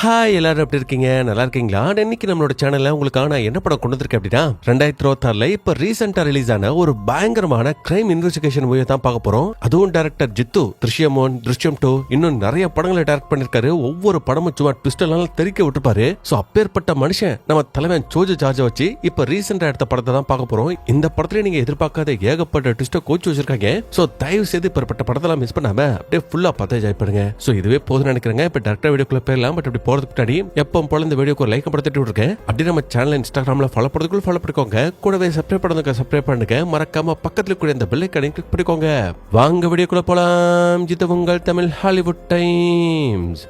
Hi, எல்லாரும் எப்படி இருக்கீங்க? நல்லா இருக்கீங்களா? இன்னைக்கு நம்மளோட சேனல்ல உங்களுக்காக நான் என்ன படம் கொண்டு வந்திருக்கேன் அப்படின்னா 2026ல இப்ப ரீசெண்டா ரிலீஸ் ஆன ஒரு பயங்கரமான கிரைம் இன்வெஸ்டிகேஷன் மூவியை தான் பார்க்க போறோம். அதுவும் டைரக்டர் ஜித்து திருஷ்யம் 1, திருஷ்யம் 2 இன்னும் நிறைய படங்களை டைரக்ட் பண்ணிருக்காரு. ஒவ்வொரு படமும் சும்மா ட்விஸ்ட் எல்லாம் தெரிக்க விட்டுப்பாரு. சோ அப்பேற்பட்ட மனுஷன் நம்ம தலைவன் ஜோஜோ ஜார்ஜ் வச்சு இப்ப ரீசெண்டா எடுத்த படத்தை தான் பார்க்க போறோம். இந்த படத்துல நீங்க எதிர்பார்க்காத ஏகப்பட்ட ட்விஸ்ட கோச்சு வச்சிருக்காங்க. சோ தயவு செய்து இப்பேற்பட்ட படத்தெல்லாம் மிஸ் பண்ணாம அப்படியே ஃபுல்லா பார்த்து என்ஜாய் பண்ணுங்க. சோ இதுவே போதும்னு நினைக்கிறேங்க. இப்ப டைரக்டர் வீடியோக்குள்ள போயிடலாம். பட் போறதுக்கு முன்னாடி எப்பவும் போல இந்த வீடியோக்கு ஒரு லைக் படுத்திட்டு இருக்கேன். அப்படி நம்ம சேனல் இன்ஸ்டாகிராம்ல ஃபாலோ பண்ணுறதுக்குள்ள ஃபாலோ பண்ணிக்கோங்க. கூடவே சப்ஸ்கிரைப் பண்ணுங்க, சப்ஸ்கிரைப் பண்ணுங்க. மறக்காம பக்கத்துல கூட இந்த பெல் ஐகானை கிளிக் பண்ணிக்கோங்க. வாங்க வீடியோக்குள்ள போலாம். இது உங்கள் தமிழ் ஹாலிவுட் டைம்ஸ்.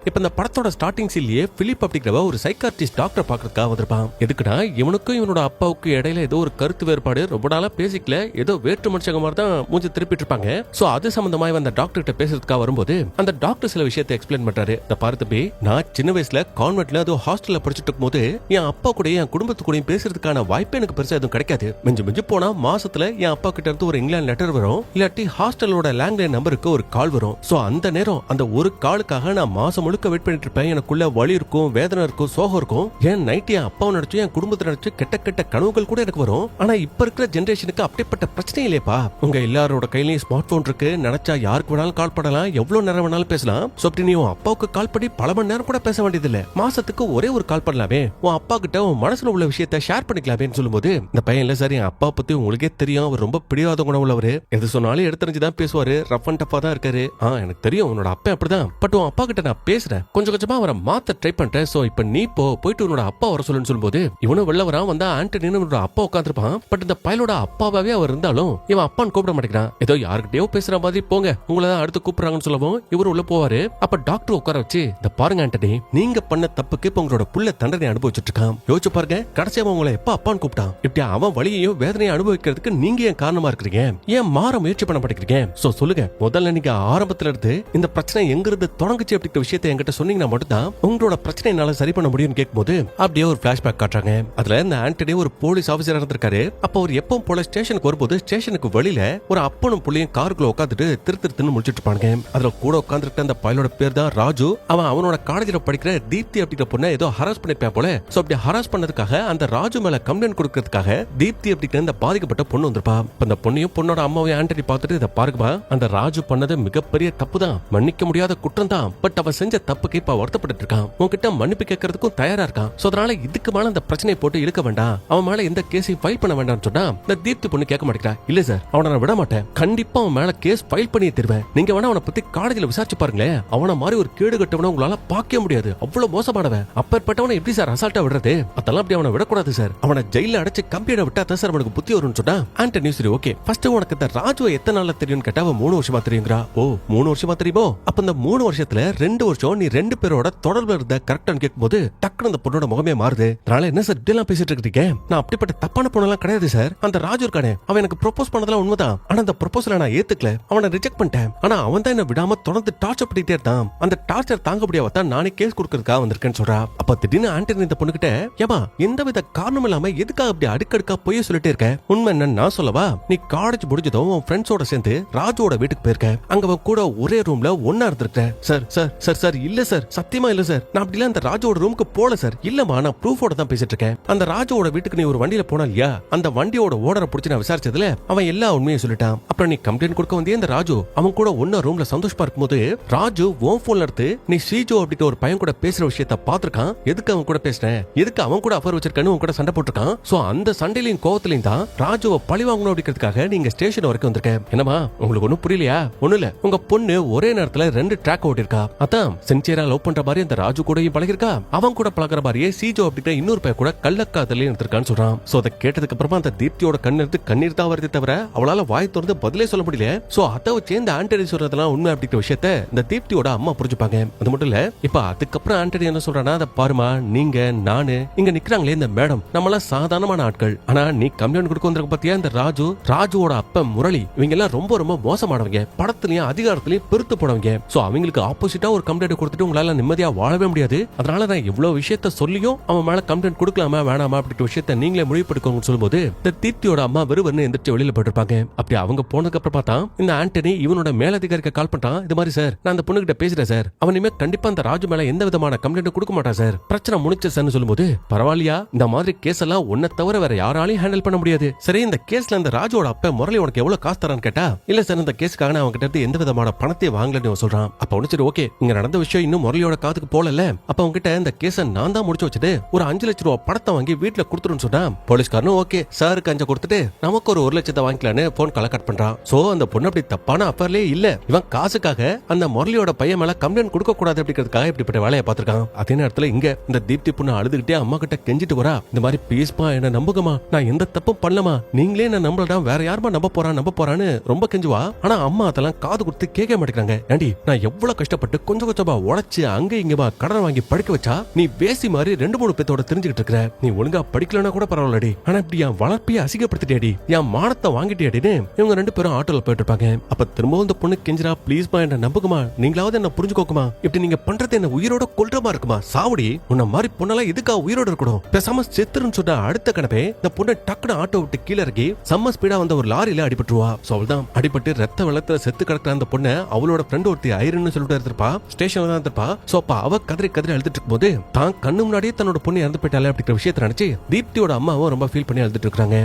இப்ப இந்த படத்தோட ஸ்டார்டிங் சீன்லயே பிலிப் அப்படிங்கிற ஒரு சைக்காட்ரிஸ்ட் டாக்டர் பாக்குறதுக்காக வந்திருப்பான். எதுக்குன்னா இவனுக்கும் இவனோட அப்பாவுக்கு இடையில ஏதோ ஒரு கருத்து வேறுபாடு, ரொம்ப நாளா பேசிக்கல, ஏதோ வேற்று மனுஷங்க மாதிரி தான் மூஞ்சி திருப்பிட்டு இருப்பாங்க. சோ அது சம்பந்தமா அந்த டாக்டர் கிட்ட பேசுறதுக்காக வரும்போது அந்த டாக்டர் சில விஷயத்தை எக்ஸ்பிளைன் பண்றாரு. இந்த பாரு தம்பி, நான் சின்ன வயசுல கான்வென்ட்ல அதோ ஹாஸ்டல்ல படிச்சுட்டு இருக்கும் போது என் அப்பா கூட என் குடும்பத்து கூட பேசுறதுக்கான வாய்ப்பு எனக்கு பெருசா எதுவும் கிடைக்காது. மிஞ்சு போனா மாசத்துல என் அப்பா கிட்ட இருந்து ஒரு இங்கிலாந்து லெட்டர் வரும், இல்லாட்டி ஹாஸ்டலோட லேண்ட்லைன் நம்பருக்கு ஒரு கால் வரும். சோ அந்த நேரம் அந்த ஒரு காலுக்காக நான் மாசம் வெயிட் பண்ணிட்டு இருப்பேன். எனக்குள்ள வலி இருக்கும், வேதனை இருக்கும், சோகம் இருக்கும். ஏன் நைட் என் அப்பாவை நினைச்சு என் குடும்பத்தை நினைச்சு கெட்ட கெட்ட கனவுகள் கூட எனக்கு வரும். ஆனா இப்ப இருக்கிற ஜெனரேஷனுக்கு அப்படிப்பட்ட பிரச்சனை இல்லையப்பா. உங்க எல்லாரோட கையிலயும் ஸ்மார்ட் போன் இருக்கு. நினைச்சா யாருக்கு வேணாலும் கால் பண்ணலாம், எவ்வளவு நேரம் வேணாலும் பேசலாம். சோ அப்படி நீ உன் அப்பாவுக்கு கால் பண்ணி பல மணி நேரம் கூட பேச வேண்டியது இல்ல. மாசத்துக்கு ஒரே ஒரு கால் பண்ணலாமே, உன் அப்பா கிட்ட உன் மனசுல உள்ள விஷயத்தை ஷேர் பண்ணிக்கலாமேன்னு சொல்லும்போது இந்த பையன் இல்ல சார், என் அப்பா பத்தி உங்களுக்கே தெரியும், அவர் ரொம்ப பிடிவாத குணம் உள்ளவரு. எது சொன்னாலும் எடுத்தறிஞ்சுதான் பேசுவாரு, ரஃப் அண்ட் டஃபா தான் இருக்காரு. எனக்கு தெரியும் உன்னோட அப்பா அப்படிதான். பட் உன் அப்பா கிட்ட நான் பேசுறேன், கொஞ்சம் கொஞ்சமா அவரை மாத்த ட்ரை பண்றேன். சோ இப்ப நீ போயிட்டு உன்னோட அப்பா வர சொல்லுன்னு சொல்லும்போது இவனும் வெளில வரான். வந்தா ஆண்டனின்னு உன்னோட அப்பா உட்காந்துருப்பான். பட் இந்த பயலோட அப்பாவே அவர் இருந்தாலும் இவன் அப்பான்னு கூப்பிட மாட்டேங்கிறான். ஏதோ யாருக்கிட்டயோ பேசுற மாதிரி, போங்க உங்களை தான் அடுத்து கூப்பிடுறாங்கன்னு சொல்லவும் இவரு உள்ள போவாரு. அப்ப டாக்டர் உட்கார வச்சு, இந்த பாருங்க ஆண்டனி, நீங்க பண்ண தப்புக்கு இப்ப உங்களோட புள்ள தண்டனை அனுபவிச்சுட்டு இருக்கான். யோசிச்சு பாருங்க, கடைசியா உங்களை எப்ப அப்பான்னு கூப்பிட்டான். இப்படி அவன் வலியையும் வேதனையும் அனுபவிக்கிறதுக்கு நீங்க ஏன் காரணமா இருக்கிறீங்க? ஏன் மாற முயற்சி பண்ண மாட்டேங்கிறீங்க? சோ சொல்லுங்க, முதல்ல நீங்க ஆரம்பத்துல இருந்து இந்த பிரச்சனை எங்கிருந்து தொடங்குச்சு அப்படிங்கிற விஷயத்தை என்கிட்ட சொன்னீங்கன்னா மட்டும்தான் உங்களோட பிரச்சனைனால சரி பண்ண முடியும்னு கேட்கும்போது அப்படியே ஒரு பிளாஷ்பேக் காட்டுறாங்க. அதுல இந்த ஆண்டனி ஒரு போலீஸ் ஆபீசரா இருந்திருக்காரு. அப்ப அவர் எப்பவும் போல ஸ்டேஷனுக்கு வரும்போது ஸ்டேஷனுக்கு வெளியில ஒரு அப்பனும் புள்ளையும் காருக்குள்ள உட்காந்துட்டு திருத்திருத்துன்னு முடிச்சிட்டு இருப்பாங்க. அதுல கூட உட்காந்துட்டு அந்த பையலோட பேர் தான் ராஜு. அவனோட காலேஜ்ல படிக்கிற தீப்தி அப்படிங்கிற பொண்ணை ஏதோ ஹராஸ் பண்ணிருப்பா போல. சோ அப்படி ஹராஸ் பண்ணதுக்காக அந்த ராஜு மேல கம்ப்ளைண்ட் கொடுக்கறதுக்காக தீப்தி அப்படிங்கிற இந்த பாதிக்கப்பட்ட பொண்ணு வந்திருப்பா. அந்த பொண்ணையும் பொண்ணோட அம்மாவையும் ஆண்டனி பார்த்துட்டு, இதை பாருங்கப்பா, அந்த ராஜு பண்ணது மிகப்பெரிய தப்பு தான், மன்னிக்க முடியாத குற்றம் தான். பட் அவன் செஞ்ச தப்புக்கு இப்ப வருத்தப்பட்டு இருக்கான், உன்கிட்ட மன்னிப்பு கேட்கறதுக்கும் தயாரா இருக்கான். சோ அதனால இதுக்கு மேல அந்த பிரச்சனையை போட்டு இழுக்க வேண்டாம், அவன் மேல எந்த கேஸையும் ஃபைல் பண்ண வேண்டாம்னு சொன்னா இந்த தீப்தி பொண்ணு கேட்க மாட்டேங்கிறா. இல்ல சார், அவனை நான் விட மாட்டேன், கண்டிப்பா அவன் மேல கேஸ் ஃபைல் பண்ணி தருவேன். நீங்க வேணா அவனை பத்தி காலேஜ்ல விசாரிச்சு பாருங்களேன். அவனை மாதிரி ஒரு கேடு கட்டவன உங்களால பார்க்க முடியாது, அவ்வளவு மோசமானவன். அப்பேற்பட்டவனை எப்படி சார் அசால்ட்டா விடுறது? அதெல்லாம் அப்படி அவனை விடக்கூடாது சார். அவனை ஜெயில அடைச்சு கம்பியில விட்டா தான் சார் அவனுக்கு புத்தி வரும்னு சொன்னா ஆண்டனி சரி ஓகே, ஃபர்ஸ்ட் உனக்கு இந்த ராஜுவை எத்தனை நாள்ல தெரியும்னு கேட்டா 3 வருஷமா தெரியுங்கிறா. ஓ 3 வருஷமா தெரியுமோ? அப்ப இந்த 3 வருஷத்துல 2 வருஷம் நீ 2 பேரோட தொடர்பு இருந்த கரெக்டான்னு கேட்கும்போது டக்குனு அந்த பொண்ணோட முகமே மாறுது. அதனால என்ன சார் இப்படி எல்லாம் பேசிட்டு இருக்கீங்க? நான் அப்படிப்பட்ட தப்பான பொண்ணெல்லாம் கிடையாது சார். அந்த ராஜு இருக்கானே, அவன் எனக்கு ப்ரோபோஸ் பண்ணதெல்லாம் உண்மைதான். ஆனா அந்த ப்ரோபோசலை நான் ஏத்துக்கல, அவனை ரிஜெக்ட் பண்ணிட்டேன். ஆனா அவன் தான் என்ன விடாம தொடர்ந்து டார்ச்சர் பண்ணிட்டே இருந்தான். அந்த டார்ச்சர் தாங்க முடியாம தான் நானே கேஸ் கொடுக்கறதுக்காக வந்திருக்கேன்னு சொல்றா. அப்ப திடீர்னு ஆண்டனி இந்த பொண்ணுகிட்ட, ஏமா எந்தவித காரணம் இல்லாம எதுக்காக அப்படி அடுக்கடுக்கா பொய்ய சொல்லிட்டே இருக்க? உண்மை என்னன்னு நான் சொல்லவா? நீ காலேஜ் முடிஞ்சதும் உன் ஃப்ரெண்ட்ஸோட சேர்ந்து ராஜுவோட வீட்டுக்கு போயிருக்க. அங்க அவன் கூட ஒரே ரூம்ல ஒன்னா இருந்திருக்க. சார் சார் சார் சார் இல்ல சார், சத்தியமா இல்ல சார், நான் அப்படிலாம் அந்த ராஜுவோட ரூமுக்கு போல சார். இல்லமா, நான் ப்ரூஃபோட தான் பேசிட்டு இருக்கேன். அந்த ராஜுவோட வீட்டுக்கு நீ ஒரு வண்டியில போனா இல்லையா, அந்த வண்டியோட ஓனரை பிடிச்சி நான் விசாரிச்சதுல அவன் எல்லா உண்மையும் சொல்லிட்டான். அப்புறம் நீ கம்ப்ளைண்ட் கொடுக்க வந்தே இந்த ராஜு அவன் கூட ஒன்னா ரூம்ல சந்தோஷமா இருக்கும்போது ராஜு உன் போன்ல எடுத்து நீ ஸ்ரீஜோ அப்படிங்கிற ஒரு பையன் கூட பேசுற விஷயத்த பாத்துருக்கான். எதுக்கு அவன் கூட பேசுறேன், எதுக்கு அவன் கூட அஃபேர் வச்சிருக்கான்னு உன் கூட சண்டை போட்டிருக்கான். சோ அந்த சண்டையிலையும் கோவத்திலையும் தான் ராஜுவை பழி வாங்கணும் அப்படிங்கிறதுக்காக நீங்க ஸ்டேஷன் வரைக்கும் வந்திருக்கேன். என்னமா உங்களுக்கு ஒன்னும் புரியலையா? ஒண்ணு இல்ல, உங்க பொண்ணு ஒரே நேரத்துல 2 ட்ராக் ஓட்டிருக்கா. அதான் சின்சியரா லவ் பண்ற மாதிரி அந்த ராஜு கூடயும் பழகிருக்கா, அவன் கூட பழகிற மாதிரியே சீஜோ அப்படிங்கிற இன்னொரு பையன் கூட கள்ளக்காதலே எடுத்திருக்கான்னு சொல்றான். சோ அதை கேட்டதுக்கு அப்புறமா அந்த தீப்தியோட கண்ணு எடுத்து கண்ணீர் தான் வருது தவிர அவளால வாய் திறந்து பதிலே சொல்ல முடியல. சோ அதை வச்சு இந்த ஆண்டனி சொல்றதெல்லாம் உண்மை அப்படிங்கிற விஷயத்த இந்த தீப்தியோட அம்மா புரிஞ்சுப்பாங்க. அது மட்டும் இல்ல, இப்ப அதுக்கப்புறம் ஆண்டனி என்ன சொல்றானா, அதை பாருமா, நீங்க நானு இங்க நிக்கிறாங்களே இந்த மேடம், நம்மள சாதாரணமான ஆட்கள். ஆனா நீ கம்ப்ளைண்ட் கொடுக்க வந்திருக்க பத்தியா இந்த ராஜுவோட அப்ப முரளி, இவங்க எல்லாம் ரொம்ப ரொம்ப மோசமானவங்க, படத்துலயும் அதிகாரத்திலயும் பெருத்து போனவங்க. சோ அவங்களுக்கு ஆப்போசிட்டா ஒரு கம்ப்ளைண்ட் கம்ப்ளைண்ட் கொடுத்துட்டு உங்களால நிம்மதியா வாழவே முடியாது. அதனால நான் இவ்வளவு விஷயத்த சொல்லியும் அவன் மேல கம்ப்ளைண்ட் கொடுக்கலாமா வேணாமா அப்படின்ற விஷயத்த நீங்களே முடிவுபடுத்துங்கன்னு சொல்லும்போது இந்த தீப்தியோட அம்மா வெறுவன்னு எந்திரிச்சு வெளியில போட்டிருப்பாங்க. அப்படி அவங்க போனதுக்கு அப்புறம் பார்த்தா இந்த ஆண்டனி இவனோட மேலதிகாரிக்கு கால் பண்றான். இது மாதிரி சார், நான் அந்த பொண்ணுகிட்ட பேசுறேன் சார், அவன் இனிமே கண்டிப்பா அந்த ராஜு மேல எந்த விதமான கம்ப்ளைண்ட் கொடுக்க மாட்டான் சார், பிரச்சனை முடிச்சு சார் சொல்லும்போது, பரவாயில்லையா, இந்த மாதிரி கேஸ் எல்லாம் உன்னை தவிர வேற யாராலையும் ஹேண்டில் பண்ண முடியாது. சரி, இந்த கேஸ்ல அந்த ராஜுவோட அப்பா முரளி உனக்கு எவ்வளவு காசு தரான்னு கேட்டா, இல்ல சார் இந்த கேஸ்க்காக நான் அவங்க கிட்ட எந்த விதமான பணத்தை வாங்கலன்னு சொல்றான். அப்ப ஒண்ணு சரி ஓகே, இங்க நடந்த விஷயம் இன்னும் முரளியோட காதுக்கு போகல. அப்ப அவங்க கிட்ட இந்த கேஸ நான் தான் முடிச்சு வச்சது, ஒரு 5 லட்சம் ரூபாய் பணத்தை வாங்கி வீட்டுல கொடுத்துருன்னு சொன்னா போலீஸ்காரனும் ஓகே சாருக்கு 5 கொடுத்துட்டு நமக்கு ஒரு 1 லட்சத்தை வாங்கிக்கலான்னு போன் கால கட் பண்றான். சோ அந்த பொண்ணு அப்படி தப்பான அஃபர்லயே இல்ல, இவன் காசுக்காக அந்த முரளியோட பையன் மேல கம்ப்ளைண்ட் கொடுக்க கூடாது அப்படிங்கிறதுக்காக இப்படிப்பட்ட வேலையை பார்த்திருக்கான். அதே நேரத்துல இங்க இந்த தீப்தி பொண்ணு அழுதுகிட்டே அம்மா கிட்ட கெஞ்சிட்டு வரா, இந்த மாதிரி பீஸ்மா என்ன நம்புகமா, நான் எந்த தப்பும் பண்ணலமா, நீங்களே என்ன நம்பலடா, வேற யாருமா நம்ப போறான்னு ரொம்ப கெஞ்சுவா. ஆனா அம்மா அதெல்லாம் காது கொடுத்து கேட்க மாட்டேங்கிறாங்க. ஏண்டி, நான் எவ்வளவு கஷ்டப்பட்டு கொஞ்சம் கொஞ்சமா உழைச்சு அங்க இங்கமா கடன் வாங்கி படிக்க வச்சா நீ வேசி மாதிரி 2-3 பேத்தோட தெரிஞ்சுக்கிட்டு இருக்கிற, நீ ஒழுங்கா படிக்கலன்னா கூட பரவாயில்லடி, ஆனா இப்படி என் வளர்ப்பிய அசிங்கப்படுத்திட்டேடி, என் மானத்தை வாங்கிட்டேடின்னு இவங்க 2 பேரும் ஆட்டோல போயிட்டு இருப்பாங்க. அப்ப திரும்பவும் இந்த பொண்ணு கெஞ்சிரா, ப்ளீஸ்மா என்ன நம்புக்குமா, நீங்களாவது என்ன புரிஞ்சுக்கோக்குமா, இப்படி நீங்க பண்றது என்ன உயிரோட கொல்றமா இருக்குமா, சாவடி, உன்ன மாதிரி பொண்ணெல்லாம் எதுக்கா உயிரோட இருக்கணும், பேசாம செத்துருன்னு சொன்ன அடுத்த கணப்பே இந்த பொண்ணு டக்குனு ஆட்டோ விட்டு கீழே இறங்கி செம்ம ஸ்பீடா வந்த ஒரு லாரியில அடிபட்டுருவா. சோ அவள்தான் அடிபட்டு ரத்த வெள்ளத்துல செத்து கிடக்குற அந்த பொண்ணு அவளோட ஃப்ரெண்ட் ஒருத்தி ஐரன்னு சொல்லிட்டு இருந்திருப்பா, ஸ்டேஷன்ல தான் இருந்திருப்பா. சோ அப்ப அவ கதறி அழுதுட்டு இருக்கும் போது தான் கண்ணு முன்னாடியே தன்னோட பொண்ணு இறந்து போயிட்டாலே அப்படிங்கிற விஷயத்தை நினைச்சு தீப்தியோட அம்மாவும் ரொம்ப ஃபீல் பண்ணி அழுதுட்டு இருக்காங்க.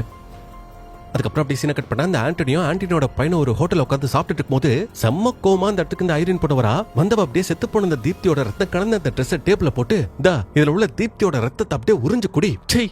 அதுக்கப்புறம் அப்படி சீனை கட் பண்ணா அந்த ஆண்டனியோட பையனை ஒரு ஹோட்டல்ல உட்காந்து சாப்பிட்டு இருக்கும் போது செம்ம கோமா அந்த இடத்துக்கு இந்த ஐரின் போனவரா வந்தவ அப்படியே செத்து போன அந்த தீப்தியோட ரத்தம் கலந்த அந்த ட்ரெஸ் டேபிள்ல போட்டு தா இதுல உள்ள தீப்தியோட ரத்தத்தை அப்படியே உறிஞ்சு குடி,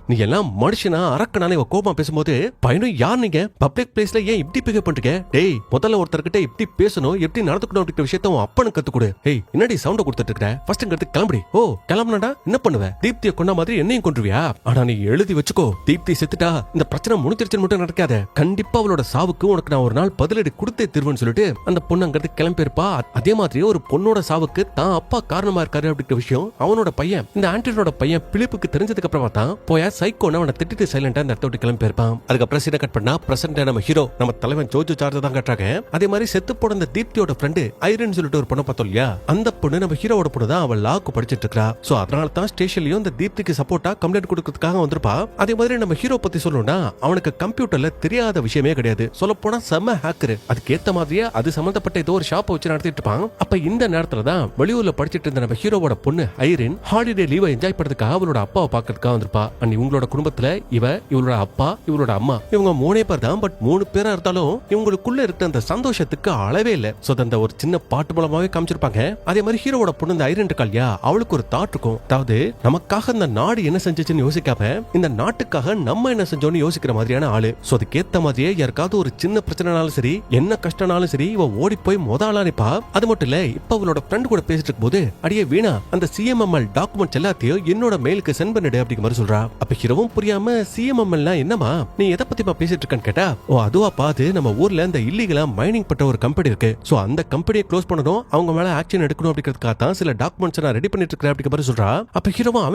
நீ எல்லாம் மனுஷனா அரக்கனான இவ கோமா பேசும்போது பையனும் யார் நீங்க பப்ளிக் பிளேஸ்ல ஏன் இப்படி பிஹேவ் பண்றீங்க, டேய் முதல்ல ஒருத்தர்கிட்ட எப்படி பேசணும் எப்படி நடந்துக்கணும் அப்படிங்கிற விஷயத்த உன் அப்பனுக்கு கத்து கொடு, ஏய் என்னடி சவுண்ட கொடுத்துட்டு இருக்க, ஃபர்ஸ்ட் இங்க இருந்து கிளம்புடி, ஓ கிளம்புனடா என்ன பண்ணுவ, தீப்தியை கொண்ட மாதிரி என்னையும் கொன்றுவியா, ஆனா நீ எழுதி வச்சுக்கோ, தீப்தி செத்துட்டா இந்த பிரச்சனை முடிஞ்சிருச்சுன்னு மட்டும் நடக்காத, கண்டிப்பா அவளோட சாவுக்கு உனக்கு நான் ஒரு நாள் பதிலடி கொடுத்தே திருவன்னு சொல்லிட்டு அந்த பொண்ணு அங்கிருந்து கிளம்பிருப்பா. அதே மாதிரி ஒரு பொண்ணோட சாவுக்கு தான் அப்பா காரணமா இருக்காரு அப்படிங்கிற விஷயம் அவனோட பையன் இந்த ஆண்டனியோட பையன் பிலிப்புக்கு தெரிஞ்சதுக்கு அப்புறமா தான் போயா சைக்கோன்னு அவனை திட்டிட்டு சைலண்டா அந்த இடத்த விட்டு கிளம்பிருப்பான். அதுக்கப்புறம் சீனை கட் பண்ணா பிரசன்ட் நம்ம ஹீரோ நம்ம தலைவன் ஜோஜோ சார்ஜ் தான் கட்டுறாங்க. அதே மாதிரி செத்து போன அந்த தீப்தியோட ஃப்ரெண்டு ஐரன் சொல்லிட்டு ஒரு பொண்ணை பார்த்தோம் இல்லையா, அந்த பொண்ணு நம்ம ஹீரோவோட பொண்ணு தான், அவள் லாக்கு படிச்சிட்டு இருக்கா. சோ அதனால தான் ஸ்டேஷன்லயும் இந்த தீப்திக்கு சப்போர்ட்டா கம்ப்ளைண்ட் கொடுக்கறதுக்காக வந்திருப்பா. அதே மாதிரி நம்ம ஹீரோ பத்தி சொல்லணும்னா அவனுக்கு கம்ப்யூட்டர்ல தெரியாத விஷயமே கிடையாது, சொல்ல போனா செம்ம ஹேக்கர், அதுக்கு ஏத்த மாதிரியே அது சம்பந்தப்பட்ட ஏதோ ஒரு ஷாப்பை வச்சு நடத்திட்டு இருப்பான். அப்ப இந்த நேரத்துல தான் வெளியூர்ல படிச்சிட்டு இருந்த நம்ம ஹீரோவோட பொண்ணு ஐரின் ஹாலிடே லீவை என்ஜாய் பண்றதுக்காக அவளோட அப்பாவை பாக்கிறதுக்காக வந்திருப்பா. அண்ட் இவங்களோட குடும்பத்துல இவளோட அப்பா இவளோட அம்மா இவங்க 3 பேர் தான். பட் 3 பேரா இருந்தாலும் இவங்களுக்குள்ள இருக்கிற அந்த சந்தோஷத்துக்கு அளவே இல்ல. சோ அந்த ஒரு சின்ன பாட்டு மூலமாவே காமிச்சிருப்பாங்க. அதே மாதிரி ஹீரோவோட பொண்ணு இந்த ஐரின் இருக்கா இல்லையா, அவளுக்கு ஒரு தாட் இருக்கும், அதாவது நமக்காக இந்த நாடு என்ன செஞ்சுச்சுன்னு யோசிக்காம இந்த நாட்டுக்காக நம்ம என்ன செஞ்சோம்னு யோசிக்கிற மாதிரியான ஆளு. சோ அதுக்கு ஏத்த மாதிரியே யாருக்காவது ஒரு சின்ன பிரச்சனைனாலும் சரி என்ன கஷ்டனாலும் சரி இவ ஓடி போய் முதலா நிப்பா. அது மட்டும் இல்ல, இப்ப அவளோட ஃப்ரெண்ட் கூட பேசிட்டு இருக்கும் போது அடியே வீணா அந்த சிஎம்எம்எல் டாக்குமெண்ட்ஸ் எல்லாத்தையும் என்னோட மெயிலுக்கு சென்ட் பண்ணிடு அப்படிங்கிற மாதிரி சொல்றா. அப்ப ஹீரோவும் புரியாம சிஎம்எம்எல்னா என்னமா நீ எதை பத்தி பேசிட்டு இருக்கான்னு கேட்டா, ஓ அதுவா பாது நம்ம ஊர்ல இந்த இல்லீகலா மைனிங் பண்ற ஒரு கம்பெனி இருக்கு, சோ அந்த கம்பெனியை க்ளோஸ் பண்ணணும், அவங்க மேல ஆக்ஷன் எடுக்கணும் அப்படிங்கிறதுக்காக தான் சில டாக்குமெண்ட்ஸ் நான் ரெடி பண்ணிட்டு இருக்கேன் அப்படிங்கிற மாதிரி சொல்றா. அப்ப ஹீரோவும்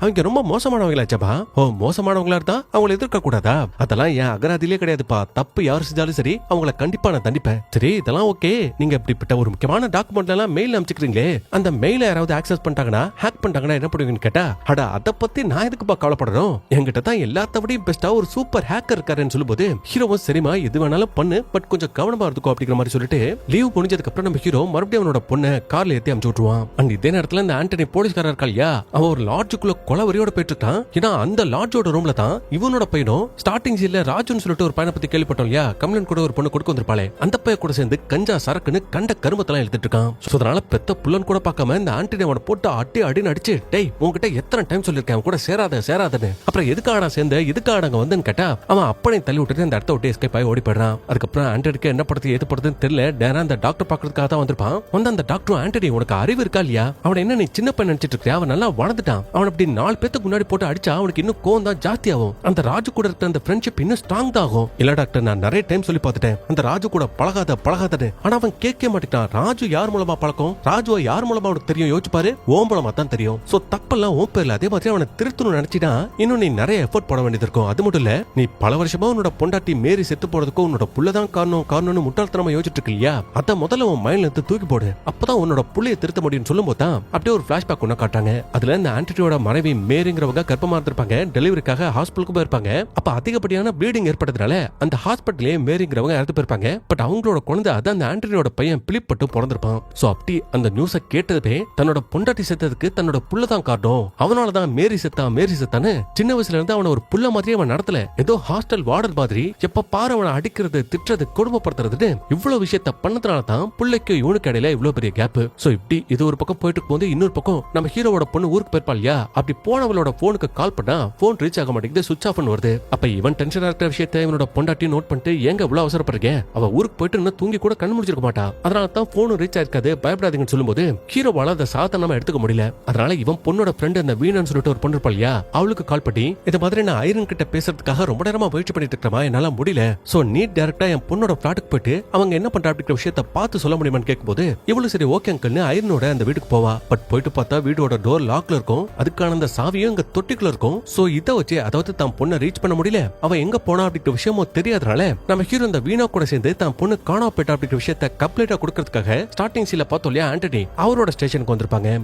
அவங்க ரொம்ப மோசமானவங்களாச்சப்பா, ஓ மோசமானவங்களா இருந்தா அவங்களை எதிர்க்க கூடாதா, அதெல்லாம் என் அகராதிலே கிடையாதுப்பா, தப்பு யாரு செஞ்சாலும் சரி அவங்கள கண்டிப்பா நான் தண்டிப்பேன். சரி இதெல்லாம் ஓகே, நீங்க இப்படிப்பட்ட ஒரு முக்கியமான டாக்குமெண்ட் எல்லாம் மெயில் அனுப்பிச்சுக்கிறீங்களே, அந்த மெயில யாராவது ஆக்சஸ் பண்ணிட்டாங்கன்னா ஹேக் பண்ணிட்டாங்கன்னா என்ன பண்ணுவீங்கன்னு கேட்டா, அட அத பத்தி நான் எதுக்குப்பா கவலைப்படணும், என்கிட்ட தான் எல்லாத்தவிடையும் பெஸ்டா ஒரு சூப்பர் ஹேக்கர் இருக்காருன்னு சொல்லும்போது ஹீரோவும் சரிமா எது வேணாலும் பண்ணு பட் கொஞ்சம் கவனமா இருந்துக்கோ அப்படிங்கிற மாதிரி சொல்லிட்டு லீவ் முடிஞ்சதுக்கு அப்புறம் நம்ம ஹீரோ மறுபடியும் அவனோட பொண்ணை கார்ல ஏத்தி அனுப்பிச்சு விட்டுருவான். அண்ட் இதே நேரத்துல இந்த ஆண்டனி போலீஸ்காரர் இருக்கா இல்லையா, அவன் ஒரு லாட்ஜுக்குள்ள கொலவரியோட போயிட்டு இருக்கான். ஏன்னா அந்த லாட்ஜோட ரூம்ல தான் இவனோட பையனும் ஸ்டார்டிங் சீன்ல ராஜுன்னு சொல்லிட்டு ஒரு பையனை பத்தி கேள்விப்பட்டோம் இல்லையா, கம்ப்ளைண்ட் கூட ஒரு பொண்ணு கொடுக்க வந்திருப்பாளே, அந்த பையன் கூட சேர்ந்து கஞ்சா சரக்குன்னு கண்ட கருமத்தெல்லாம் எடுத்துட்டு இருக்கான். சோ அதனால பெத்த புள்ளன் கூட பார்க்காம இந்த ஆண்டனி அவனை போட்டு அடின்னு அடிச்சு, டேய் உன்கிட்ட எத்தனை டைம் சொல்லிருக்கேன் கூட சேராதன்னு, அப்புறம் எதுக்காடா சேர்ந்து எதுக்காக அங்க வந்துன்னு கேட்டா அவன் அப்பனை தள்ளி விட்டுட்டு அந்த இடத்த விட்டு எஸ்கேப் ஆகி ஓடி போயிடுறான். அதுக்கப்புறம் ஆண்டனிக்கு என்ன படுத்து எது படுத்துன்னு தெரியல, நேரா அந்த டாக்டர் பாக்குறதுக்காக தான் வந்திருப்பான். வந்து அந்த டாக்டர் ஆண்டனி உனக்கு அறிவு இருக்கா இல்லையா, அவன் என்ன நீ சின்ன பையன் நினைச்சிட்டு இருக்கியா, அவன் நல்லா வளர்ந்துட்டான், அவன் அப்படி 4 பேத்துக்கு முன்னாடி போட்டு அடிச்சா அவனுக்கு இன்னும் கோவம் தான் ஜாஸ்தி ஆகும், அந்த ராஜு கூட இருக்கிற அந்த ஃப்ரெண்ட்ஷிப் இன்னும் ஸ்ட்ராங் தான் ஆகும். இல்ல டாக்டர், நான் நிறைய டைம் சொல்லி பார்த்துட்டேன் அந்த ராஜு கூட பழகாதன்னு. ஆனா அவன் கேட்க மாட்டேங்கிறான். ராஜு யார் மூலமா பழக்கம்? ராஜுவா யார் மூலமா அவனுக்கு தெரியும்? யோசிச்சு பாரு. ஓம் மூலமா தான் தெரியும். சோ தப்பெல்லாம் ஓம் பேர்ல. அதே மாதிரி அவனை திருத்தணும் நினைச்சினா இன்னும் நீ நிறைய எஃபோர்ட் போட வேண்டியது இருக்கும். அது மட்டும் இல்ல, நீ பல வருஷமா உன்னோட பொண்டாட்டி மேரி செத்து போறதுக்கும் உன்னோட புள்ளதான் காரணம்னு முட்டாள்தனமா யோசிச்சுட்டு இருக்கு இல்லையா? அத முதல்ல உன் மைண்ட்ல இருந்து தூக்கி போடு. அப்பதான் உன்னோட புள்ளைய திருத்த முடியும்னு சொல்லும் போது தான் அப்படியே ஒரு பிளாஷ்பேக் ஒண்ணு காட்டாங்க. அதுல இந்த ஆண்டனியோட மனைவி மேரிங்கிறவங்க கர்ப்பமா இருந்திருப்பாங்க. டெலிவரிக்காக ஹாஸ்பிட்டலுக்கு போயிருப்பாங்க. அப்ப அதிகப்படியான ப்ளீடிங் ஏற்பட்டதுனால அந்த ஹாஸ்பிட்டலே மேரிங்கிறவங்க இறந்து போயிருப்பாங்க. பட் அவங்களோட குழந்தை அதான் அந்த ஆண்டனியோட பையன் பிலிப் பட்டு பிறந்திருப்பான். சோ அப்படி அந்த நியூஸை கேட்டதுமே தன்னோட பொண்டாட்டி செத்ததுக்கு தன்னோட புள்ளதான் காரணம், அவனாலதான் மேரி செத்தான்னு சின்ன வயசுல இருந்து அவன ஒரு புள்ள மாதிரி அவன் நடத்தல. ஏதோ ஹாஸ்டல் வார்டன் மாதிரி எப்ப பாரு அவனை அடிக்கிறது, திட்டுறது, கொடுமைப்படுத்துறதுன்னு இவ்வளவு விஷயத்த பண்ணதுனால தான் புள்ளைக்கு இவனுக்கு இடையில இவ்வளவு பெரிய கேப். சோ இப்படி இது ஒரு பக்கம் போயிட்டு போது இன்னொரு பக்கம் நம்ம ஹீரோவோட பொண்ணு ஊருக்கு போயிருப்பா இல்லையா? அப்படி போனவளோட போனுக்கு கால் பண்ணா போன் ரீச் ஆக மாட்டேங்குது, சுவிட்ச் ஆஃப் வருது. அப்ப இவன் டென்ஷனா இருக்கிற விஷயத்தை இவனோட பொண்டாட்டி நோட் பண்ணிட்டு ஏங்க இவ்வளவு அவசரப்படுறீங்க, அவ ஊருக்கு போயிட்டு இன்னும் தூங்கி கூட கண்ணு முடிச்சிருக்க மாட்டா, அதனால தான் போனும் ரீச் ஆயிருக்காது, பயப்படாதீங்கன்னு சொல்லும்போது ஹீரோவால அதை சாதாரணமா எடுத்துக்க முடியல. அதனால இவன் பொண்ணோட ஃப்ரெண்ட் அந்த வீணான்னு சொல்லிட்டு ஒரு பொண்ணு இருப்பா இல்லையா, அவளுக்கு கால் பண்ணி இந்த மாதிரி நான் ஐரன் கிட்ட பேசுறதுக்காக ரொம்ப நேரமா முயற்சி பண்ணிட்டு இருக்கமா, என்னால முடியல, சோ நீ டைரக்டா என் பொண்ணோட பிளாட்டுக்கு போயிட்டு அவங்க என்ன பண்றா அப்படிங்கிற விஷயத்த பார்த்து சொல்ல முடியுமான்னு கேட்கும்போது இவ்வளவு சரி ஓகே அங்கிள்னு ஐரனோட அந்த வீட்டுக்கு போவா. பட் போயிட்டு பார்த்தா வீடோட டோர் லாக்ல இருக்கும், அதுக்கான அந்த சாவியும் இங்க தொட்டிக்குள்ள இருக்கும். சோ இதை வச்சு அதாவது தான் பொண்ணை ரீச் பண்ண முடியல, அவ எங்க போனா அப்படிங்கிற விஷயமும் தெரியாதனால நம்ம ஹீரோ இந்த வீணா கூட சேர்ந்து தான் பொண்ணு காணா போயிட்டா அப்படிங்கிற விஷயத்த கம்ப்ளீட்டா கொடுக்கறதுக்காக ஸ்டார்டிங் சீன்ல பார்த்தோம் இல்லையா ஆண்டனி, அவரோட ஸ்டேஷனுக்கு வந்திருப்பாங்க.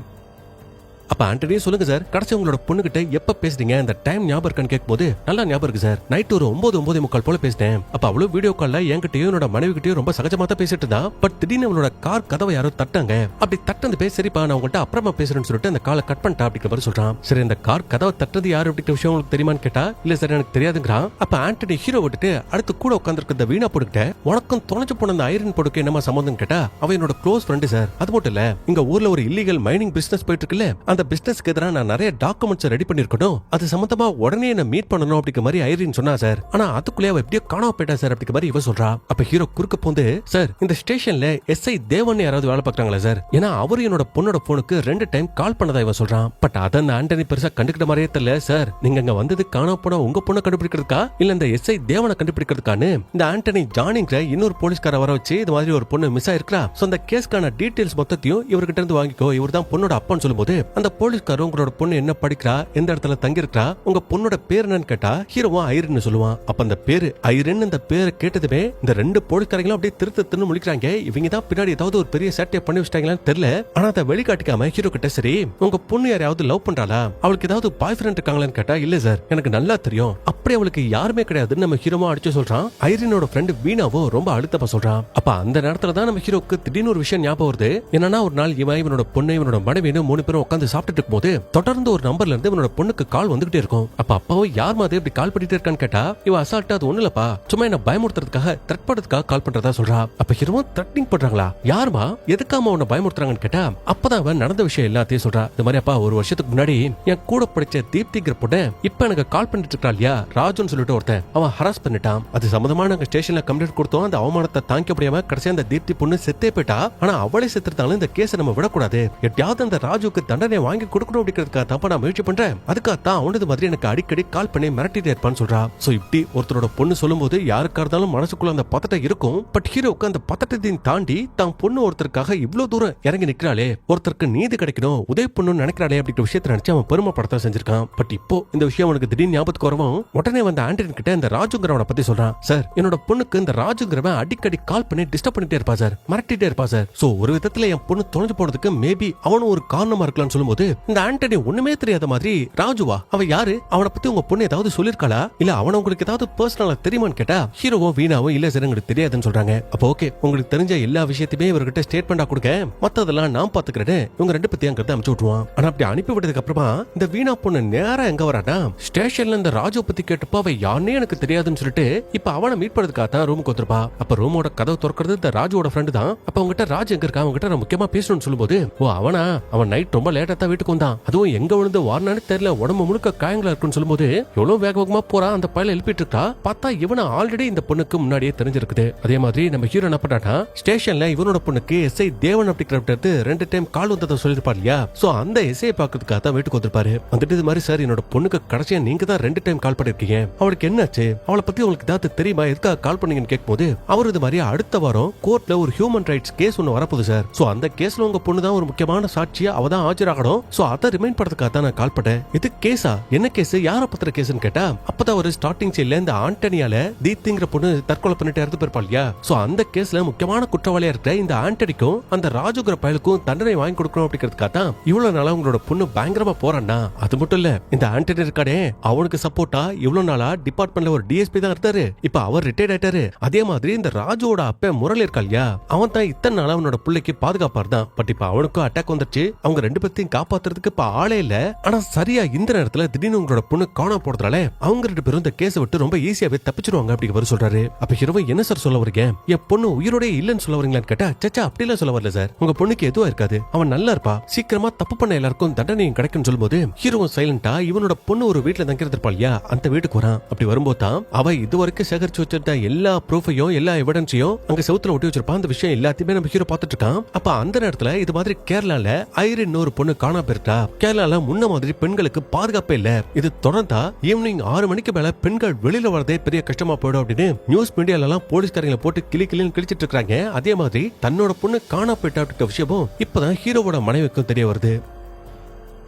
அப்ப ஆண்டனி சொல்லுங்க சார், கடைசி உங்களோட பொண்ணு கிட்ட எப்ப பேசுறீங்க, அந்த டைம் ஞாபகம் இருக்கான்னு கேட்கும்போது நல்லா ஞாபகம் இருக்கு சார், நைட் ஒரு 9:30 போல பேசிட்டேன். அப்ப அவ்வளவு வீடியோ கால்ல என்கிட்டயும் என்னோட மனைவி கிட்டயும் ரொம்ப சகஜமா தான் பேசிட்டு இருந்தா. பட் திடீர்னு அவளோட கார் கதவை யாரோ தட்டாங்க. அப்படி தட்டந்து பேச சரிப்பா நான் உங்கள்கிட்ட அப்புறமா பேசுறேன்னு சொல்லிட்டு அந்த காலை கட் பண்ணிட்டா அப்படிங்கிற மாதிரி சொல்றான். சரி இந்த கார் கதவை தட்டது யாரு அப்படிங்கிற விஷயம் உங்களுக்கு தெரியுமான்னு கேட்டா இல்ல சார் எனக்கு தெரியாதுங்கிறான். அப்ப ஆண்டனி ஹீரோ விட்டுட்டு அடுத்து கூட உட்காந்துருக்க இந்த வீணா பொடுக்கிட்ட உனக்கும் தொலைஞ்சு போன அந்த ஐரன் பொடுக்கு என்னமா சம்பந்தம் கேட்டா அவ என்னோட க்ளோஸ் ஃப்ரெண்டு சார், அது மட்டும் இல்ல இங்க ஊர்ல ஒரு இல்லீகல் மைனிங் பிசினஸ் போயிட்டு இருக்குல்ல, அந்த பிசினஸ்க்கு எதிராக நிறைய டாக்குமெண்ட்ஸ் ரெடி பண்ணிருக்கணும், அது சம்பந்தமா உடனே என்ன மீட் பண்ணணும் அப்படிங்கிற மாதிரி ஐரின் சொன்னா சார். ஆனா அதுக்குள்ளே அவ எப்படியோ காணாம போயிட்டா சார் அப்படிங்கிற மாதிரி இவ சொல்றா. அப்ப ஹீரோ குறுக்க போந்து சார் இந்த ஸ்டேஷன்ல எஸ்ஐ தேவன் யாராவது வேலை பார்க்கறாங்களா சார், ஏன்னா அவரு என்னோட பொண்ணோட போனுக்கு 2 டைம் கால் பண்ணதா இவ சொல்றான். பட் அத அந்த ஆண்டனி பெருசா கண்டுக்கிட்ட மாதிரியே தெரியல. சார் நீங்க அங்க வந்தது காணாம போன உங்க பொண்ணை கண்டுபிடிக்கிறதுக்கா இல்ல இந்த எஸ்ஐ தேவனை கண்டுபிடிக்கிறதுக்கான்னு இந்த ஆண்டனி ஜானிங்கிற இன்னொரு போலீஸ்கார வர வச்சு இது மாதிரி ஒரு பொண்ணு மிஸ் ஆயிருக்கா, சோ அந்த கேஸ்க்கான டீடைல்ஸ் மொத்தத்தையும் இவர்கிட்ட இருந்து வாங்கிக்கோ, இவர் தான் பொண்ணோட அப்பான்னு சொல்லும்போது அந்த போலீஸ்காரர் உங்களோட பொண்ணு என்ன படிக்கிறா, எந்த இடத்துல தங்கி இருக்கா, உங்க பொண்ணோட பேர் என்னன்னு கேட்டா ஹீரோவா ஐரன் சொல்லுவான். அப்ப அந்த பேரு ஐரன் அந்த பேரை கேட்டதுமே இந்த 2 போலீஸ்காரங்களும் அப்படியே திருத்து முழிக்கிறாங்க. இவங்க தான் பின்னாடி ஏதாவது ஒரு பெரிய சேட்டையை பண்ணி வச்சிட்டாங்களான்னு தெரியல. ஆனா அதை வெளிக்காட்டிக்காம ஹீரோ கிட்ட சரி உங்க பொண்ணு யாராவது லவ் பண்றாளா, அவளுக்கு ஏதாவது பாய் ஃப்ரெண்ட் இருக்காங்களான்னு கேட்டா இல்ல சார் எனக்கு நல்லா தெரியும், அப்படி அவளுக்கு யாருமே கிடையாதுன்னு நம்ம ஹீரோமா அடிச்சு சொல்றான். ஐரனோட ஃப்ரெண்ட் வீணாவோ ரொம்ப அழுத்தமா சொல்றான். அப்ப அந்த நேரத்துல தான் நம்ம ஹீரோக்கு திடீர்னு ஒரு விஷயம் ஞாபகம் வருது. என்னன்னா ஒரு நாள் இவனோட பொண்ணு இவனோட மனைவின்னு 3 பேரும் உட்காந்து சாப்பிட்டுட்டு இருக்கும்போது தொடர்ந்து ஒரு நம்பர்ல இருந்து இவனோட பொண்ணுக்கு கால் வந்துகிட்டே இருக்கும். அப்ப அப்பாவோ யார் மாதிரி இப்படி கால் பண்ணிட்டே இருக்கான்னு கேட்டா இவ அசால்ட்டா அது ஒண்ணு இல்லப்பா சும்மா என்ன பயமுறுத்துறதுக்காக த்ரெட் பண்றதுக்காக கால் பண்றதா சொல்றா. அப்ப ஹீரோ த்ரெட்டிங் பண்றாங்களா, யாருமா எதுக்காம உன்னை பயமுறுத்துறாங்கன்னு கேட்டா அப்பதான் அவன் நடந்த விஷயம் எல்லாத்தையும் சொல்றா. இந்த மாதிரி அப்பா ஒரு வருஷத்துக்கு முன்னாடி என் கூட படிச்ச தீப்திங்கிற பொண்ணு இப்ப எனக்கு கால் பண்ணிட்டு இருக்கா இல்லையா ராஜுன்னு சொல்லிட்டு ஒருத்தன் அவன் ஹராஸ் பண்ணிட்டான். அது சம்பந்தமா நாங்க ஸ்டேஷன்ல கம்ப்ளைண்ட் கொடுத்தோம். அந்த அவமானத்தை தாங்க முடியாம கடைசியா அந்த தீப்தி பொண்ணு செத்தே போயிட்டா. ஆனா அவளை செத்துறதாலும் இந்த கேஸை நம்ம விடக்கூடாது, எப்படியாவது அந்த ராஜுக்கு தண்டனை வாங்கி கொடுக்கணும் அப்படிங்கிறதுக்காக தான் நான் முயற்சி பண்றேன், அதுக்காகத்தான் அவனது மாதிரி எனக்கு அடிக்கடி கால் பண்ணி மிரட்டிட்டே இருப்பான்னு சொல்றா. சோ இப்படி ஒருத்தரோட பொண்ணு சொல்லும்போது யாருக்கா இருந்தாலும் மனசுக்குள்ள அந்த பதட்டம் இருக்கும். பட் ஹீரோக்கு அந்த பதட்டத்தையும் தாண்டி தான் பொண்ணு ஒருத்தருக்காக இவ்வளவு தூரம் இறங்கி நிக்கிறாளே, ஒருத்தருக்கு நீதி கிடைக்கணும் உதவி பண்ணணும்னு நினைக்கிறாளே அப்படிங்கிற விஷயத்தை நினைச்சு அவன் பெருமைப்படத்தான் செஞ்சிருக்கான். பட் இப்போ இந்த விஷயம் அவனுக்கு திடீர்னு ஞாபகத்துக்கு வரவும் உடனே வந்து ஆண்டனி கிட்ட இந்த ராஜுங்கிறவனை பத்தி சொல்றான். சார் என்னோட பொண்ணுக்கு இந்த ராஜுங்கிறவன் அடிக்கடி கால் பண்ணி டிஸ்டர்ப் பண்ணிட்டே இருப்பா சார், மிரட்டிட்டே இருப்பா சார், சோ ஒரு விதத்துல என் பொண்ணு தொலைஞ்சு போனதுக்கு மேபி அவனும் ஒரு காரணமா இருக்கலாம்னு சொல்லும்போது இந்த ஆண்டனி ஒண்ணுமே தெரியாத மாதிரி ராஜுவா அவ யாரு, அவனை பத்தி உங்க பொண்ணு ஏதாவது சொல்லிருக்காளா இல்ல அவன உங்களுக்கு ஏதாவது பர்சனலா தெரியுமான்னு கேட்டா ஹீரோவும் வீணாவும் இல்ல சார் எனக்கு தெரியாதுன்னு சொல்றாங்க. அப்ப ஓகே உங்களுக்கு தெரிஞ்ச எல்லா விஷயத்தையுமே இவர்கிட்ட ஸ்டேட்மெண்டா கொடுங்க, மத்ததெல்லாம் நான் பாத்துக்கிறேன்னு இவங்க 2 பத்தி அங்க அனுப்பிச்சு விட்டுருவான். ஆனா அப்படி அனுப்பி விட்டதுக்கு அப்புறமா இந்த வீணா பொண்ணு நேரா எங்க வரானா ஸ்டேஷன்ல இந்த ராஜு பத்தி கேட்டப்ப அவ யாருன்னே எனக்கு தெரியாதுன்னு சொல்லிட்டு இப்ப அவனை மீட் பண்றதுக்காக தான் ரூமுக்கு வந்துருப்பா. அப்ப ரூமோட கதவு திறக்கிறது இந்த ராஜுவோட ஃப்ரெண்டு தான். அப்ப அவங்ககிட்ட ராஜு எங்க இருக்கா, அவங்ககிட்ட நான் முக்கியமா பேசணும்னு சொல்லும்போது ஓ அவனா, அவன் நைட் ரொம்ப லேட்டா தாத்தா வீட்டுக்கு வந்தான். அதுவும் எங்க விழுந்து வாரினான்னு தெரியல, உடம்பு முழுக்க காயங்களா இருக்குன்னு சொல்லும்போது எவ்வளவு வேக வேகமா போறான். அந்த பையல எழுப்பிட்டு இருக்கா. பார்த்தா இவனை ஆல்ரெடி இந்த பொண்ணுக்கு முன்னாடியே தெரிஞ்சிருக்குது. அதே மாதிரி நம்ம ஹீரோ என்ன பண்ணாட்டா, ஸ்டேஷன்ல இவனோட பொண்ணுக்கு எஸ்ஐ தேவன் அப்படிங்கிறவர்கிட்ட 2 டைம் கால் வந்ததை சொல்லிருப்பாரு இல்லையா. சோ அந்த எஸ்ஐ பாக்கிறதுக்காக தான் வீட்டுக்கு வந்திருப்பாரு. வந்துட்டு இது மாதிரி சார் என்னோட பொண்ணுக்கு கடைசியா நீங்க தான் 2 டைம் கால் பண்ணிருக்கீங்க, அவளுக்கு என்னாச்சு, அவளை பத்தி உங்களுக்கு ஏதாவது தெரியுமா, எதுக்காக கால் பண்ணீங்கன்னு கேட்கும்போது அவர் இது மாதிரி அடுத்த வாரம் கோர்ட்ல ஒரு ஹியூமன் ரைட்ஸ் கேஸ் ஒன்னு வரப்போகுது சார். சோ அந்த கேஸ்ல உங்க பொண்ணு தான் ஒரு முக்கியமான சாட்சியா அவ தான் ஆஜராகணும். சோ அதை ரிமைண்ட் பண்றதுக்காக தான் நான் கால் பண்ணேன். இது கேஸா, என்ன கேஸ், யார பத்திர கேஸ்னு கேட்டா அப்பதான் ஒரு ஸ்டார்டிங் சீன்ல இந்த ஆண்டனியால தீப்திங்கிற பொண்ணு தற்கொலை பண்ணிட்டு இறந்து போயிருப்பா இல்லையா. சோ அந்த கேஸ்ல முக்கியமான குற்றவாளியா இருக்கிற இந்த ஆண்டனிக்கும் அந்த ராஜுங்கிற பயலுக்கும் தண்டனை வாங்கி கொடுக்கணும் அப்படிங்கிறதுக்காக தான் இவ்வளவு நாளா உங்களோட பொண்ணு பயங்கரமா போறான்னா. அது மட்டும் இல்ல, இந்த ஆண்டனி இருக்காடே அவனுக்கு சப்போர்ட்டா இவ்வளவு நாளா டிபார்ட்மெண்ட்ல ஒரு டிஎஸ்பி தான் இருந்தாரு. இப்ப அவர் ரிட்டையர்ட் ஆயிட்டாரு. அதே மாதிரி இந்த ராஜுவோட அப்ப முரளி இருக்கா இல்லையா, அவன் தான் இத்தனை நாளா அவனோட பிள்ளைக்கு பாதுகாப்பா இருந்தான். பட் இப்ப அவனுக்கும் அட்டாக் வந்துருச்சு. அவங்க 2 பேத்தையும் காப்பாத்துறதுக்கு இப்ப ஆளே இல்ல. ஆனா சரியா இந்த நேரத்துல திடீர்னு உங்களோட பொண்ணு காணாம போறதுனால அவங்க 2 பேரும் இந்த கேஸை விட்டு ரொம்ப ஈஸியாவே தப்பிச்சிருவாங்க அப்படிங்கிற சொல்றாரு. அப்ப ஹீரோ என்ன சார் சொல்ல வரீங்க, என் பொண்ணு உயிரோட இல்லன்னு சொல்ல வரீங்களான்னு கேட்டா, சச்சா அப்படிலாம் சொல்ல வரல சார், உங்க பொண்ணுக்கு எதுவும் இருக்காது, அவன் நல்லா இருப்பா, சீக்கிரமா தப்பு பண்ண எல்லாருக்கும் தண்டனையும் கிடைக்கும் சொல்லும்போது ஹீரோ சைலண்டா இவனோட பொண்ணு ஒரு வீட்டுல தங்கி இருப்பா இல்லையா அந்த வீட்டுக்கு வரான். அப்படி வரும்போது தான் அவ இதுவரைக்கும் சேகரிச்சு வச்சிருந்த எல்லா ப்ரூஃபையும் எல்லா எவிடன்ஸையும் அங்க செவுத்துல ஒட்டி வச்சிருப்பான். அந்த விஷயம் எல்லாத்தையுமே நம்ம ஹீரோ பாத்துட்டு இருக்கான். அப்ப அந்த நேரத்துல இது மாதிரி கேரளால ஐரின் ஒரு பொண்ணு காணாம போயிட்டா. கேரளால முன்ன மாதிரி பெண்களுக்கு பாதுகாப்பே இல்ல. இது தொடர்ந்தா ஈவினிங் 6 மணிக்கு மேல பெண்கள் வெளியில வரதே பெரிய கஷ்டமா போயிடும் அப்படின்னு நியூஸ் மீடியால எல்லாம் போலீஸ்காரங்களை போட்டு கிளின்னு கிழிச்சிட்டு இருக்காங்க. அதே மாதிரி தன்னோட பொண்ணு காணாம போயிட்டா அப்படின்ற விஷயமும் இப்பதான் ஹீரோவோட மனைவிக்கும் தெரிய வருது.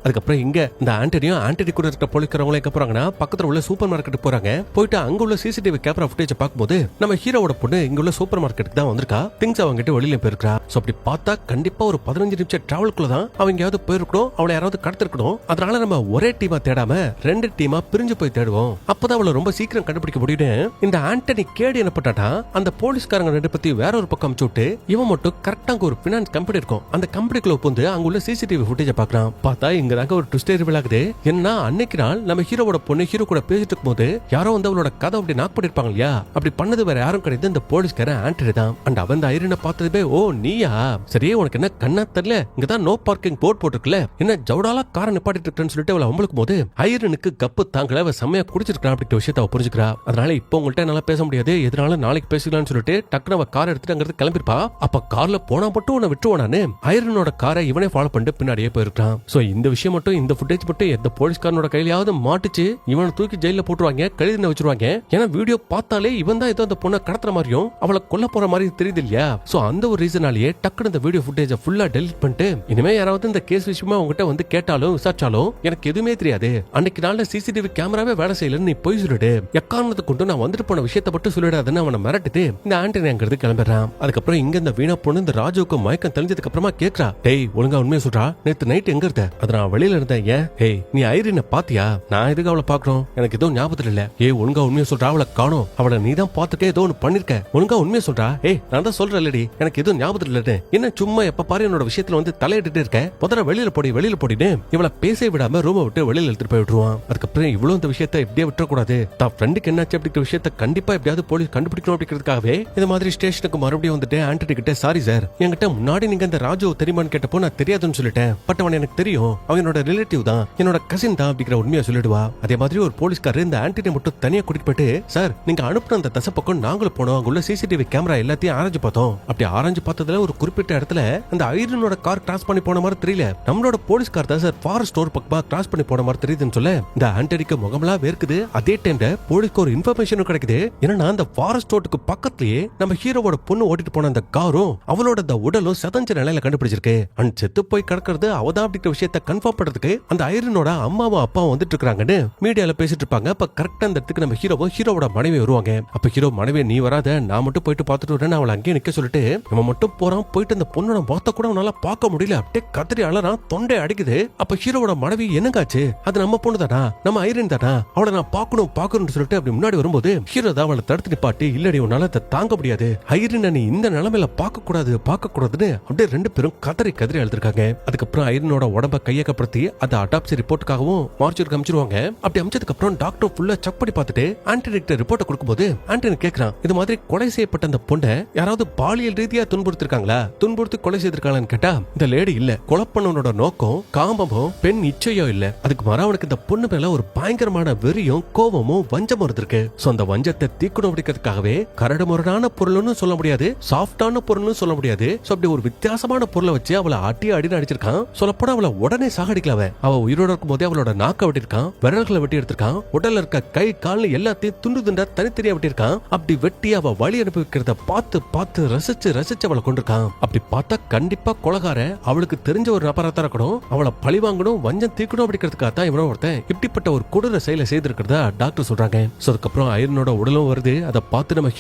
அதுக்கப்புறம் இங்க இந்த ஆண்டனி கூட இருக்க போலீஸ்காரங்க எங்க போறாங்கன்னா பக்கத்துல உள்ள சூப்பர் மார்க்கெட் போறாங்க. போயிட்டு அங்க உள்ள சிசிடிவி கேமரா ஃபுட்டேஜ் பார்க்கும்போது நம்ம ஹீரோவோட பொண்ணு இங்க உள்ள சூப்பர் மார்க்கெட்டுக்கு தான் வந்திருக்கா. திங்ஸ் அவங்கிட்ட வெளியில போயிருக்கா. சோ அப்படி பார்த்தா கண்டிப்பா ஒரு 15 நிமிஷம் டிராவலுக்குள்ள தான் அவங்க யாராவது போயிருக்கணும், அவளை யாராவது கடத்திருக்கணும். அதனால நம்ம ஒரே டீமா தேடாம 2 டீமா பிரிஞ்சு போய் தேடுவோம். அப்பதான் அவளை ரொம்ப சீக்கிரம் கண்டுபிடிக்க முடியும்னு இந்த ஆண்டனி கேடு என்ன பண்ணாட்டா, அந்த போலீஸ்காரங்க 2 பத்தி வேற ஒரு பக்கம் அனுப்பிச்சு இவன் மட்டும் கரெக்டா ஒரு பினான்ஸ் கம்பெனி இருக்கும். அந்த கம்பெனிக்குள்ள வந்து அங்க உள்ள சிசிடிவி ஃபுட்டேஜ் பாக்குறான். பார்த்தா இங்க ஒரு ட்விஸ்ட் ரிவீல் ஆகுது. என்ன அன்னைக்கு நாள் நம்ம ஹீரோவோட பொண்ணு ஹீரோ கூட பேசிட்டு இருக்கும்போது யாரோ வந்து அவளோட கதை அப்படி நாக் பண்ணிருப்பாங்க இல்லையா. அப்படி பண்ணது வேற யாரும் கிடையாது, இந்த போலீஸ்காரன் ஆண்டனி தான். அண்ட் அவன் அந்த ஐரனை பார்த்ததுமே ஓ நீயா, சரியே உனக்கு என்ன கண்ணா தெரியல, இங்கதான் நோ பார்க்கிங் போர்ட் போட்டுருக்கல, என்ன ஜவுடாலா காரை நிப்பாட்டிட்டு இருக்கேன்னு சொல்லிட்டு அவளை அவங்களுக்கு போது ஐரனுக்கு கப்பு தாங்கல, அவ செம்மையா குடிச்சிருக்கான் அப்படிங்கிற விஷயத்த அவ புரிஞ்சுக்கிறா. அதனால இப்போ உங்கள்கிட்ட நல்லா பேச முடியாது, எதனால நாளைக்கு பேசிக்கலாம்னு சொல்லிட்டு டக்குனு அவ காரை எடுத்துட்டு அங்கிருந்து கிளம்பிருப்பா. அப்ப கார்ல போனா மட்டும் உன்னை விட்டுருவானு ஐரனோட காரை இவனே ஃபாலோ பண்ணிட்டு பின்னாடியே போயிருக்கான். சோ இந்த விஷயம் மட்டும் இந்த ஃபுட்டேஜ் மட்டும் எந்த போலீஸ்காரனோட கையிலாவது மாட்டுச்சு இவனை தூக்கி ஜெயில போட்டுருவாங்க, கழுதின வச்சிருவாங்க. ஏன்னா வீடியோ பார்த்தாலே இவன் தான் ஏதோ அந்த பொண்ணை கடத்துற மாதிரியும் அவளை கொல்ல போற மாதிரி தெரியுது இல்லையா. சோ அந்த ஒரு ரீசனாலேயே டக்குனு இந்த வீடியோ ஃபுட்டேஜ் ஃபுல்லா டெலிட் பண்ணிட்டு இனிமே யாராவது இந்த கேஸ் விஷயமா உங்ககிட்ட வந்து கேட்டாலும் விசாரிச்சாலும் எனக்கு எதுவுமே தெரியாது, அன்னைக்கு நாள்ல சிசிடிவி கேமராவே வேலை செய்யலன்னு நீ போய் சொல்லிடு, எக்காரணத்தை கொண்டு நான் வந்துட்டு போன விஷயத்தை மட்டும் சொல்லிடாதுன்னு அவனை மிரட்டுது இந்த ஆண்டனி அங்கிருந்து கிளம்பிடுறான். அதுக்கப்புறம் இங்க இந்த வீணா பொண்ணு இந்த ராஜுவுக்கு மயக்கம் தெளிஞ்சதுக்கு அப்புறமா கேக்குறா, டேய் ஒழுங்கா உண்மையை சொல்றா, நேத்து நைட் எங்க இருந்த, அது நான் வெளியில இருந்தேன், ஏன் ஏய் நீ ஐரினை பாத்தியா, நான் எதுக்கு அவளை பாக்குறோம், எனக்கு எதுவும் ஞாபகத்துல இல்ல, ஏய் ஒழுங்கா உண்மையை சொல்றா, அவளை காணோம், அவளை நீ தான் பாத்துட்டே ஏதோ ஒன்னு பண்ணிருக்க, ஒழுங்கா உண்மையை சொல்றா, ஏய் நான் தான் சொல்றேன் இல்லடி எனக்கு எதுவும் ஞாபகத்துல இல்ல, என்ன சும்மா எப்ப பாரு என்னோட விஷயத்துல வந்து தலையிட்டு இருக்க, முதல்ல வெளியில போடின்னு இவளை பேச விடாம ரூமை விட்டு வெளியில எடுத்துட்டு போய் விட்டுருவான். அதுக்கப்புறம் இவ்வளவு இந்த விஷயத்தை இப்படியே விட்டுறக்கூடாது, தான் ஃப்ரெண்டுக்கு என்னாச்சு அப்படிங்கிற விஷயத்த கண்டிப்பா எப்படியாவது போலீஸ் கண்டுபிடிக்கணும் அப்படிங்கிறதுக்காகவே இந்த மாதிரி ஸ்டேஷனுக்கு மறுபடியும் வந்துட்டு ஆண்டனி கிட்ட சாரி சார், என்கிட்ட முன்னாடி நீங்க இந்த ராஜு தெரியுமான்னு கேட்டப்போ நான் தெரியாதுன்னு சொல்லிட்டேன், பட் அவன் எனக்கு தெரியும், அவன் என்னோட ரிலேட்டிவ் தான், என்னோட கசின் தான் அப்படிங்கிற உண்மையை சொல்லிடுவா. அதே மாதிரி ஒரு போலீஸ்காரர் இந்த ஆண்டனி மட்டும் தனியா கூட்டிட்டு போயிட்டு சார் நீங்க அனுப்புன அந்த தசை பக்கம் நாங்களும் போனோம், அங்குள்ள சிசிடிவி கேமரா எல்லாத்தையும் ஆராய்ச்சி பார்த்தோம், அப்படி ஆராய்ச்சி பார்த்ததுல ஒரு குறிப்பிட்ட இடத்துல அந்த ஐரனோட கார் கிராஸ் பண்ணி போன மாதிரி தெரியல, நம்மளோட போலீஸ்கார் தான் சார் ஃபாரஸ்ட் ஸ்டோர் பக்கமா கிராஸ் பண்ணி போன மாதிரி தெரியுதுன்னு சொல்ல இந்த ஆண்டனிக்கு முகமெல்லாம் வேர்க்குது. அதே டைம்ல போலீஸ்க்கு ஒரு இன்ஃபர்மேஷனும் கிடைக்குது, என்னன்னா அந்த ஃபாரஸ்ட் ஸ்டோருக்கு பக்கத்துலயே நம்ம ஹீரோவோட பொண்ணு ஓட்டிட்டு போன அந்த காரும் அவளோட அந்த உடலும் செதஞ்ச நிலையில கண்டுபிடிச்சிருக்கு. அண்ட் செத்து போய் கிடக்கிறது அவதான் அப்படிங்கிற விஷயத்த கன்ஃபார்ம் பண்றதுக்கு அந்த ஐரனோட அம்மாவும் அப்பாவும் வந்துட்டு இருக்காங்கன்னு மீடியால பேசிட்டு இருப்பாங்க. அப்ப கரெக்டா அந்த இடத்துக்கு நம்ம ஹீரோவோட மனைவி வருவாங்க. அப்ப ஹீரோ மனைவி நீ வராத, நான் மட்டும் போயிட்டு பார்த்துட்டு வரேன், அவளை அங்கேயே நிக்க சொல்லிட்டு நம்ம மட்டும் போறான். போயிட்டு அந்த பொண்ணோட முகத்தை கூட அவனால பார்க்க முடியல, அப்படியே கத்திரி அழறான், தொண்டை அடிக்குது. அப்ப ஹீரோவோட மனைவி என்னங்காச்சு, அது நம்ம பொண்ணு தானா, நம்ம ஐரன் தானா, அவளை நான் பார்க்கணும்னு சொல்லிட்டு அப்படி முன்னாடி வரும்போது ஹீரோ தான் அவளை தடுத்து நிப்பாட்டி, இல்லடி உன்னால அதை தாங்க முடியாது, ஐரன் நீ இந்த நிலைமையில பார்க்க கூடாதுன்னு அப்படியே 2 பேரும் கதறி அழுதுருக்காங்க. அதுக்கப்புறம் ஐரனோட உடம்ப கையை அடக்கப்படுத்தி அதை அடாப்சி ரிப்போர்ட்டுக்காகவும் மார்ச்சுக்கு அமைச்சிருவாங்க. அப்படி அமைச்சதுக்கு அப்புறம் டாக்டர் ஃபுல்லா செக் பண்ணி பார்த்துட்டு ஆண்டனி கிட்ட ரிப்போர்ட் கொடுக்கும்போது ஆண்டனி கேக்குறான், இது மாதிரி கொலை செய்யப்பட்ட அந்த பொண்ணை யாராவது பாலியல் ரீதியா துன்புறுத்திருக்காங்களா, துன்புறுத்தி கொலை செய்திருக்காங்கன்னு கேட்டா இந்த லேடி இல்ல, கொலை பண்ணவனோட நோக்கம் காமமோ பெண் இச்சையோ இல்ல, அதுக்கு மாறா அவனுக்கு இந்த பொண்ணு மேல ஒரு பயங்கரமான வெறியும் கோபமும் வஞ்சமும் இருந்திருக்கு. சோ அந்த வஞ்சத்தை தீக்கணும் பிடிக்கிறதுக்காகவே கரடு முரடான பொருள்னு சொல்ல முடியாது, சாஃப்டான பொருள்னு சொல்ல முடியாது, சோ அப்படி ஒரு வித்தியாசமான பொருளை வச்சு அவளை அடி அடிச்சிருக்கான். சொல்லப்போனா அவளை உடனே சாகடிக்கல. அவ உயிரோட இருக்கும் போதே அவளோட நாக்க வெட்டிருக்கான், விரல்களை வெட்டி எடுத்திருக்கான், உடல்ல இருக்க கை கால் எல்லாத்தையும் துண்டு துண்டா தனித்தனியா வெட்டிருக்கான். அப்படி வெட்டி அவ வழி அனுப்பிக்கிறத பார்த்து பார்த்து ரசிச்சு அவளை கொண்டிருக்கான். அப்படி பார்த்தா கண்டிப்பா கொலகார அவளுக்கு தெரிஞ்ச ஒரு நபரா தான் இருக்கணும், அவளை பழி வாங்கணும், வஞ்சம் தீக்கணும் அப்படிங்கிறதுக்காக தான் இவனோ ஒருத்தன் இப்படிப்பட்ட ஒரு கொடூர செயலை செய்திருக்கிறதா டாக்டர் சொல்றாங்க. சோ அதுக்கப்புறம் ஐரனோட உடலும் வருது. அதை பார்த்து நம்ம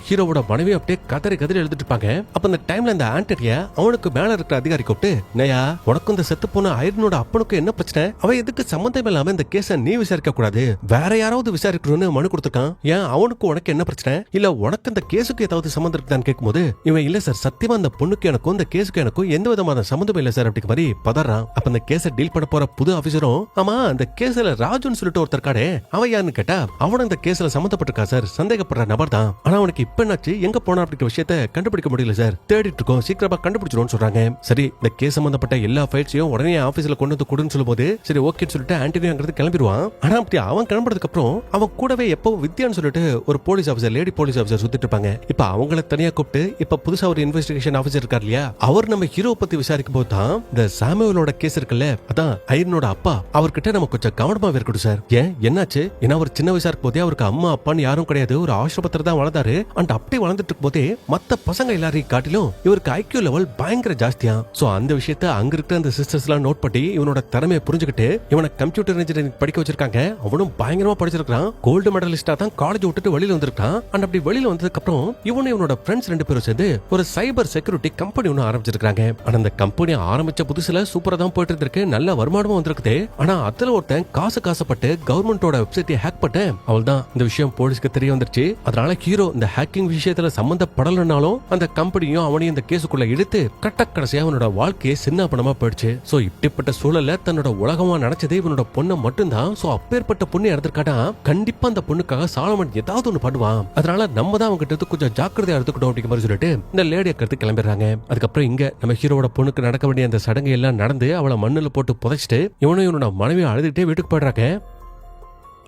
ஹீரோவோட மனைவி அப்படியே கதறி எழுதிட்டு இருப்பாங்க. அப்ப அந்த டைம்ல இந்த ஆண்டனிய அவனுக்கு மேல இருக்கிற அதிகாரி கூப்பிட்டு, நயா உனக்கும் இந்த செத்து போன ஐரனோட அப்பனுக்கு என்ன பிரச்சனை, அவ எதுக்கு சம்பந்தம் இல்லாம இந்த கேஸ நீ விசாரிக்க கூடாது, வேற யாராவது விசாரிக்கணும்னு மனு கொடுத்திருக்கான், ஏன் அவனுக்கு உனக்கு என்ன பிரச்சனை, இல்ல உனக்கு இந்த கேஸுக்கு ஏதாவது சம்பந்தம் இருக்குதான்னு கேட்கும்போது இவன் இல்ல சார், சத்தியமா அந்த பொண்ணுக்கு எனக்கும் இந்த கேஸுக்கு எனக்கும் எந்த விதமான சம்பந்தம் இல்ல சார் அப்படிங்கிற மாதிரி பதறான். அப்ப அந்த கேஸ டீல் பண்ண போற புது ஆபீசரும், ஆமா அந்த கேஸ்ல ராஜுன்னு சொல்லிட்டு ஒருத்தர் காடே அவன் யாருன்னு கேட்டா அவனும் இந்த கேஸ்ல சம்பந்தப்பட்டிருக்கா சார், சந்தேகப்படுற நபர் தான், ஆனா அவனுக்கு இப்ப என்னாச்சு எங்க போனா அப்படிங்கிற விஷயத்த கண்டுபிடிக்க முடியல சார், தேடிட்டு இருக்கோம், சீக்கிரமா கண்டுபிடிச்சிருவோம்னு சொல்றாங்க. சரி இந்த கேஸ் சம்பந்தப்பட்ட எல்லா ஃபைல்ஸையும் உடனே ஆபீஸ்ல கொண்டு வந்து கொடுன்னு சொல்லும்போது சரி ஓகேன்னு சொல்லிட்டு ஆண்டனி அங்கிருந்து கிளம்பிடுவான். ஆனா அப்படி அவன் கிளம்புறதுக்கு அப்புறம் அவன் கூடவே எப்போ வித்யான்னு சொல்லிட்டு ஒரு police officer, lady police officer சுத்திட்டு இருப்பாங்க. இப்ப அவங்கள தனியா கூப்பிட்டு இப்ப புதுசா ஒரு இன்வெஸ்டிகேஷன் ஆபீசர் இருக்கார் இல்லையா, அவர் நம்ம ஹீரோ பத்தி விசாரிக்கும் போது தான் இந்த சாமுவேலோட கேஸ் இருக்குல்ல, அதான் ஐரனோட அப்பா, அவர்கிட்ட நம்ம கொஞ்சம் கவனமா இருக்கணும் சார். ஏன் என்னாச்சு, ஏன்னா அவர் சின்ன வயசா இருக்கும் போதே அவருக்கு அம்மா அப்பான்னு யாரும் கிடையாது, ஒரு ஆசிரமத்துல தான் வளர்ந்தாரு. அண்ட் அப்படி வளர்ந்துட்டு இருக்கும் போதே மத்த பசங்க எல்லாரையும் காட்டிலும் இவருக்கு ஐக்கியூ லெவல் பயங்கர ஜாஸ்தியா. சோ அந்த விஷயத்த அங்க இருக்கிற அந்த சிஸ்டர்ஸ் எல்லாம் நோட் பண்ணி இவனோட திறமையை புரிஞ்சுக்கிட்டு இவனை கம்ப்யூட்டர் இன்ஜினியரிங் படிக்க வச்சிருக்காங்க. அவனும் பயங்கரமா படிச்சிருக்கான், கோல்டு மெடலிஸ்டா தான் காலேஜ் விட்டுட்டு வெளியில வந்திருக்கான். அண்ட் அப்படி வெளியில வந்ததுக்கு அப்புறம் இவனும் இவனோட ஃப்ரெண்ட்ஸ் 2 பேரும் சேர்ந்து ஒரு சைபர் செக்யூரிட்டி கம்பெனி ஒன்னு ஆரம்பிச்சிருக்காங்க. ஆனா அந்த கம்பெனி ஆரம்பிச்ச புதுசுல சூப்பரா தான் போயிட்டு இருக்கு, நல்ல வருமானமும் வந்திருக்குது. ஆனா அதுல ஒருத்தன் காசுப்பட்டு கவர்மெண்டோட வெப்சைட்டை ஹேக் பண்ண அவள்தான் இந்த விஷயம் போலீஸ்க்கு தெரிய வந்துருச்சு. அதனால ஹீரோ இந்த ஹேக்கிங் விஷயத்துல சம்பந்தப்படலனாலும் அந்த கம்பெனியும் அவனையும் இந்த கேஸுக்குள்ள இழுத்து கடைசியா அவனோட வாழ்க்கையை சின்ன பணமா போயிடுச்சு. சோ இப்படிப்பட்ட சூழல்ல தன்னோட உலகமா நினைச்சது இவனோட பொண்ணை மட்டும்தான். சோ அப்பேற்பட்ட பொண்ணு இறந்துருக்காட்டா கண்டிப்பா அந்த பொண்ணுக்காக சாலமன் ஏதாவது ஒண்ணு பண்ணுவான். அதனால நம்ம தான் அவங்க கிட்ட கொஞ்சம் ஜாக்கிரதையா எடுத்துக்கணும் அப்படிங்கிற மாதிரி சொல்லிட்டு இந்த லேடியை கருத்து கிளம்பிடுறாங்க. அதுக்கப்புறம் இங்க நம்ம ஹீரோட பொண்ணுக்கு நடக்க வேண்டிய அந்த சடங்கு எல்லாம் நடந்து அவளை மண்ணுல போட்டு புதைச்சிட்டு இவனும் இவனோட மனைவி அழுதுகிட்டே வீட்டுக்கு போயிடுறாங்க.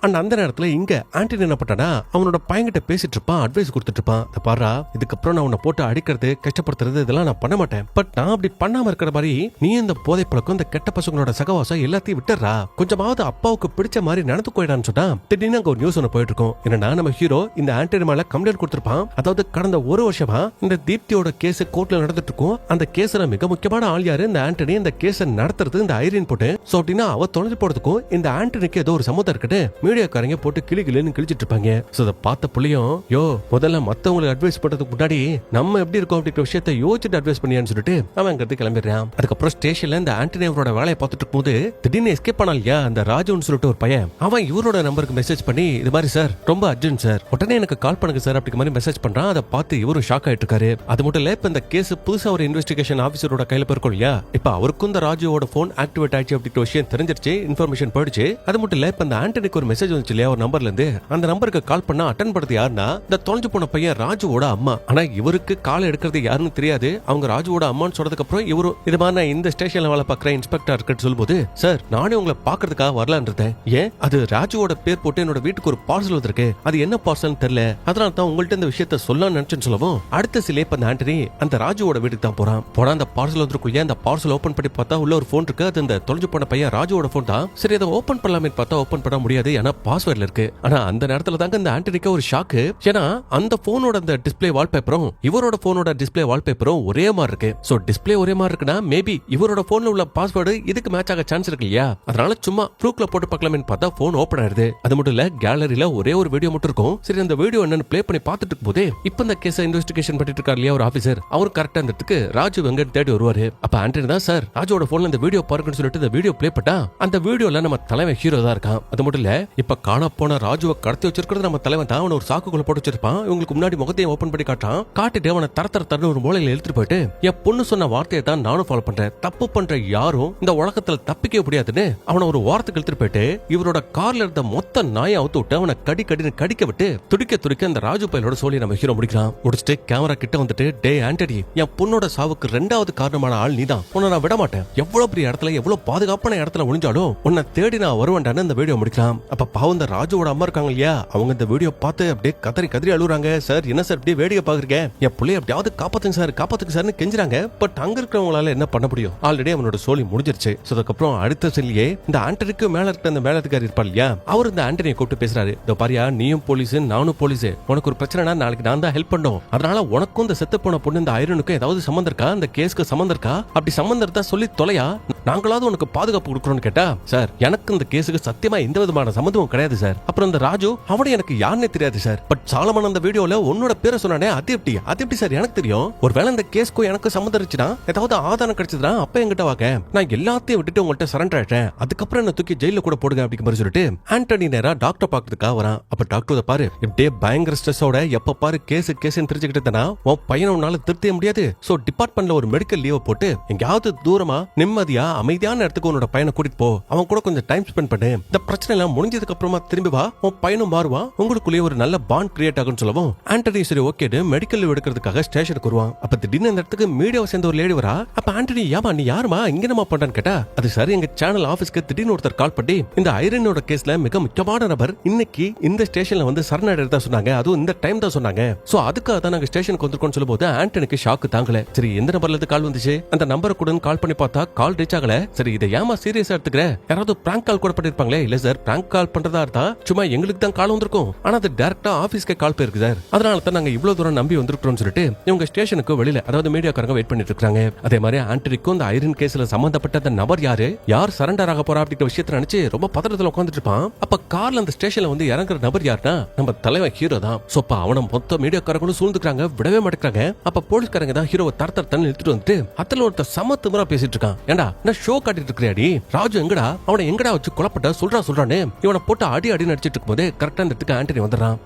அந்த நேரத்துல இங்க ஆண்டனி என்ன பண்ணா அவனோட பையன்கிட்ட பேசிட்டு இருப்பான், அட்வைஸ் கொடுத்துட்டு இருப்பான். பாரா இதுக்கப்புறம் நான் உன்னை போட்டு அடிக்கிறது கஷ்டப்படுத்துறது இதெல்லாம் நான் பண்ண மாட்டேன், பட் நான் அப்படி பண்ணாம இருக்கிற மாதிரி நீ இந்த போதை பழக்கம் இந்த கெட்ட பசங்களோட சகவாசம் எல்லாத்தையும் விட்டுறா, கொஞ்சமாவது அப்பாவுக்கு பிடிச்ச மாதிரி நடந்து போயிடான்னு சொன்னா திடீர்னு அங்க ஒரு நியூஸ் ஒன்று போயிட்டு இருக்கும். என்னன்னா நம்ம ஹீரோ இந்த ஆண்டனி மேல கம்ப்ளைண்ட் கொடுத்திருப்பான். அதாவது கடந்த ஒரு வருஷமா இந்த தீப்தியோட கேஸ் கோர்ட்ல நடந்துட்டு இருக்கும். அந்த கேஸ்ல மிக முக்கியமான ஆள் யாரு, இந்த ஆண்டனி. இந்த கேஸ நடத்துறது இந்த ஐரின் போட்டு. சோ அப்படின்னா அவ தொலைஞ்சு போறதுக்கும் இந்த ஆண்டனிக்கு ஏதோ ஒரு சம்மந்தம் இருக்குது. மீடியாக்காரங்க போட்டு கிளின்னு கிழிச்சிட்டு இருப்பாங்க. சோ அதை பார்த்த புள்ளியும் யோ முதல்ல மத்தவங்களுக்கு அட்வைஸ் பண்றதுக்கு முன்னாடி நம்ம எப்படி இருக்கோம் அப்படிங்கிற விஷயத்தை யோசிச்சுட்டு அட்வைஸ் பண்ணியான்னு சொல்லிட்டு அவன் அங்கிருந்து கிளம்பிடுறான். அதுக்கப்புறம் ஸ்டேஷன்ல இந்த ஆண்டனி அவரோட வேலையை பார்த்துட்டு இருக்கும் போது திடீர்னு எஸ்கேப் பண்ணா இல்லையா அந்த ராஜுன்னு சொல்லிட்டு ஒரு பையன், அவன் இவரோட நம்பருக்கு மெசேஜ் பண்ணி இது மாதிரி சார் ரொம்ப அர்ஜென்ட் சார், உடனே எனக்கு கால் பண்ணுங்க சார் அப்படிங்கிற மாதிரி மெசேஜ் பண்றான். அதை பார்த்து இவரும் ஷாக் ஆயிட்டு இருக்காரு. அது மட்டும் இல்ல இப்ப இந்த கேஸ் புதுசா ஒரு இன்வெஸ்டிகேஷன் ஆபீசரோட கையில போயிருக்கும் இல்லையா, இப்ப அவருக்கும் இந்த ராஜுவோட போன் ஆக்டிவேட் ஆயிடுச்சு அப்படிங்கிற விஷயம் தெரிஞ்சிருச்சு, இன்ஃபர்மேஷன் போயிடுச்சு. அது மட்டும் இல்ல இப்ப இந்த ஆண்டனிக்கு ஒரு மெசேஜ் வந்துச்சு இல்லையா ஒரு நம்பர்ல இருந்து, அந்த நம்பருக்கு கால் பண்ணா அட்டன் பண்றது யாருன்னா இந்த தொலைஞ்சு போன பையன் ராஜுவோட அம்மா. ஆனா இவருக்கு கால் எடுக்கிறது யாருன்னு தெரியாது. அவங்க ராஜுவோட அம்மான்னு சொன்னதுக்கு அப்புறம் இவரு இது மாதிரி நான் இந்த ஸ்டேஷன்ல வேலை பார்க்குற இன்ஸ்பெக்டர் இருக்குன்னு சொல்லும்போது சார் நானே உங்களை பாக்குறதுக்காக வரலான் இருந்தேன், ஏன் அது ராஜுவோட பேர் போட்டு என்னோட வீட்டுக்கு ஒரு பார்சல் வந்திருக்கு, அது என்ன பார்சல் தெரியல, அதனால தான் உங்கள்ட்ட இந்த விஷயத்த சொல்லலாம்னு நினைச்சேன்னு சொல்லவும் அடுத்த சிலே இப்ப ஆண்டனி அந்த ராஜுவோட வீட்டுக்கு தான் போறான். அந்த பார்சல் வந்திருக்குள்ள அந்த பார்சல் ஓபன் பண்ணி பார்த்தா உள்ள ஒரு போன் இருக்கு. அது இந்த தொலைஞ்சு போன பையன் ராஜுவோட போன் தான். சரி அதை ஓபன் பண்ணலாமே பார்த்தா ஓபன் பண்ண முடியாது, ஏன்னா பாஸ்வேர்ட்ல இருக்கு. ஆனா அந்த நேரத்துல தாங்க இந்த ஆண்டனிக்கு ஒரு ஷாக்கு. ஏன்னா அந்த போனோட அந்த டிஸ்ப்ளே வால்பேப்பரும் இவரோட போனோட டிஸ்ப்ளே வால்பேப்பரும் ஒரே மாதிரி இருக்கு. சோ டிஸ்ப்ளே ஒரே மாதிரி இருக்குன்னா மேபி இவரோட போன்ல உள்ள பாஸ்வேர்டு இதுக்கு மேட்ச் ஆக சான்ஸ் இருக்கு இல்லையா, அதனால சும்மா ப்ளூக்ல போட்டு பார்க்கலாம்னு பார்த்தா போன் ஓபன் ஆயிருது. அது மட்டும் இல்ல கேலரியில ஒரே ஒரு வீடியோ மட்டும் இருக்கும். சரி அந்த வீடியோ என்னன்னு ப்ளே பண்ணி பார்த்துட்டு இருக்கும்போதே இப்ப இந்த கேஸை இன்வெஸ்டிகேஷன் பண்ணிட்டு இருக்காரு இல்லையா ஒரு ஆபீசர், அவர் கரெக்டா அந்த இடத்துக்கு ராஜு வெங்கட் தேடி வருவாரு. அப்ப ஆண்டனி தான் சார் ராஜுவோட போன்ல இந்த வீடியோ பாருங்கன்னு சொல்லிட்டு இந்த வீடியோ ப்ளே பண்ணா அந்த வீடியோல நம்ம தலைமை ஹீரோ தான் இருக்கான். அது மட்டும் இல்ல இப்ப காண போன ராஜுவை கடத்தி வச்சிருக்கிறது நம்ம தலைவன் தான். அவனை ஒரு சாக்குக்குள்ள போட்டு வச்சிருப்பான். இவங்களுக்கு முன்னாடி முகத்தையும் ஓபன் பண்ணி காட்டான். காட்டிட்டு அவனை தரன்னு ஒரு மூலையில இழுத்துட்டு போயிட்டு என் பொண்ணு சொன்ன வார்த்தையை தான் நானும் ஃபாலோ பண்றேன். தப்பு பண்ற யாரும் இந்த உலகத்துல தப்பிக்க முடியாதுன்னு அவனை ஒரு வாரத்துக்கு இழுத்துட்டு போயிட்டு இவரோட கார்ல இருந்த மொத்த நாயை அவுத்து விட்டு அவனை கடின்னு கடிக்க விட்டு துடிக்க அந்த ராஜு பையலோட சோழி நம்ம ஹீரோ முடிக்கலாம். முடிச்சுட்டு கேமரா கிட்ட வந்துட்டு டே ஆண்டனி, என் பொண்ணோட சாவுக்கு 2வது காரணமான ஆள் நீதான். உன்னை நான் விட மாட்டேன். எவ்வளவு பெரிய இடத்துல எவ்வளவு பாதுகாப்பான இடத்துல முடிஞ்சாலும் உன்னை தேடி நான் வருவேன்டான்னு இந்த வீடியோ முடிக்கலாம். அப்ப பாவம் இந்த ராஜுவோட அம்மா இருக்காங்க இல்லையா, அவங்க இந்த வீடியோ பார்த்து அப்படியே கதறி அழுகுறாங்க. சார் என்ன சார் இப்படியே வேடிக்கை பாக்குறீங்க, என் பிள்ளைய எப்படியாவது காப்பாத்துங்க சார்னு கெஞ்சுறாங்க. பட் அங்க இருக்கிறவங்களால என்ன பண்ண முடியும், ஆல்ரெடி அவனோட சோலி முடிஞ்சிருச்சு. அதுக்கப்புறம் அடுத்த சொல்லியே இந்த ஆண்டனிக்கு மேல இருக்க அந்த மேலதிகாரி இருப்பார் இல்லையா, அவர் இந்த ஆண்டனியை கூப்பிட்டு பேசுறாரு. இந்த பாரியா, நீயும் போலீஸ் நானும் போலீஸ், உனக்கு ஒரு பிரச்சனைனா நாளைக்கு நான் தான் ஹெல்ப் பண்ணும். அதனால உனக்கும் இந்த செத்து போன பொண்ணு இந்த ஐரனுக்கும் ஏதாவது சம்பந்தம் இருக்கா, இந்த கேஸ்க்கு சம்பந்தம் இருக்கா, அப்படி சம்பந்தம் இருந்தா சொல்லி தொலையா, நாங்களாவது உனக்கு பாதுகாப்பு கொடுக்கறோம்னு கேட்டா, சார் எனக்கு இந்த கேஸுக்கு சத்தியமா எந்த விதமான சம்பந்தமும் கிடையாது சார். அப்புறம் இந்த ராஜு அவனே எனக்கு யாருன்னே தெரியாது சார். பட் சாலமன் அந்த வீடியோல உன்னோட பேரை சொன்னானே, அது எப்படி சார் எனக்கு தெரியும். ஒருவேளை இந்த கேஸ்க்கு எனக்கு சம்பந்தம் இருந்துச்சுன்னா ஏதாவது ஆதாரம் கிடைச்சதுன்னா அப்ப என்கிட்ட வாங்க, நான் எல்லாத்தையும் விட்டுட்டு உங்கள்கிட்ட சரண்டர் ஆயிட்டேன், அதுக்கப்புறம் என்ன தூக்கி ஜெயில கூட போடுங்க அப்படிங்கிற மாதிரி சொல்லிட்டு ஆண்டனி நேரா டாக்டர் பாக்குறதுக்காக வரான். அப்ப டாக்டர் பாரு இப்படியே பயங்கர ஸ்ட்ரெஸ்ஸோட எப்ப பாரு கேஸ் தெரிஞ்சுக்கிட்டேன்னா உன் பையனை உன்னால திருத்தே முடியாது. சோ டிபார்ட்மெண்ட்ல ஒரு மெடிக்கல் லீவ் போட்டு எங்கயாவது தூரமா நிம்மதியா அமைதியான இடத்துக்கு உன்னோட பையனை கூட்டிட்டு போ, அவன் கூட கொஞ்சம் டைம் ஸ்பெண்ட் பண்ணு. இந்த பிரச்சனை எல்லாம் முடிஞ்சதுக்கு அப்புறமா திரும்பி வா, உன் பையனும் மாறுவான், உங்களுக்குள்ளேயே ஒரு நல்ல பாண்ட் கிரியேட் ஆகும்னு சொல்லவும் ஆண்டனி சரி ஓகேன்னு மெடிக்கல் லீவ் எடுக்கிறதுக்காக ஸ்டேஷனுக்கு வருவான். அப்ப திடீர்னு இந்த இடத்துக்கு மீடியாவை சேர்ந்த ஒரு லேடி வரா. அப்ப ஆண்டனி, ஏமா நீ யாருமா இங்க நம்ம பண்றான்னு கேட்டா, அது சரி எங்க சேனல் ஆபீஸ்க்கு திடீர்னு ஒருத்தர் கால் பண்ணி இந்த ஐரனோட கேஸ்ல மிக முக்கியமான நபர் இன்னைக்கு இந்த ஸ்டேஷன்ல வந்து சரணடைறதா சொன்னாங்க, அதுவும் இந்த டைம் தான் சொன்னாங்க. சோ அதுக்காக தான் நாங்க ஸ்டேஷனுக்கு வந்திருக்கோம்னு சொல்லும்போது ஆண்டனிக்கு ஷாக்கு தாங்கல. சரி எந்த நம்பர்ல இருந்து கால் வந்துச்சு, அந்த நம்பரை கூட கால் பண்ணி பார்த்தா கால் ரீச் ஆகல. சரி இதை ஏமா சீரியஸா எடுத்துக்கிற, யாராவது பிராங்க் கால் கூட பண்ணிருப்பாங்களே. இல்ல சார், பிராங்க் கால் பண்றதா இருந்தா சும்மா எங்களுக்கு தான் கால் வந்திருக்கும், ஆனா அது டைரக்டா ஆபீஸ்க்கு கால் போயிருக்கு சார், அதனால தான் நாங்க இவ்வளவு தூரம் நம்பி வந்திருக்கோம்னு சொல்லிட்டு இவங்க ஸ்டேஷனுக்கு வெளியில அதாவது மீடியாக்காரங்க வெயிட் பண்ணிட்டு இருக்காங்க. அதே மாதிரி ஆண்டனிக்கும் இந்த ஐரன் கேஸ்ல சம்பந்தப்பட்ட அந்த நபர் யார் சரண்டர் ஆக போறா அப்படிங்கிற விஷயத்தை நினைச்சு ரொம்ப பதட்டத்துல உட்கார்ந்துட்டு இருப்பான். அப்ப கார்ல அந்த ஸ்டேஷன்ல வந்து இறங்குற நபர் யாருன்னா நம்ம தலைவன் ஹீரோ தான். சோப்பா அவனை மொத்த மீடியாக்காரங்களும் சூழ்ந்துக்கிறாங்க, விடவே மாட்டேங்கிறாங்க. அப்ப போலீஸ்காரங்க தான் ஹீரோவை தரத்தன்னு இழுத்துட்டு வந்துட்டு அதுல ஒருத்தர் சமத்துமரா பேசிட்டு இருக்கான். ஏண்டா நான் ஷோ காட்டிட்டு இருக்கிறாடி, ராஜு எங்கடா, அவனை எங்கடா வச்சு கொலப்பட்ட சொல்றான்னு இவனை போட்டு அடி நடிச்சிட்டு இருக்கும்போது கரெக்டா அந்த இடத்துக்கு ஆண்டனி வந்துடுறான்.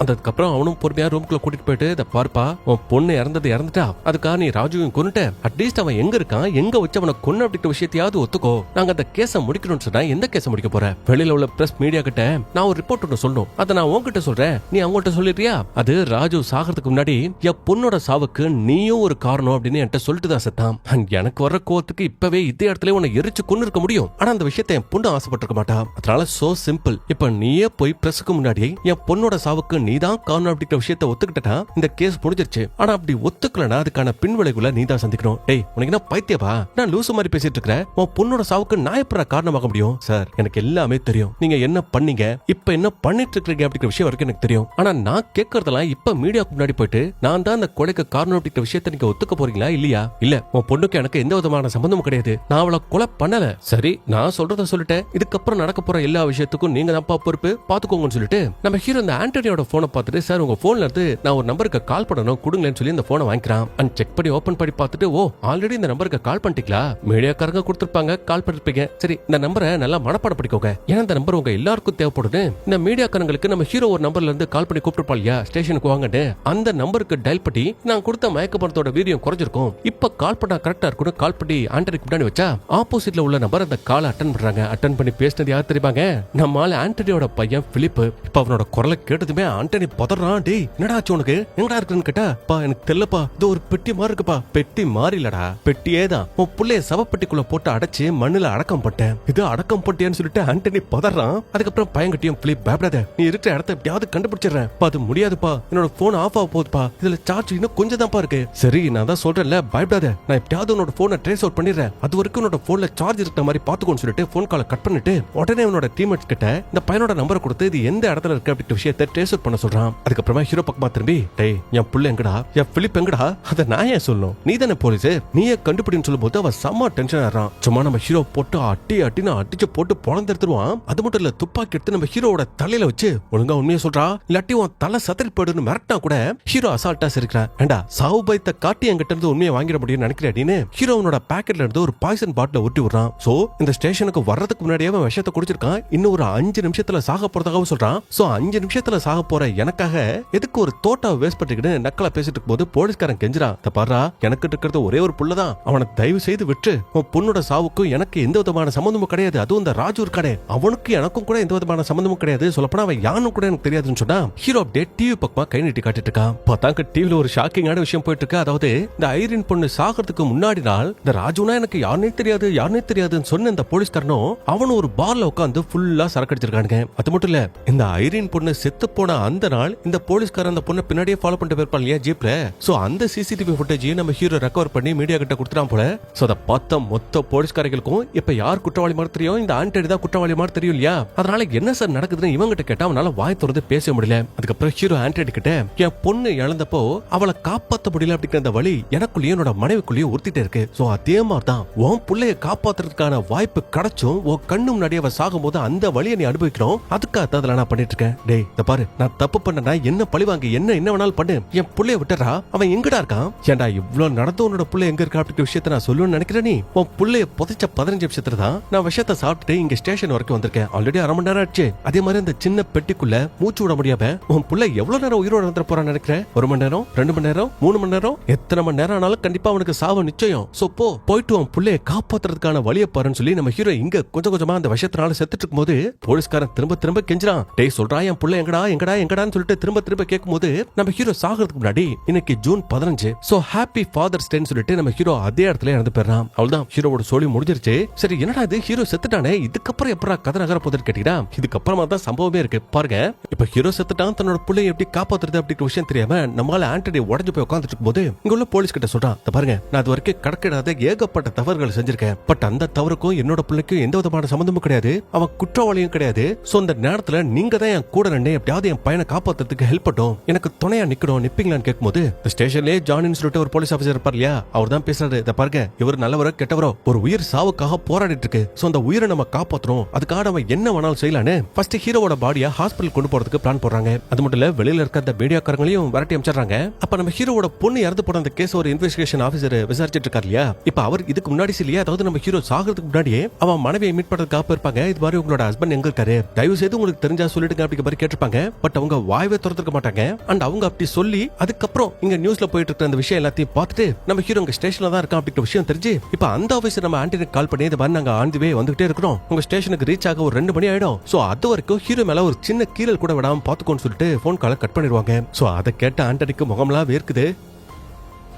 அதுக்கப்புறம் அவனும் பொறுமையா ரூம்குள்ள கூட்டிட்டு போயிட்டு இத பாருப்பா, உன் பொண்ணு இறந்துட்டா, அதுக்காக நீ ராஜுவையும் கொன்னுட்ட, அட்லீஸ்ட் அவன் எங்க இருக்கான், எங்க வச்சு அவனை கொன்ன அப்படிங்கிற விஷயத்தையாவது ஒத்துக்கோ, நாங்க அந்த கேஸ முடிக்கணும்னு சொன்னா எந்த கேஸ முடிக்க போற, வெளியில உள்ள பிரஸ் மீடியா கிட்ட நான் ஒரு ரிப்போர்ட் ஒன்று சொல்லணும், அதை நான் உன்கிட்ட சொல்றேன், நீ அவங்கள்ட்ட சொல்லிடுறியா, அது ராஜு சாகிறதுக்கு முன்னாடி என் பொண்ணோட சாவுக்கு நீயும் ஒரு காரணம் அப்படின்னு என்கிட்ட சொல்லிட்டு தான் செத்தான். எனக்கு வர்ற கோவத்துக்கு இப்பவே இதே இடத்துல உன்னை எரிச்சு கொண்டு இருக்க முடியும், ஆனா அந்த விஷயத்தை என் பொண்ணு ஆசைப்பட்டிருக்க மாட்டா, அதனால சோ சிம்பிள், இப்ப நீயே போய் பிரஸுக்கு முன்னாடி என் பொண்ணோட சாவுக்கு நீதான் காரணம் அப்படிங்கிற விஷயத்தை ஒத்துக்கிட்டா இந்த கேஸ் முடிஞ்சிருச்சு. ஆனா அப்படி ஒத்துக்கலனா அதுக்கான பின்விளைவுகளை நீ தான் சந்திக்கணும். டேய் உனக்கு என்ன பைத்தியவா, நான் லூசு மாதிரி பேசிட்டு இருக்கிறேன், உன் பொண்ணோட சாவுக்கு நான் எப்பற காரணமாக முடியும். சார் எனக்கு எல்லாமே தெரியும், நீங்க என்ன பண்ணீங்க, இப்ப என்ன பண்ணிட்டு இருக்கீங்க அப்படிங்கிற விஷயம் வரைக்கும் எனக்கு தெரியும். ஆனா நான் கேட்கறதெல்லாம் இப்ப மீடியாவுக்கு முன்னாடி போயிட்டு நான் தான் அந்த கொலைக்கு காரணம் அப்படிங்கிற விஷயத்தை நீங்க ஒத்துக்க போறீங்களா இல்லையா? இல்ல, உன் பொண்ணுக்கு எனக்கு எந்த விதமான சம்பந்தமும் கிடையாது, நான் அவளை கொலை பண்ணல. சரி நான் சொல்றத சொல்லிட்டேன், இதுக்கப்புறம் நடக்க போற எல்லா விஷயத்துக்கும் நீங்க தான் பொறுப்பு, பாத்துக்கோங்கன்னு சொல்லிட்டு நம்ம ஹீரோ இந்த ஆண்டனியோட போனை பார்த்துட்டு, சார் உங்க போன்ல இருந்து நான் ஒரு நம்பருக்கு கால் பண்ணணும் கொடுங்களேன்னு சொல்லி இந்த போனை வாங்கிக்கிறான். அண்ட் செக் பண்ணி ஓபன் பண்ணி பார்த்துட்டு, ஓ ஆல்ரெடி இந்த நம்பருக்கு கால் பண்ணிட்டீங்களா, மீடியாக்காரங்க கொடுத்திருப்பாங்க, கால் பண்ணிருப்பீங்க, சரி இந்த நம்பரை நல்லா மனப்பாடம் பண்ணிக்கோங்க, ஏன்னா இந்த நம்பர் உங்க எல்லாருக்கும் தேவைப்படுது. இந்த மீடியாக்காரங்களுக்கு நம்ம ஹீரோ ஒரு நம்பர்ல இருந்து கால் பண்ணி கூப்பிட்டுருப்பா இல்லையா ஸ்டேஷனுக்கு வாங்கன்னு, அந்த நம்பருக்கு டயல் பண்ணி நான் கொடுத்த மயக்க பணத்தோட வீரியம் குறைஞ்சிருக்கும், இப்ப கால் பண்ணா கரெக்டா இருக்கணும், கால் பண்ணி ஆண்டனிக்கு முன்னாடி வச்சா ஆப்போசிட்ல உள்ள நம்பர் அந்த கால் அட்டன் பண்றாங்க. அட்டன் பண்ணி பேசினது யார் தெரியுமாங்க, நம்மால ஆண்டனியோட பையன் பிலிப். இப்ப அவனோட குரலை கேட்டதுமே ஆண்டனி பதறான். டேய் என்னடா ஆச்சு உனக்கு, எங்கடா இருக்குன்னு கேட்டா, பா எனக்கு தெரியலப்பா, இது ஒரு பெட்டி மாதிரி இருக்குப்பா. பெட்டி மாதிரி இல்லடா, பெட்டியே தான், உன் புள்ளைய சவப்பெட்டிக்குள்ள போட்டு அடைச்சு மண்ணுல அடக்கம் பட்டேன், இது அடக்கம் பட்டியான்னு சொல்லிட்டு ஆண்டனி பதறான். அதுக்கப்புறம் பையன்கிட்டயும் பிலிப் பயப்படாத, நீ இருக்கிற இடத்த எப்படியாவது கண்டுபிடிச்சிடுறேன், அது முடியாதுப்பா, என்னோட போன் ஆஃப் ஆக போகுதுப்பா, இதுல சார்ஜ் இன்னும் கொஞ்சம் தான்ப்பா இருக்கு. சரி நான் தான் சொல்றேன்ல பயப்படாத, நான் எப்படியாவது உன்னோட போனை ட்ரேஸ் அவுட் பண்ணிடுறேன், அது வரைக்கும் உன்னோட போன்ல சார்ஜ் இருக்கிற மாதிரி பாத்துக்கோன்னு சொல்லிட்டு போன் காலை கட் பண்ணிட்டு உடனே உன்னோட டீம்மேட்ஸ் கிட்ட இந்த பையனோட நம்பரை கொடுத்து இது எந்த இடத்துல இருக்கு அப்படிங்கிற விஷயத்தை ட்ரேஸ் அவுட் பண்ண சொல்றான். அதுக்கப்புறமா ஹீரோ பக்கமா திரும்பி, டேய் என் புள்ள எங்கடா, என் பிலிப் எங்கடா, அத நான் ஏன் சொல்லணும், நீ தானே போலீஸ், நீயே கண்டுபிடின்னு சொல்லும் போது அவன் செம்ம டென்ஷன் ஆறான். சும்மா நம்ம ஹீரோ போட்டு அட்டின்னு அடிச்சு போட்டு பொழந்தெடுத்துருவான். அது மட்டும் இல்ல, துப்பாக்கி எடுத்து நம்ம ஹீரோட தலையில வச்சு ஒழுங்கா உண்மையை சொல்றா, இல்லாட்டி உன் தலை சத்தரி போயிடுன்னு மிரட்டினா கூட ஹீரோ அசால்ட்டா சிரிக்கிறான். ஏண்டா சாவு பயத்தை காட்டி என்கிட்ட இருந்து உண்மையை வாங்கிட முடியும்னு நினைக்கிறேன்னு ஹீரோனோட பாக்கெட்ல இருந்து ஒரு பாய்சன் பாட்டில ஊட்டி விடுறான். சோ இந்த ஸ்டேஷனுக்கு வர்றதுக்கு முன்னாடியே அவன் விஷத்தை குடிச்சிருக்கான். இன்னும் ஒரு 5 நிமிஷத்துல சாக போறதாக சொல்றான். சோ 5 நிமிஷத்துல சாக போற எனக்காக எதுக்கு ஒரு தோட்டாவை வேஸ்ட் பண்ணிக்கிட்டு நக்கலா பேசிட்டு இருக்கும்போது போலீஸ்காரன் கெஞ்சிரான், பாரா எனக்கு இருக்கிறது ஒரே ஒரு புள்ளதான், அவனை தயவு செய்து விட்டு, உன் பொண்ணோட சாவுக்கும் எனக்கு எந்த விதமான சம்பந்தமும் கிடையாது, அதுவும் இந்த ராஜு இருக்கானே அவனுக்கு எனக்கும் கூட எந்த விதமான சம்பந்தமும் கிடையாது, சொல்லப்போனா அவன் யானும் கூட எனக்கு தெரியாதுன்னு சொன்னா ஹீரோ அப்படியே டிவி பக்கமா கை நீட்டி காட்டிட்டு இருக்கான். பார்த்தாங்க டிவில ஒரு ஷாக்கிங்கான விஷயம் போயிட்டு இருக்கு. அதாவது இந்த ஐரின் பொண்ணு சாகிறதுக்கு முன்னாடி நாள் இந்த ராஜுனா எனக்கு யாருனே தெரியாதுன்னு சொன்ன இந்த போலீஸ்காரனும் அவனும் ஒரு பார்ல உட்காந்து ஃபுல்லா சரக்கு அடிச்சிருக்கானுங்க. அது மட்டும் இல்ல, இந்த ஐரின் பொண்ணு செத்து போன அந்த நாள் இந்த போலீஸ்காரன் அந்த பொண்ணை பின்னாடியே ஃபாலோ பண்ணிட்டு போயிருப்பான் இல்லையா ஜீப்ல. சோ அந்த சிசிடிவி ஃபுட்டேஜ் நம்ம ஹீரோ ரெக்கவர் பண்ணி மீடியா கிட்ட கொடுத்துறான் போல. சோ அத பார்த்த மொத்த போலீஸ்காரர்களுக்கும் இப்ப யார் குற்றவாளி மாதிரி தெரியும், இந்த ஆண்டனி தான் குற்றவாளி மாதிரி தெரியும் இல்லையா. அதனால என்ன சார் நடக்குதுன்னு இவங்கிட்ட கேட்டா அவனால வாய் திறந்து பேச முடியல. அதுக்கப்புறம் ஹீரோ ஆண்டனி கிட்ட, என் பொண்ணு இழந்தப்போ அவளை காப்பாத்த முடியல அப்படிங்கிற அந்த வழி எனக்குள்ளேயும் என்னோட மனைவிக்குள்ளேயும் உறுத்திட்டே இருக்கு. சோ அதே மாதிரிதான் உன் புள்ளைய காப்பாத்துறதுக்கான வாய்ப்பு கிடைச்சும் உன் கண்ணு முன்னாடியே அவ சாகும் போது அந்த வழியை நீ அனுபவிக்கணும், அதுக்காக அதெல்லாம் நான் பண்ணிட்டு இருக்கேன். டேய் இத பாரு, நான் தப்பு பண்ணனா என்ன பழிவாங்க, என்ன வேணாலும் பண்ணு, என் புள்ளைய விட்டுறா, அவன் எங்கடா இருக்கான், ஏன்டா இவ்வளவு நடந்து உன்னோட புள்ளை எங்க இருக்கா அப்படிங்கிற விஷயத்த நான் சொல்லணும்னு நினைக்கிறேன். நீ உன் புள்ளைய புதைச்ச 15 நிமிஷத்துல தான் நான் விஷயத்தை சாப்பிட்டுட்டு இங்க ஸ்டேஷன் வரைக்கும் வந்திருக்கேன். ஆல்ரெடி 1/2 மணி நேரம் ஆச்சு. அதே மாதிரி இந்த சின்ன பெட்டிக்குள்ள மூச்சு விட முடியாம உன் புள்ளை எவ்வளவு நேரம் உயிரோட வந்துட போறான்னு நினைக்கிறேன். 1 மணி நேரம், 2 மணி நேரம், 3 மணி நேரம், எத்தனை மணி நேரம் ஆனாலும் கண்டிப்பா அவனுக்கு சாவு நிச்சயம். சோ போயிட்டு உன் புள்ளைய காப்பாத்துறதுக்கான வழியை பாருன்னு சொல்லி நம்ம ஹீரோ இங்க கொஞ்சம் கொஞ்சமா அந்த விஷயத்தினால செத்துட்டு இருக்கும் போது போலீஸ்காரன் திரும்ப கெஞ்சிரான், டேய் சொல்றா என் புள்ள எங்கடான்னு சொல்லிட்டு திரும்ப கேட்கும்போது நம்ம ஹீரோ சாகிறதுக்கு முன்னாடி இன்னைக்கு ஜூன் 15, சோ ஹாப்பி ஃபாதர்ஸ் டேன்னு சொல்லிட்டு நம்ம ஹீரோ அதே இடத்துல இறந்து போயிடுறான். அவ்வளவுதான், ஹீரோவோட சோலி முடிஞ்சிருச்சு. சரி என்னடா இது, ஹீரோ செத்துட்டானே, இதுக்கப்புறம் எப்படா கதை நகர போகுதுன்னு கேட்டீங்கன்னா இதுக்கப்புறமா தான் சம்பவமே இருக்கு பாருங்க. இப்ப ஹீரோ செத்துட்டான், தன்னோட பிள்ளையை எப்படி காப்பாத்துறது அப்படிங்கிற விஷயம் தெரியாம நம்மளால ஆண்டனி உடஞ்சு போய் உட்காந்துட்டு இருக்கும் போது இங்க உள்ள போலீஸ் கிட்ட சொல்றான், பாருங்க நான் அது வரைக்கும் கடக்கிடாத ஏகப்பட்ட தவறுகள் செஞ்சிருக்கேன், பட் அந்த தவறுக்கும் என்னோட பிள்ளைக்கும் எந்த விதமான சம்பந்தமும் கிடையாது, அவன் குற்றவாளியும் கிடையாது. சோ அந்த நேரத்துல நீங்க தான் என் கூட நின்று எப்படியாவது என் பையனை காப்பாத்துறதுக்கு ஹெல்ப் பண்ணும், எனக்கு துணையா நிப்பீங்களான்னு கேட்கும்போது ஸ்டேஷன்லயே ஜானின்னு சொல்லிட்டு ஒரு போலீஸ் ஆபீசர் இருப்பார் இல்லையா, அவர் தான் பேசுறாரு, இத பாருங்க இவர் நல்லவரோ கெட்டவரோ ஒரு உயிர் சாவுக்காக போராடிட்டு இருக்கு, சோ அந்த உயிரை நம்ம காப்பாத்துறோம், அதுக்காக நம்ம என்ன வேணாலும் செய்யலான்னு ஃபர்ஸ்ட் ஹீரோவோட பாடியை ஹாஸ்பிடல் கொண்டு போறதுக்கு பிளான் போடுறாங்க. அது மட்டும் இல்ல, வெளியில இருக்க அந்த மீடியாக்காரங்களையும் விரட்டி அமைச்சிடுறாங்க. அப்ப நம்ம ஹீரோவோட பொண்ணு இறந்து போன அந்த கேஸ் ஒரு இன்வெஸ்டிகேஷன் ஆபீசர் விசாரிச்சிட்டு இருக்காரு இல்லையா, இப்ப அவர் இதுக்கு முன்னாடி இல்லையா, அதாவது நம்ம ஹீரோ சாகிறதுக்கு முன்னாடியே அவன் மனைவியை மீட் பண்றதுக்காக இருப்பாங்க. இது மாதிரி உங்களோட ஹஸ்பண்ட் எங்க இருக்காரு, தயவு செய்து உங்களுக்கு தெரிஞ்சா சொல்லிடுங்க அப்படிங்கிற மாதிரி கேட்டிருப்பாங்க. பட் அவங்க வாய்வே திறந்துக்க மாட்டாங்க. அண்ட் அவங்க அப்படி சொல்லி அதுக்கப்புறம் இங்க நியூஸ்ல போயிட்டு இருக்க அந்த விஷயம் எல்லாத்தையும் பார்த்துட்டு நம்ம ஹீரோ உங்க ஸ்டேஷன்ல தான் இருக்கான் அப்படிங்கிற விஷயம் தெரிஞ்சு இப்ப அந்த ஆபீசர் நம்ம ஆண்டனிக்கு கால் பண்ணி இந்த மாதிரி நாங்க ஆண்டிவே வந்துகிட்டே இருக்கிறோம், உங்க ஸ்டேஷனுக்கு ரீச் ஆக ஒரு 2 மணி ஆயிடும், சோ அது வரைக்கும் ஹீரோ மேல ஒரு சின்ன கீரல் கூட விடாம பாத்துக்கோன்னு சொல்லிட்டு போன் காலை கட் பண்ணிடுவாங்க. சோ அதை கேட்ட ஆண்டனிக்கு முகம்லாம் வேர்க்குது.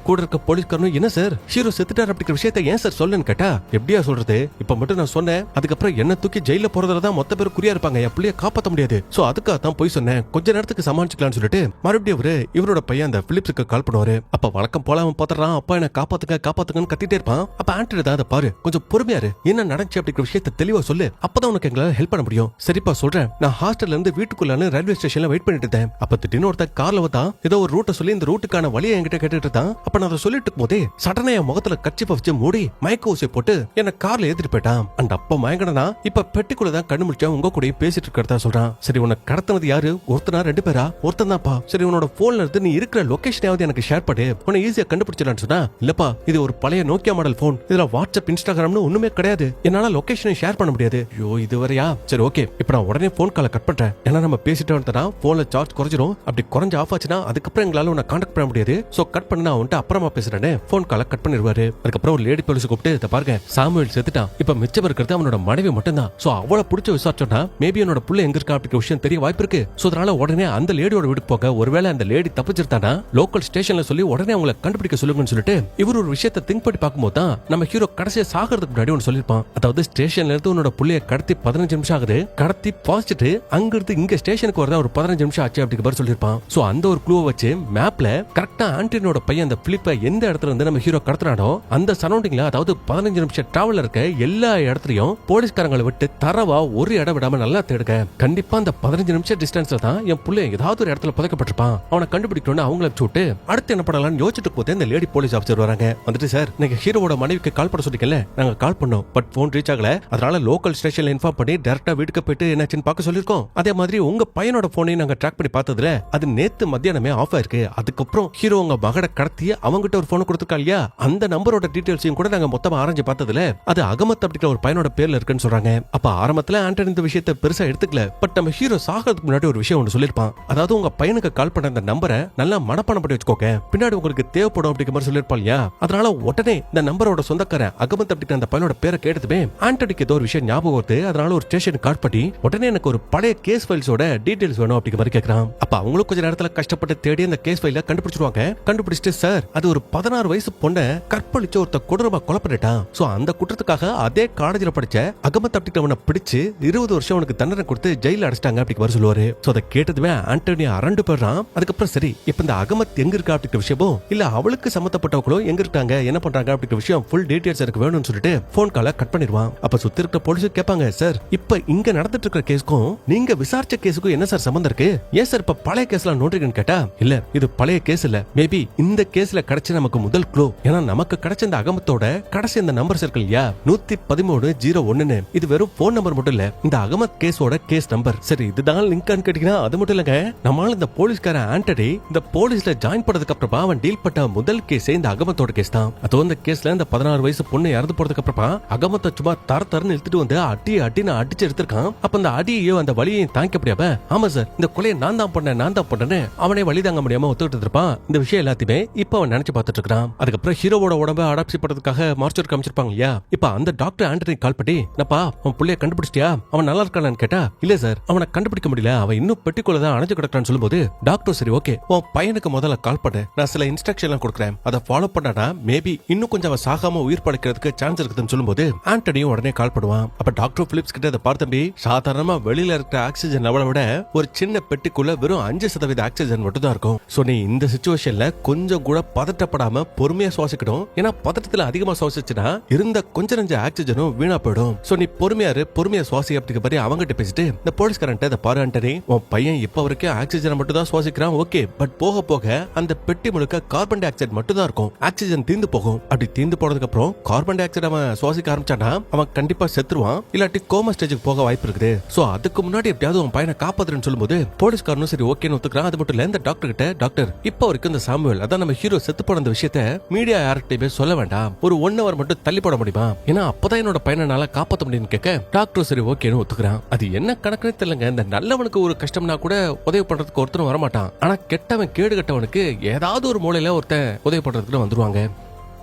கூட இருக்க போலீஸ்காரனும், என்ன சார் ஹீரோ செத்துட்டார் அப்படிங்கிற விஷயத்தை ஏன் சார் சொல்லன்னு கேட்டா, எப்படியா சொல்றது, இப்ப மட்டும் நான் சொன்னேன், அதுக்கப்புறம் என்ன தூக்கி ஜெயில போறதுல தான் மொத்த பேர் குறியா இருப்பாங்க, என் பிள்ளைய காப்பாத்த முடியாது, சோ அதுக்காக தான் போய் சொன்னேன், கொஞ்ச நேரத்துக்கு சமாளிச்சுக்கலாம்னு சொல்லிட்டு மறுபடியும் அவரு இவரோட பையன் அந்த பிலிப்ஸுக்கு கால் பண்ணுவாரு. அப்ப வழக்கம் போல அவன் பாத்துறான், அப்பா என்ன காப்பாத்துங்கன்னு கத்திட்டே இருப்பான். அப்ப ஆண்டனி தான், அதை பாரு கொஞ்சம் பொறுமையாரு, என்ன நடந்துச்சு அப்படிங்கிற விஷயத்தை தெளிவா சொல்லு, அப்பதான் உனக்கு எங்களால ஹெல்ப் பண்ண முடியும். சரிப்பா சொல்றேன், நான் ஹாஸ்டல்ல இருந்து வீட்டுக்குள்ளான ரயில்வே ஸ்டேஷன்ல வெயிட் பண்ணிட்டு இருந்தேன். அப்ப திடீர்னு ஒருத்தர் கார்ல வந்தா, ஏதோ ஒரு ரூட்டை சொல்லி இந்த ரூட்டுக்கான வழியை என்கிட்ட கேட்டுட்டு இருந்தான். அப்ப நான் அதை சொல்லிட்டு இருக்கும்போது சடனா என் முகத்துல கர்ச்சீஃப் வச்சு மூடி மயக்க ஊசி போட்டு என்ன கார்ல ஏத்திட்டு போயிட்டான். அந்த அப்ப மயங்கடனா இப்ப பெட்டிக்குள்ளதான் கண்ணு முடிச்சா உங்க கூட பேசிட்டு இருக்கிறதா சொல்றான். சரி உன்னை கடத்தினது யாரு, ஒருத்தனா 2 பேரா, ஒருத்தன் தான்ப்பா, சரி உன்னோட போன்ல இருந்து நீ இருக்கிற லொகேஷனாவது எனக்கு ஷேர் பண்ணு, உன்னை ஈஸியா கண்டுபிடிச்சலான்னு சொன்னா, இல்லப்பா இது ஒரு பழைய நோக்கியா மாடல் போன், இதுல வாட்ஸ்அப் இன்ஸ்டாகிராம்னு ஒண்ணுமே கிடையாது, என்னால லொகேஷனை ஷேர் பண்ண முடியாது. ஐயோ இது வரையா, சரி ஓகே இப்ப நான் உடனே போன் காலை கட் பண்றேன், ஏன்னா நம்ம பேசிட்டு வந்தா போன்ல சார்ஜ் குறைஞ்சிரும், அப்படி குறைஞ்சு ஆஃப் ஆச்சுன்னா அதுக்கப்புறம் எங்களால உன்னை கான்டாக்ட் பண்ண முடியாது, சோ கட் பண்ண நான் உன்கிட்ட அப்புறமா பேசுறேன்னு போன் காலை கட் பண்ணிடுவாரு. அதுக்கப்புறம் ஒரு லேடி போலீஸ் கூப்பிட்டு, இத பாருங்க சாமுவேல் செத்துட்டான், இப்ப மிச்சம் இருக்கிறது அவனோட மனைவி மட்டும் தான், சோ அவளை பிடிச்ச விசாரிச்சோம்னா மேபி என்னோட புள்ள எங்க இருக்கா அப்படிங்கிற விஷயம் தெரிய வாய்ப்பு இருக்கு, சோ அதனால உடனே அந்த லேடியோட வீட்டுக்கு போக, ஒருவேளை அந்த லேடி தப்பிச்சிருந்தானா லோக்கல் ஸ்டேஷன்ல சொல்லி உடனே அவங்களை கண்டுபிடிக்க சொல்லுங்கன்னு சொல்லிட்டு இவர் ஒரு விஷயத்தை திங்க் பண்ணி பார்க்கும்போது தான் நம்ம ஹீரோ கடைசியா சாகிறதுக்கு முன்னாடி ஒன்னு சொல்லிருப்பான். அதாவது ஸ்டேஷன்ல இருந்து உன்னோட புள்ளைய கடத்தி 15 நிமிஷம் ஆகுது, கடத்தி பாசிட்டு அங்க இருந்து இங்க ஸ்டேஷனுக்கு வரதா ஒரு 15 நிமிஷம் ஆச்சு அப்படிங்கிற மாதிரி சொல்லிருப்பான். சோ அந்த ஒரு க்ளூவை வச்சு மேப்ல கரெக்டா ஆண்டனியோட பையன் அந்த பிலிப்பை எந்த இடத்துல இருந்து நம்ம ஹீரோ கடத்துறானோ அந்த சரௌண்டிங்ல, அதாவது 15 நிமிஷம் டிராவல் இருக்க எல்லா இடத்துலயும் போலீஸ்காரங்களை விட்டு தரவா ஒரு இடம் விடாம நல்லா தேடுங்க. கண்டிப்பா அந்த 15 நிமிஷம் டிஸ்டன்ஸ்ல தான் என் புள்ள ஏதாவது ஒரு இடத்துல புதைக்கப்பட்டிருப்பான். அவனை கண்டுபிடிக்கணும்னு அவங்கள சுட்டு அடுத்து என்ன பண்ணலாம்னு யோசிச்சுட்டு போது இந்த லேடி போலீஸ் ஆஃபீஸர் வராங்க. வந்துட்டு, சார் நீங்க ஹீரோவோட மனைவிக்கு கால் பண்ண சொல்லிக்கல, நாங்க கால் பண்ணோம், பட் போன் ரீச் ஆகல. அதனால லோக்கல் ஸ்டேஷன்ல இன்ஃபார்ம் பண்ணி டைரக்டா வீட்டுக்கு போயிட்டு என்னாச்சுன்னு பார்க்க சொல்லிருக்கோம். அதே மாதிரி உங்க பையனோட போனையும் நாங்க ட்ராக் பண்ணி பார்த்ததுல அது நேத்து மத்தியானமே ஆஃப் ஆயிருக்கு. அதுக்கப்புறம் ஹீரோ உங்க மகட கடத்தி அவங்கிட்ட ஒரு போன் கொடுத்துருக்கா இல்லையா, அந்த நம்பரோட டீடைல்ஸையும் கூட நாங்க மொத்தமா ஆரஞ்சு பார்த்ததுல அது அகமத் அப்படிங்கிற ஒரு பையனோட பேர்ல இருக்குன்னு சொல்றாங்க. அப்ப ஆரம்பத்துல ஆண்டனி இந்த விஷயத்தை பெருசா எடுத்துக்கல. பட் நம்ம ஹீரோ சாகிறதுக்கு முன்னாடி ஒரு விஷயம் ஒன்று சொல்லிருப்பான். அதாவது உங்க பையனுக்கு கால் பண்ண அந்த நம்பரை நல்லா மனப்பாடம் பண்ணி வச்சுக்கோங்க, பின்னாடி உங்களுக்கு தேவைப்படும் அப்படிங்கிற மாதிரி சொல்லிருப்பான் இல்லையா. அதனால உடனே இந்த நம்பரோட சொந்தக்காரன் அகமத் அப்படிங்கிற அந்த பையனோட பேரை கேட்டதுமே ஆண்டனிக்கு ஏதோ ஒரு விஷயம் ஞாபகம் வருது. அதனால ஒரு ஸ்டேஷன் கால் பண்ணி உடனே எனக்கு ஒரு பழைய கேஸ் ஃபைல்ஸோட டீடைல்ஸ் வேணும் அப்படிங்கிற மாதிரி கேட்கறான். அப்ப அவங்களும் கொஞ்ச நேரத்துல கஷ்டப்பட்டு தேடி அந்த கேஸ் ஃபைல கண்டுபிடிச்சிருவாங்க. கண்டுபிடிச்சிட்டு, சார் அது ஒரு 16 வயசு பொண்ணை கற்பழிச்சு ஒருத்த கொடூரமா கொலை பண்ணிட்டான். சோ அந்த குற்றத்துக்காக அதே காலேஜில் படிச்ச அகமத் அப்படிங்கிறவனை பிடிச்சு 20 வருஷம் அவனுக்கு தண்டனை கொடுத்து ஜெயில அடைச்சிட்டாங்க அப்படிங்கிற மாதிரி சொல்லுவாரு. சோ அதை கேட்டதுமே ஆண்டனி அரண்டு போயிடுறான். அதுக்கப்புறம் சரி, இப்ப இந்த அகமத் எங்க இருக்கா அப்படிங்கிற விஷயமும் இல்ல அவளுக்கு சம்பந்தப்பட்டவங்களும் எங்க இருக்காங்க என்ன பண்றாங்க அப்படிங்கிற விஷயம் ஃபுல் டீடைல்ஸ் எனக்கு வேணும்னு சொல்லிட்டு போன் காலை கட் பண்ணிடுவான். அப்ப சுத்தி இருக்கிற போலீஸ் கேட்பாங்க, சார் இப்ப இங்க நடந்துட்டு இருக்கிற கேஸ்க்கும் நீங்க விசாரிச்ச கேஸுக்கும் என்ன சார் சம்பந்தம் இருக்கு? ஏன் சார் இப்ப பழைய கேஸ்ல நோட்றீங்கன்னு கேட்டா, இல்ல இது பழைய கேஸ் இல்ல, மேபி இந்த கேஸ்ல கிடைச்ச நமக்கு முதல் க்ளூ. ஏன்னா நமக்கு கிடைச்ச இந்த அகமத்தோட கடைசி இந்த நம்பர்ஸ் இருக்கு இல்லையா, 113-01, இது வெறும் போன் நம்பர் மட்டும் இல்ல, இந்த அகமத் கேஸோட கேஸ் நம்பர். சரி இதுதான் லிங்கான்னு கேட்டீங்கன்னா அது மட்டும் இல்லங்க, நம்மளால இந்த போலீஸ்காரன் ஆண்டனி இந்த போலீஸ்ல ஜாயின் பண்ணதுக்கு அப்புறமா அவன் டீல் பண்ண முதல் கேஸ் இந்த அகமத்தோட கேஸ் தான். அதுவும் இந்த கேஸ்ல இந்த 16 வயசு பொண்ணு இறந்து போறதுக்கு அப்புறமா அகமத்தை சும்மா தரன்னு இழுத்துட்டு வந்து அடின்னு அடிச்சு எடுத்திருக்கான். அப்ப அந்த அடியையும் அந்த வலியையும் தாங்க முடியாம, ஆமா சார் இந்த கொலையை நான் தான் பண்ணேன்னு அவனே வலி தாங்க முடியாம ஒத்துக்கிட்டு இருப்பான். இந்த விஷயம் எல்லாத்தையுமே இப்ப அவன் நினைச்சு பார்த்துட்டு இருக்கான். அதுக்கப்புறம் ஹீரோவோட உடம்ப அடாப்சி பண்றதுக்காக மார்ச்சர் காமிச்சிருப்பாங்க இல்லையா, இப்ப அந்த டாக்டர் ஆண்டனி கால் பண்ணி, நப்பா அவன் புள்ளைய கண்டுபிடிச்சிட்டியா, அவன் நல்லா இருக்கானு கேட்டா, இல்ல சார் அவனை கண்டுபிடிக்க முடியல, அவன் இன்னும் பெட்டிக்குள்ளதான் அணைஞ்சு கிடக்கான்னு சொல்லும்போது டாக்டர் சரி ஓகே உன் பையனுக்கு முதல்ல கால் பண்ணு, நான் சில இன்ஸ்ட்ரக்ஷன் எல்லாம் கொடுக்குறேன், அதை ஃபாலோ பண்ணா மேபி இன்னும் கொஞ்சம் அவன் சாகாம உயிர் படைக்கிறதுக்கு சான்ஸ் இருக்குதுன்னு சொல்லும்போது ஆண்டனியும் உடனே கால் பண்ணுவான். அப்ப டாக்டர் பிலிப்ஸ் கிட்ட அதை பார்த்தம்பி, சாதாரணமா வெளியில இருக்கிற ஆக்சிஜன் லெவலை விட ஒரு சின்ன பெட்டிக்குள்ள வெறும் 5% ஆக்சிஜன் மட்டும் தான் இருக்கும். சோ நீ இந்த சிச்சுவேஷன்ல கொஞ்சம் கூட பதட்டப்படாம பொறுமையா சுவாசிக்கணும். ஏன்னா பதட்டத்துல அதிகமா சுவாசிச்சுனா இருந்த கொஞ்ச நஞ்ச ஆக்சிஜனும் வீணா போயிடும். சோ நீ பொறுமையா சுவாசி அப்படிங்கிற மாதிரி அவங்ககிட்ட பேசிட்டு இந்த போலீஸ்காரன்ட்ட அதை பாரு ஆண்டனி, உன் பையன் இப்ப வரைக்கும் ஆக்சிஜன் மட்டும் தான் சுவாசிக்கிறான், ஓகே, பட் போக போக அந்த பெட்டி முழுக்க கார்பன் டை ஆக்சைடு மட்டும் தான் இருக்கும், ஆக்சிஜன் தீந்து போகும். அப்படி தீந்து போனதுக்கு அப்புறம் கார்பன் டை ஆக்சைடு அவன் சுவாசிக்க ஆரம்பிச்சானா அவன் கண்டிப்பா செத்துருவான், இல்லாட்டி கோமா ஸ்டேஜுக்கு போக வாய்ப்பு இருக்குது. சோ அதுக்கு முன்னாடி எப்படியாவது உன் பையனை காப்பாத்துறேன்னு சொல்லும்போது போலீஸ்காரனும் சரி ஓகேன்னு ஒத்துக்கிறான். அது மட்டும் இல்ல இந்த டாக்டர் கிட்ட, டாக்டர் இப்ப வரைக்கும் இந்த சாமுவேல் அதான் நம்ம ஹீரோ செத்து போன அந்த விஷயத்த மீடியா யார்கிட்டயுமே சொல்ல வேண்டாம், ஒரு 1 hour மட்டும் தள்ளி போட முடியுமா, ஏன்னா அப்பதான் என்னோட பையனால காப்பாத்த முடியும்னு கேட்க டாக்டர் சரி ஓகேன்னு ஒத்துக்கிறான். அது என்ன கணக்குன்னு தெரியலங்க, இந்த நல்லவனுக்கு ஒரு கஷ்டம்னா கூட உதவி பண்றதுக்கு ஒருத்தரும் வரமாட்டான், ஆனா கெட்டவன் கேடு கட்டவனுக்கு ஏதாவது ஒரு மூலையில ஒருத்தன் உதவி பண்றதுக்கு வந்துருவாங்க.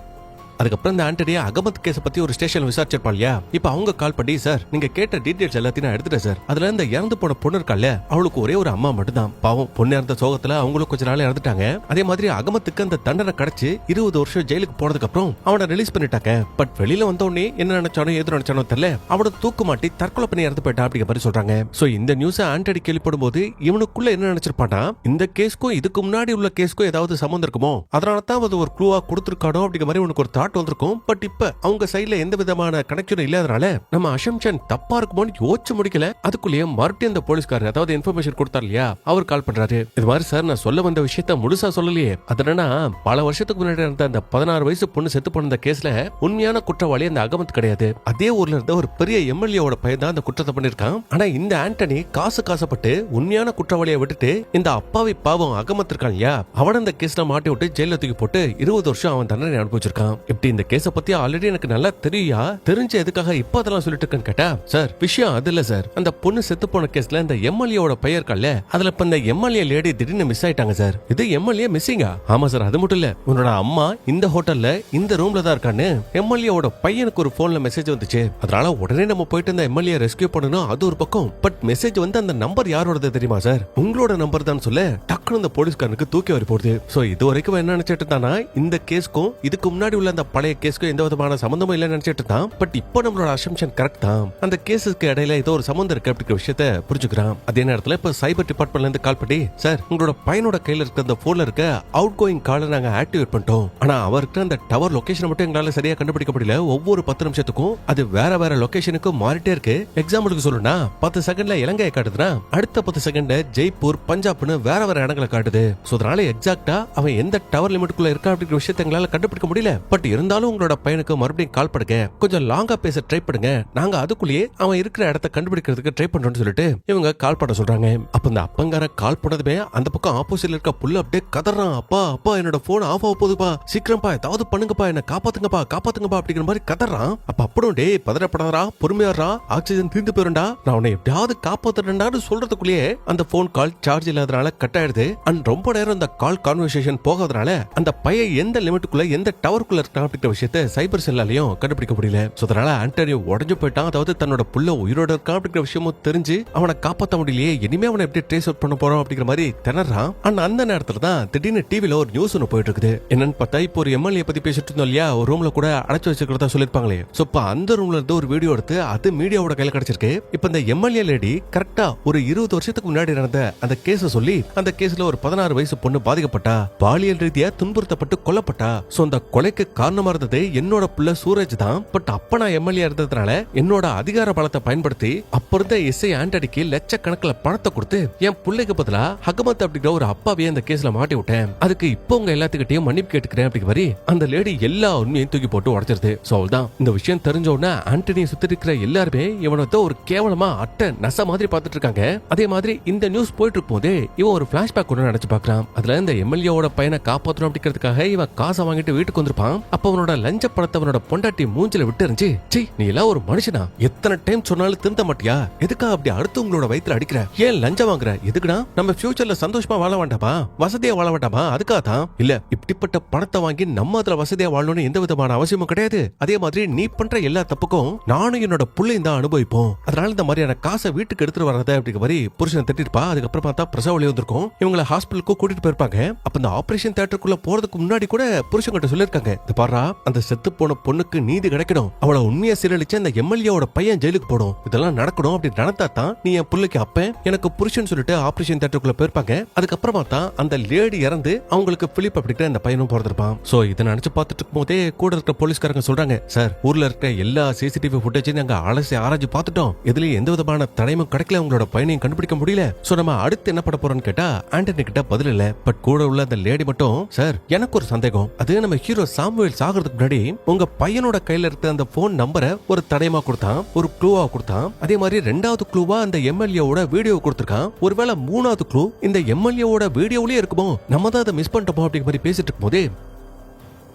அதுக்கப்புறம் இந்த ஆண்டனி அகமத் கேஸ் பத்தி ஒரு ஸ்டேஷன் விசாரிச்சிருப்பா இல்லையா, இப்ப அவங்க கால் பண்ணி, சார் நீங்க கேட்ட டீடைல்ஸ் எல்லாத்தையும் நான் எடுத்துட்டேன் சார், அதுல இந்த இறந்து போன பொண்ணு இருக்கால அவளுக்கு ஒரே ஒரு அம்மா மட்டும் தான், பாவம் பொண்ணு இறந்த சோகத்துல அவங்களும் கொஞ்ச நாள் இறந்துட்டாங்க. அதே மாதிரி அகமத்துக்கு அந்த தண்டனை கிடைச்சு 20 வருஷம் ஜெயிலுக்கு போனதுக்கு அப்புறம் அவனை ரிலீஸ் பண்ணிட்டாங்க. பட் வெளியில வந்த உடனே என்ன நினைச்சானோ எது நினைச்சானோ தெரியல, அவனை தூக்கு மாட்டி தற்கொலை பண்ணி இறந்து போயிட்டான் அப்படிங்கிற மாதிரி சொல்றாங்க. சோ இந்த நியூஸ் ஆண்டனி கேள்விப்படும் போது இவனுக்குள்ள என்ன நினைச்சிருப்பானா, இந்த கேஸ்க்கும் இதுக்கு முன்னாடி உள்ள கேஸ்க்கும் ஏதாவது சம்பந்தம் இருக்குமோ, அதனால தான் அது ஒரு க்ளூவா கொடுத்திருக்கானோ அப்படிங்கிற மாதிரி உனக்கு ஒரு தாட் வந்திருக்கும். பட் இப்ப அவங்க சைடுல எந்த விதமான கனெக்ஷனும் இல்லாதனால நம்ம அசம்ஷன் தப்பா இருக்குமோன்னு யோசிச்சு முடிக்கல. அதுக்குள்ளேயே மறுபடியும் அந்த போலீஸ்காரர் அதாவது இன்ஃபர்மேஷன் கொடுத்தார் இல்லையா, அவர் கால் பண்றாரு. இது மாதிரி சார் நான் சொல்ல வந்த விஷயத்த முழுசா சொல்லலையே, அதனா பல வருஷத்துக்கு முன்னாடி இருந்த அந்த 16 வயசு பொண்ணு செத்து போன அந்த கேஸ்ல உண்மையான குற்றவாளி அந்த அகமத் கிடையாது, அதே ஊர்ல இருந்த ஒரு பெரிய எம்எல்ஏவோட பையன் தான் அந்த குற்றத்தை பண்ணிருக்கான். ஆனா இந்த ஆண்டனி காசுப்பட்டு உண்மையான குற்றவாளியை விட்டுட்டு இந்த அப்பாவி பாவம் அகமத் இருக்கான் இல்லையா, அவன் அந்த கேஸ்ல மாட்டி விட்டு ஜெயில தூக்கி போட்டு 20 வருஷம் அவன் தண்டனை அனுபவிச்சிருக்கான். இப்படி இந்த கேஸ பத்தி ஆல்ரெடி எனக்கு நல்லா தெரியா, தெரிஞ்ச எதுக்காக இப்ப அதெல்லாம் சொல்லிட்டு இருக்கேன்னு கேட்டா, சார் விஷயம் அது இல்ல சார், அந்த பொண்ணு செத்து போன கேஸ்ல இந்த எம்எல்ஏவோட பெயர் கல்ல அதுல இப்ப இந்த எம்எல்ஏ லேடி திடீர்னு மிஸ் ஆயிட்டாங்க சார், இது எம்எல்ஏ மிஸ்ஸிங்கா? ஆமா சார், அது மட்டும் இல்ல உன்னோட அம்மா இந்த ஹோட்டல்ல இந்த ரூம்ல தான் இருக்கான்னு எம்எல்ஏவோட பையனுக்கு ஒரு போன்ல மெசேஜ் வந்துச்சு, அதனால உடனே நம்ம போயிட்டு அந்த எம்எல்ஏ ரெஸ்கியூ பண்ணணும், அது ஒரு பக்கம். பட் மெசேஜ் வந்து அந்த நம்பர் யாரோடது தெரியுமா சார், உங்களோட நம்பர் தான் சொல்ல டக்குனு அந்த போலீஸ்காரனுக்கு தூக்கி வரி போடுது. சோ இது வரைக்கும் என்ன நினைச்சிட்டு இருந்தானா, இந்த கேஸ்க்கும் இதுக்கு முன்னாடி உள்ள அந்த பழைய கேஸ்க்கு எந்த விதமான சம்பந்தமும் இல்லைன்னு நினைச்சிட்டு இருந்தான். பட் இப்போ நம்மளோட அசம்ஷன் கரெக்ட் தான். அந்த கேஸுக்கு இடையில ஏதோ ஒரு சம்பந்தம் இருக்கு அப்படிங்கிற விஷயத்த புரிஞ்சுக்கிறான். அதே நேரத்துல இப்ப சைபர் டிபார்ட்மெண்ட்ல இருந்து கால் பண்ணி, சார் உங்களோட பையனோட கையில இருக்க அந்த போன்ல இருக்க அவுட் கோயிங் காலை நாங்க ஆக்டிவேட் பண்ணிட்டோம். ஆனா அவருக்கு அந்த டவர் லொகேஷன் மட்டும் எங்களால சரியா கண்டுபிடிக்க முடியல. ஒவ்வொரு 10 நிமிஷத்துக்கும் அது வேற வேற லொகேஷனுக்கு மாறிட்டே இருக்கு. எக்ஸாம்பிளுக்கு சொல்லணும்னா 10 செகண்ட்ல இலங்கையை காட்டுதுன்னா அடுத்த 10 செகண்ட்ல ஜெய்ப்பூர் பஞ்சாப்னு வேற வேற இடங்களை காட்டுது. சோ அதனால எக்ஸாக்ட்டா அவன் எந்த டவர் லிமிட்டுக்குள்ள இருக்கா அப்படிங்கிற விஷயத்தை எங்களால கண்டுபிடிக்க முடியல. பட் இருந்தாலும் உங்களோட பையனுக்கு மறுபடியும் கால் பண்ணுங்க, கொஞ்சம் லாங்கா பேச ட்ரை பண்ணுங்க, நாங்க அதுக்குள்ளேயே அவன் இருக்கிற இடத்தை கண்டுபிடிக்கிறதுக்கு ட்ரை பண்றோம்னு சொல்லிட்டு இவங்க கால் பண்ண சொல்றாங்க. அப்ப இந்த அப்பங்கார கால் பண்ணதுமே அந்த பக்கம் ஆப்போசிட்ல இருக்க புள்ள அப்படியே கதறான், அப்பா அப்பா என்னோட போன் ஆஃப் ஆக போகுதுப்பா, சீக்கிரம்பா ஏதாவது பண்ணுங்கப்பா, என்ன காப்பாத்துங்கப்பா காப்பாத்துங்கப்பா அப்படிங்கிற மாதிரி கதறான். அப்ப அப்படியே டேய் பதறப்படாதடா, பொறுமையாடுறா, ஆக்சிஜன் தீர்ந்து போயிருண்டா, நான் உன்னை எப்படியாவது காப்பாத்துறேன்டான்னு சொல்றதுக்குள்ளேயே அந்த போன் கால் சார்ஜ் இல்லாதனால கட் ஆயிடுது. அண்ட் ரொம்ப நேரம் அந்த கால் கான்வர்சேஷன் போகாதனால அந்த பையன் எந்த லிமிட்டுக்குள்ள எந்த டவருக்குள்ள இருக்கான் அப்படிங்கிற விஷயத்தை சைபர் செல்லாலையும் கண்டுபிடிக்க முடியல. சோ அதனால ஆண்டனியோ உடஞ்சு போயிட்டான். அதாவது தன்னோட புள்ள உயிரோட இருக்கா அப்படிங்கிற விஷயமும் தெரிஞ்சு அவனை காப்பாற்ற முடியலையே, இனிமே அவனை எப்படி ட்ரேஸ் அவுட் பண்ண போறோம் அப்படிங்கிற மாதிரி திணறான். ஆனா அந்த நேரத்துல தான் திடீர்னு டிவில ஒரு நியூஸ் ஒன்று போயிட்டு இருக்குது. என்னன்னு பார்த்தா இப்போ ஒரு எம்எல்ஏ பத்தி பேசிட்டு இருந்தோம் இல்லையா, ஒரு ரூம்ல கூட அடைச்சு வச்சுக்கிறதா சொல்லிருப்பாங்களே. சோ இப்ப அந்த ரூம்ல இருந்து ஒரு வீடியோ எடுத்து அது மீடியாவோட கையில கிடைச்சிருக்கு. இப்ப இந்த எம்எல்ஏ லேடி கரெக்டா ஒரு 20 வருஷத்துக்கு முன்னாடி நடந்த அந்த கேஸ சொல்லி, அந்த கேஸ்ல ஒரு 16 வயசு பொண்ணு பாதிக்கப்பட்டா, பாலியல் ரீதியா துன்புறுத்தப்பட்டு கொல்லப்பட்டா. சோ அந்த கொலைக்கு காரணமா இருந்தது என்னோட புள்ள சூரஜ் தான். பட் அப்ப நான் எம்எல்ஏ இருந்ததுனால என்னோட அதிகார பலத்தை பயன்படுத்தி அப்ப இருந்த எஸ்ஐ ஆண்டனிக்கு லட்சக்கணக்கில் பணத்தை கொடுத்து என் பிள்ளைக்கு பதிலா ஹகமத் அப்படிங்கிற ஒரு அப்பாவே அந்த கேஸ்ல மாட்டி விட்டேன். அதுக்கு இப்போ உங்க எல்லாத்துக்கிட்டையும் மன்னிப்பு கேட்டுக்கிறேன் அப்படிங்கிற மாதிரி அந்த லேடி எல்லா உண்மையும் தூக்கி போட்டு உடைச்சிருது. சோ அவ்வளவுதான். இந்த விஷயம் தெரிஞ்ச உடனே ஆண்டனியை சுத்தி இருக்கிற எல்லாருமே இவனை ஒரு கேவலமா அட்டை நச மாதிரி பார்த்துட்டு இருக்காங்க. அதே மாதிரி இந்த நியூஸ் போயிட்டு இருக்கும் போதே இவன் ஒரு பிளாஷ்பேக் ஒன்று நினைச்சு பாக்குறான். அதுல இந்த எம்எல்ஏவோட பையனை காப்பாற்றணும் அப்படிங்கிறதுக்காக இவன் காசை வாங்கிட்டு வீட்டுக்கு வந்திருப்பான். அப்ப அவனோட லஞ்ச பணத்தை அவனோட பொண்டாட்டி மூஞ்சில விட்டு இருந்துச்சு. சீ, நீ எல்லாம் ஒரு மனுஷனா? எத்தனை டைம் சொன்னாலும் திருந்த மாட்டியா? எதுக்கா அப்படி அடுத்து உங்களோட வயித்துல அடிக்கிற? ஏன் லஞ்சம் வாங்குற? எதுக்குடா? நம்ம ஃபியூச்சர்ல சந்தோஷமா வாழ வேண்டாமா? வசதியா வாழ வேண்டாமா? அதுக்காக தான். இல்ல, இப்படிப்பட்ட பணத்தை வாங்கி நம்ம அதுல வசதியா வாழணும்னு எந்த விதமான அவசியமும் கிடையாது. அதே மாதிரி நீ பண்ற எல்லா தப்புக்கும் நானும் என்னோட புள்ளையும் தான் அனுபவிப்போம். அதனால இந்த மாதிரியான காசை வீட்டுக்கு எடுத்துட்டு வராத அப்படிங்கிற மாதிரி புருஷன் திட்டிருப்பா. அதுக்கப்புறம் பார்த்தா பிரசவ வலி வந்திருக்கும். இவங்களை ஹாஸ்பிட்டலுக்கு கூட்டிட்டு போயிருப்பாங்க. அப்ப இந்த ஆபரேஷன் தியேட்டருக்குள்ள போறதுக்கு முன்னாடி கூட புருஷன் கிட்ட சொல்லிருக்காங்க, இந்த பாரா, அந்த செத்து போன பொண்ணுக்கு நீதி கிடைக்கணும், அவளை உண்மையா சீரழிச்சு அந்த எம்எல்ஏவோட பையன் ஜெயிலுக்கு போடும், இதெல்லாம் நடக்கணும். அப்படி நடந்தா தான் நீ என் பிள்ளைக்கு அப்பன் எனக்கு புருஷன் சொல்லிட்டு ஆபரேஷன் தியேட்டருக்குள்ள போயிருப்பாங்க. அதுக்கப்புறமா தான் அந்த லேடி இறந்து அவங்களுக்கு பிலிப் அப்படிங்கிற அந்த பையனும் பிறந்திருப்பான். சோ இதை நினைச்சு பார்த்துட்டு இருக்கும் போதே கூட இருக்க போலீஸ்காரங்க சொல்றாங்க, சார் ஊர்ல இருக்க எல்லா சிசிடிவி ஃபுட்டேஜையும் நாங்க அலசி ஆராய்ச்சி பார்த்துட்டோம், இதுலயும் எந்த விதமான தடையும் கிடைக்கல, உங்களோட பையனையும் கண்டுபிடிக்க முடியல. சோ நம்ம அடுத்து என்ன பண்ண போறோம்னு கேட்டா ஆண்டனி கிட்ட பதில் இல்ல. பட் கூட உள்ள அந்த லேடி மட்டும், சார் எனக்கு ஒரு சந்தேகம், அது நம்ம ஹீரோ சாமுவேல் சாகிறதுக்கு முன்னாடி உங்க பையனோட கையில இருக்க அந்த போன் நம்பரை ஒரு தடயமா கொடுத்தான், ஒரு க்ளூவா கொடுத்தான். அதே மாதிரி ரெண்டாவது க்ளூவா அந்த எம்எல்ஏவோட வீடியோ கொடுத்திருக்கான். ஒருவேளை மூணாவது க்ளூ இந்த எம்எல்ஏவோட வீடியோலயே இருக்குமோ, நம்ம தான் அதை மிஸ் பண்ணிட்டோமோ அப்படிங்கிற மாதிரி பேசிட்டு இருக்கும் போதே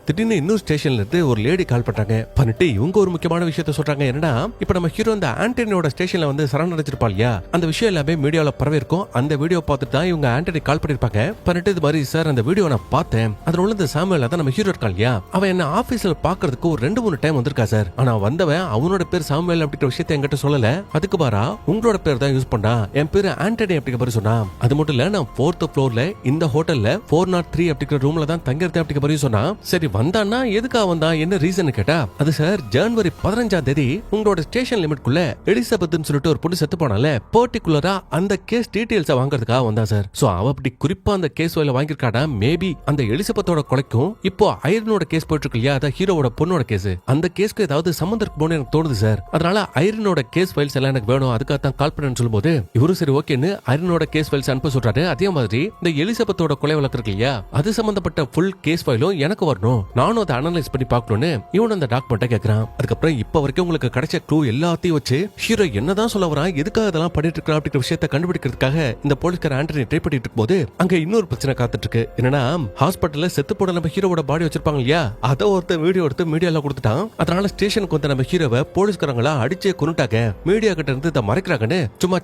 திடீர்னு இன்னொரு ஸ்டேஷன்ல இருந்து ஒரு லேடி கால் பண்றாங்க. பண்ணிட்டு இவங்க ஒரு முக்கியமான விஷயத்த சொல்றாங்க. என்னன்னா, இப்ப நம்ம ஹீரோ அந்த ஆண்டனியோட ஸ்டேஷன்ல வந்து சரண் அடைச்சிருப்பா இல்லையா, அந்த விஷயம் எல்லாமே மீடியால பரவி இருக்கும். அந்த வீடியோ பார்த்துட்டு தான் இவங்க ஆண்டனி கால் பண்ணிருப்பாங்க. பண்ணிட்டு இது மாதிரி, சார் அந்த வீடியோ நான் பார்த்தேன், அதுல உள்ள இந்த சாமுவேல் தான் நம்ம ஹீரோ இருக்கா இல்லையா, அவன் என்ன ஆபீஸ்ல பாக்குறதுக்கு ஒரு 2-3 டைம் வந்திருக்கா சார். ஆனா வந்தவன் அவனோட பேர் சாமுவேல் அப்படிங்கிற விஷயத்த என்கிட்ட சொல்லல, அதுக்கு பாரா உங்களோட பேர் தான் யூஸ் பண்ணா, என் பேரு ஆண்டனி அப்படிங்கிற மாதிரி சொன்னா. அது மட்டும் இல்ல, நான் 4th ஃப்ளோர்ல இந்த ஹோட்டல்ல 403 அப்படிங்கிற ரூம்ல தான் தங்கிருந்தேன் அப்படிங்கிற மாதிரி சொன்னா. சரி வந்தான்னா எதுக்காக வந்தா, என்ன ரீசன் கேட்டா, அது சார் ஜனவரி 15ஆம் தேதி உங்களோட ஸ்டேஷன் லிமிட்குள்ள எலிசபெத்னு சொல்லிட்டு ஒரு பொண்ணு செத்து போனால, பர்டிகுலரா அந்த கேஸ் டீடைல்ஸ் வாங்குறதுக்காக வந்தா சார். சோ அவ அப்படி குறிப்பா அந்த கேஸ் ஃபைல வாங்கிருக்காடா. மேபி அந்த எலிசபெத்தோட கொலைக்கும் இப்போ ஐரனோட கேஸ் போயிட்டு இருக்கு இல்லையா, அத ஹீரோவோட பொண்ணோட கேஸ், அந்த கேஸ்க்கு ஏதாவது சம்பந்தம் இருக்குமோன்னு எனக்கு தோணுது சார். அதனால ஐரனோட கேஸ் ஃபைல்ஸ் எல்லாம் எனக்கு வேணும், அதுக்காக தான் கால் பண்ணேன்னு சொல்லும்போது இவரு சரி ஓகேன்னு ஐரனோட கேஸ் ஃபைல்ஸ் அனுப்ப சொல்றாரு. அதே மாதிரி இந்த எலிசபெத்தோட கொலை வழக்கு இருக்கு இல்லையா, அது சம்பந்தப்பட்ட ஃபுல் கேஸ் ஃபைலும் எனக்கு வரணும், நானும் அதை அனலைஸ் பண்ணி பார்க்கணும்னு இவன் அந்த டாக்குமெண்ட்டை கேட்கறான். அதுக்கப்புறம் இப்ப வரைக்கும் உங்களுக்கு கிடைச்ச க்ளூ எல்லாத்தையும் வச்சு ஹீரோ என்னதான் சொல்ல வரான், எதுக்காக அதெல்லாம் பண்ணிட்டு இருக்கா அப்படிங்கிற விஷயத்தை கண்டுபிடிக்கிறதுக்காக இந்த போலீஸ்கார ஆண்டனி ட்ரை பண்ணிட்டு இருக்கும்போது அங்க இன்னொரு பிரச்சனை காத்துட்டு இருக்கு. என்னன்னா, ஹாஸ்பிட்டல்ல செத்து போட நம்ம ஹீரோவோட பாடி வச்சிருப்பாங்க இல்லையா, அதை ஒருத்தர் வீடியோ எடுத்து மீடியால கொடுத்துட்டான். அதனால ஸ்டேஷனுக்கு வந்து நம்ம ஹீரோவை போலீஸ்காரங்களா அடிச்சே கொன்னுட்டாங்க, மீடியா கிட்ட இருந்து இதை மறைக்கிறாங்கன்னு சும்மா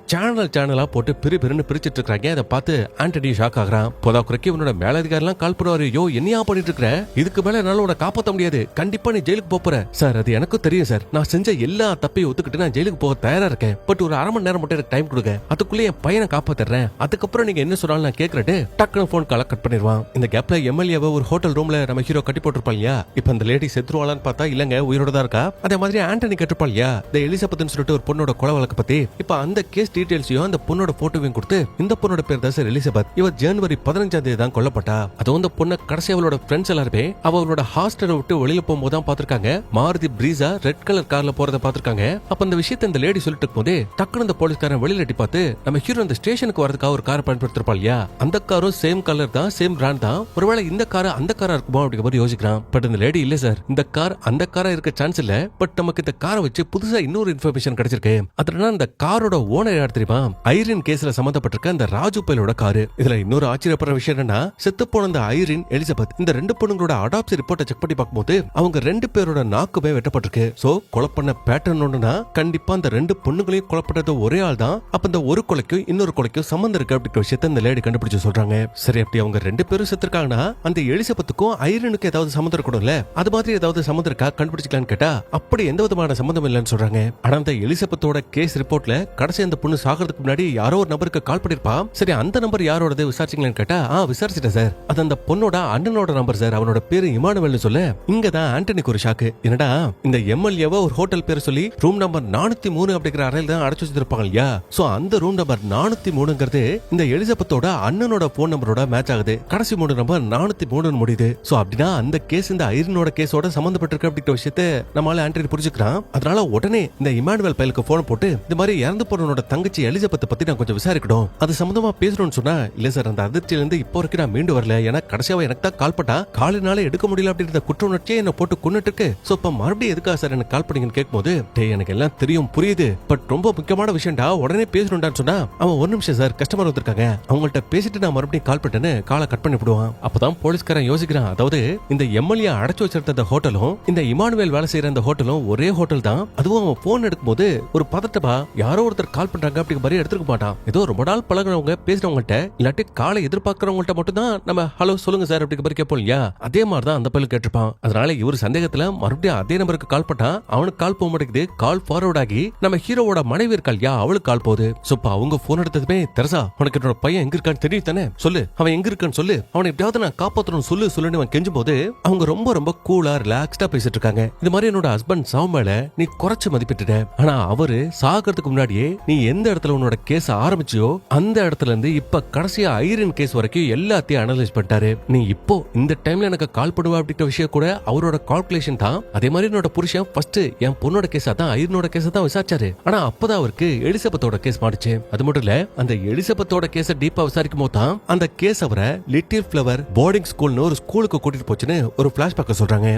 சேனலா போட்டு பிரின்னு பிரிச்சிட்டு இருக்காங்க. அதை பார்த்து ஆண்டனி ஷாக் ஆகுறான். போதா குறைக்கு இவனோட மேலதிகாரி எல்லாம் கால் பண்ணுவாரு, யோ என்னையா பண்ணிட்டு இருக்கிற, இதுக்கு ஒருவேளை என்னால உன்னை காப்பாற்ற முடியாது, கண்டிப்பா நீ ஜெயிலுக்கு போற. சார் அது எனக்கும் தெரியும் சார், நான் செஞ்ச எல்லா தப்பையும் ஒத்துக்கிட்டு நான் ஜெயிலுக்கு போக தயாரா இருக்கேன். பட் ஒரு 1/2 மணி நேரம் மட்டும் எனக்கு டைம் கொடுங்க, அதுக்குள்ளே என் பையனை காப்பாத்துறேன், அதுக்கப்புறம் நீங்க என்ன சொன்னாலும் நான் கேட்கறேன். டக்குனு போன் கால கட் பண்ணிடுவான். இந்த கேப்ல எம்எல்ஏவை ஒரு ஹோட்டல் ரூம்ல நம்ம ஹீரோ கட்டி போட்டிருப்பாங்க இல்லையா, இப்ப அந்த லேடி செத்துருவாளான்னு பார்த்தா இல்லங்க, உயிரோட தான் இருக்கா. அதே மாதிரி ஆண்டனி கேட்டிருப்பாள் இல்லையா, இந்த எலிசபெத்னு சொல்லிட்டு ஒரு பொண்ணோட கொலை வழக்கு பத்தி. இப்ப அந்த கேஸ் டீடைல்ஸையும் அந்த பொண்ணோட போட்டோவையும் கொடுத்து, இந்த பொண்ணோட பேர் தான் சார் எலிசபெத், இவ ஜனவரி 15ஆம் தேதி தான் கொல்லப்பட்டா. அதுவும் அந்த பொண்ணை கடைசி அவளோட ஃப்ரெண்ட்ஸ் எல்லாருமே அவளோட ஹாஸ்டலை விட்டு வெளியில போகும்போது தான் பாத்திருக்காங்க. மாருதி பிரீஸா ரெட் கலர் கார்ல போறத பாத்திருக்காங்க. அப்ப அந்த விஷயத்தை இந்த லேடி சொல்லிட்டு இருக்கும்போது டக்குனு அந்த போலீஸ்காரன் வெளியில எட்டி பார்த்து நம்ம ஹீரோ அந்த ஸ்டேஷனுக்கு வரதுக்காக ஒரு கார் பயன்படுத்திருப்பாள் இல்லையா, அந்த காரும் சேம் கலர் தான், சேம் பிராண்ட் தான். ஒருவேளை இந்த கார் அந்த காரா இருக்குமோ அப்படிங்கிற மாதிரி யோசிக்கிறான். பட் இந்த லேடி இல்ல சார், இந்த கார் அந்த காரா இருக்க சான்ஸ் இல்ல. பட் நமக்கு இந்த காரை வச்சு புதுசா இன்னொரு இன்ஃபர்மேஷன் கிடைச்சிருக்கு. அதுனா இந்த காரோட ஓனர் யார் தெரியுமா, ஐரின் கேஸ்ல சம்பந்தப்பட்டிருக்க அந்த ராஜு பையலோட காரு. இதுல இன்னொரு ஆச்சரியப்படுற விஷயம் என்னன்னா, செத்து போன அந்த ஐரின், எலிசபெத் இந்த ரெண்டு பொண்ணுங்களோட அடாப்சி ரிப்போர்ட்டை செக் பண்ணி பார்க்கும்போது அவங்க 2 பேரோட நாக்குமே வெட்டப்பட்டிருக்கு. சோ கொலை பண்ண பேட்டர்ன் ஒண்ணுனா கண்டிப்பா அந்த 2 பொண்ணுங்களையும் கொலை பண்ணது ஒரே ஆள் தான். அப்ப இந்த ஒரு கொலைக்கும் இன்னொரு கொலைக்கும் சம்பந்தம் இருக்கு அப்படிங்கிற விஷயத்தை இந்த லேடி கண்டுபிடிச்சு சொல்றாங்க. சரி, அப்படி அவங்க 2 பேரும் செத்துருக்காங்கன்னா அந்த எலிசபெத்துக்கும் ஐரினுக்கு ஏதாவது சம்மந்தம் இருக்கணும்ல, அது மாதிரி ஏதாவது சம்மந்தம் இருக்கா கண்டுபிடிச்சிக்கலான்னு கேட்டா அப்படி எந்த விதமான சம்மந்தம் இல்லைன்னு சொல்றாங்க. ஆனா அந்த எலிசபெத்தோட கேஸ் ரிப்போர்ட்ல கடைசி அந்த பொண்ணு சாகிறதுக்கு முன்னாடி யாரோ ஒரு நபருக்கு கால் பண்ணிருப்பா. சரி, அந்த நம்பர் யாரோடது விசாரிச்சிங்களான்னு கேட்டா விசாரிச்சிட்டேன் சார், அது அந்த பொண்ணோட அண்ணனோட நம்பர் சார், அவனோட பேரு இமானுவேல்னு சொல்ல இங்கதான் ஆண்டனிக்கு ஒரு ஷாக்கு. என்னடா இந்த எம்எல்ஏவை ஒரு ஹோட்டல் பேர் சொல்லி ரூம் நம்பர் 403 அப்படிங்கிற அறையில தான் அடைச்சு வச்சிருப்பாங்க இல்லையா, சோ அந்த ரூம் நம்பர் 403ங்கிறது இந்த எலிசபெத்தோட அண்ணனோட போன் நம்பரோட மேட்ச் ஆகுது. கடைசி 3 நம்பர் 403 முடியுது. சோ அப்படின்னா அந்த கேஸ் இந்த ஐரினோட கேஸோட சம்பந்தப்பட்டிருக்கு அப்படிங்கிற விஷயத்தை நம்மளால ஆண்டனி புரிஞ்சுக்கிறான். அதனால உடனே இந்த இமானுவேல் பையலுக்கு போன் போட்டு இந்த மாதிரி இறந்து போனவனோட தங்கச்சி எலிசபெத் பத்தி நான் கொஞ்சம் விசாரிக்கணும், அது சம்பந்தமா பேசணும்னு சொன்னா, இல்ல சார் அந்த அதிர்ச்சியில இருந்து இப்போ வரைக்கும் நான் மீண்டு வரல, ஏன்னா கடைசியாவை எனக்கு தான் கால் பண்ணா காலினால எடுக்க முடியல அப்படின்ற குற்ற உணர்ச்சியை என்ன போட்டு கொண்டுட்டு இருக்கு. சோ இப்ப மறுபடியும் எதுக்கா சார் எனக்கு கால் பண்ணீங்கன்னு கேட்கும்போது, டேய் எனக்கு எல்லாம் தெரியும் புரியுது, பட் ரொம்ப முக்கியமான விஷயம்டா, உடனே பேசணும்டான்னு சொன்னா அவன் 1 நிமிஷம் சார் கஸ்டமர் வந்திருக்காங்க, அவங்கள்ட்ட பேசிட்டு நான் மறுபடியும் கால் பண்ணிட்டேன்னு காலை கட் பண்ணி விடுவான். அப்பதான் போலீஸ்காரன் யோசிக்கிறான், அதாவது இந்த எம்எல்ஏ அடைச்சு வச்சிருந்த அந்த ஹோட்டலும் இந்த இமானுவேல் வேலை செய்யற அந்த ஹோட்டலும் ஒரே ஹோட்டல் தான். அதுவும் அவன் போன் எடுக்கும்போது ஒரு பதட்டமா யாரோ ஒருத்தர் கால் பண்றாங்க அப்படிங்கிற மாதிரி எடுத்துக்க மாட்டான். ஏதோ ரொம்ப நாள் பழகுறவங்க பேசுறவங்கள்ட்ட இல்லாட்டி காலை எதிர்பார்க்கறவங்கள்ட்ட மட்டும் தான் நம்ம ஹலோ சொல்லுங்க சார் அப்படிங்கிற மாதிரி கேட்போம் இல்லையா, அதே மாதிரி தான் அந்த பையன் கேட்டிருப்பான். அதனால இவர் சந்தேகத்துல மறுபடியும் அதே நம்பருக்கு கால் பண்ணா அவனுக்கு கால் போக மாட்டேங்குது. கால் ஃபார்வர்ட் ஆகி நம்ம ஹீரோவோட மனைவி இருக்கா இல்லையா, அவளுக்கு கால் போகுது. சோ அவங்க போன் எடுத்ததுமே, தெரசா உனக்கு என்னோட பையன் எங்க இருக்கான்னு தெரியும் தானே, சொல்லு அவன் எங்க இருக்கான்னு சொல்லு, அவனை எப்படியாவது நான் காப்பாற்றணும் சொல்லுன்னு அவன் கெஞ்சும் போது அவங்க ரொம்ப கூலா ரிலாக்ஸ்டா பேசிட்டு இருக்காங்க. இந்த மாதிரி என்னோட ஹஸ்பண்ட் சாவு மேல நீ குறைச்சு மதிப்பிட்டுட்ட, ஆனா அவரு சாகிறதுக்கு முன்னாடியே நீ எந்த இடத்துல உன்னோட கேஸ் ஆரம்பிச்சியோ அந்த இடத்துல இருந்து இப்ப கடைசியா ஐரின் கேஸ் வரைக்கும் எல்லாத்தையும் அனலைஸ் பண்ணிட்டாரு. நீ இப்போ இந்த டைம்ல எனக்கு கால் பண்ணுவா அப்படின்ற விஷயம் கூட அவரோட கால்குலேஷன் தான். அதே மாதிரி என்னோட புருஷன் ஃபர்ஸ்ட் என் பொண்ணோட கேஸா தான் ஐரினோட கேஸா தான் விசாரிச்சாரு, ஆனா அப்பதான் அவருக்கு எலிசபெத்தோட கேஸ் மாட்டுச்சு. அது மட்டும் இல்ல, அந்த எலிசபெத்தோட கேஸ டீப்பா விசாரிக்கும் போது தான் அந்த கேஸ் அவரை லிட்டில் ஃபிளவர் போர்டிங் ஸ்கூல்னு ஒரு ஸ்கூலுக்கு கூட்டிட்டு போச்சுன்னு ஒரு பிளாஷ்பேக்க சொல்றாங்க.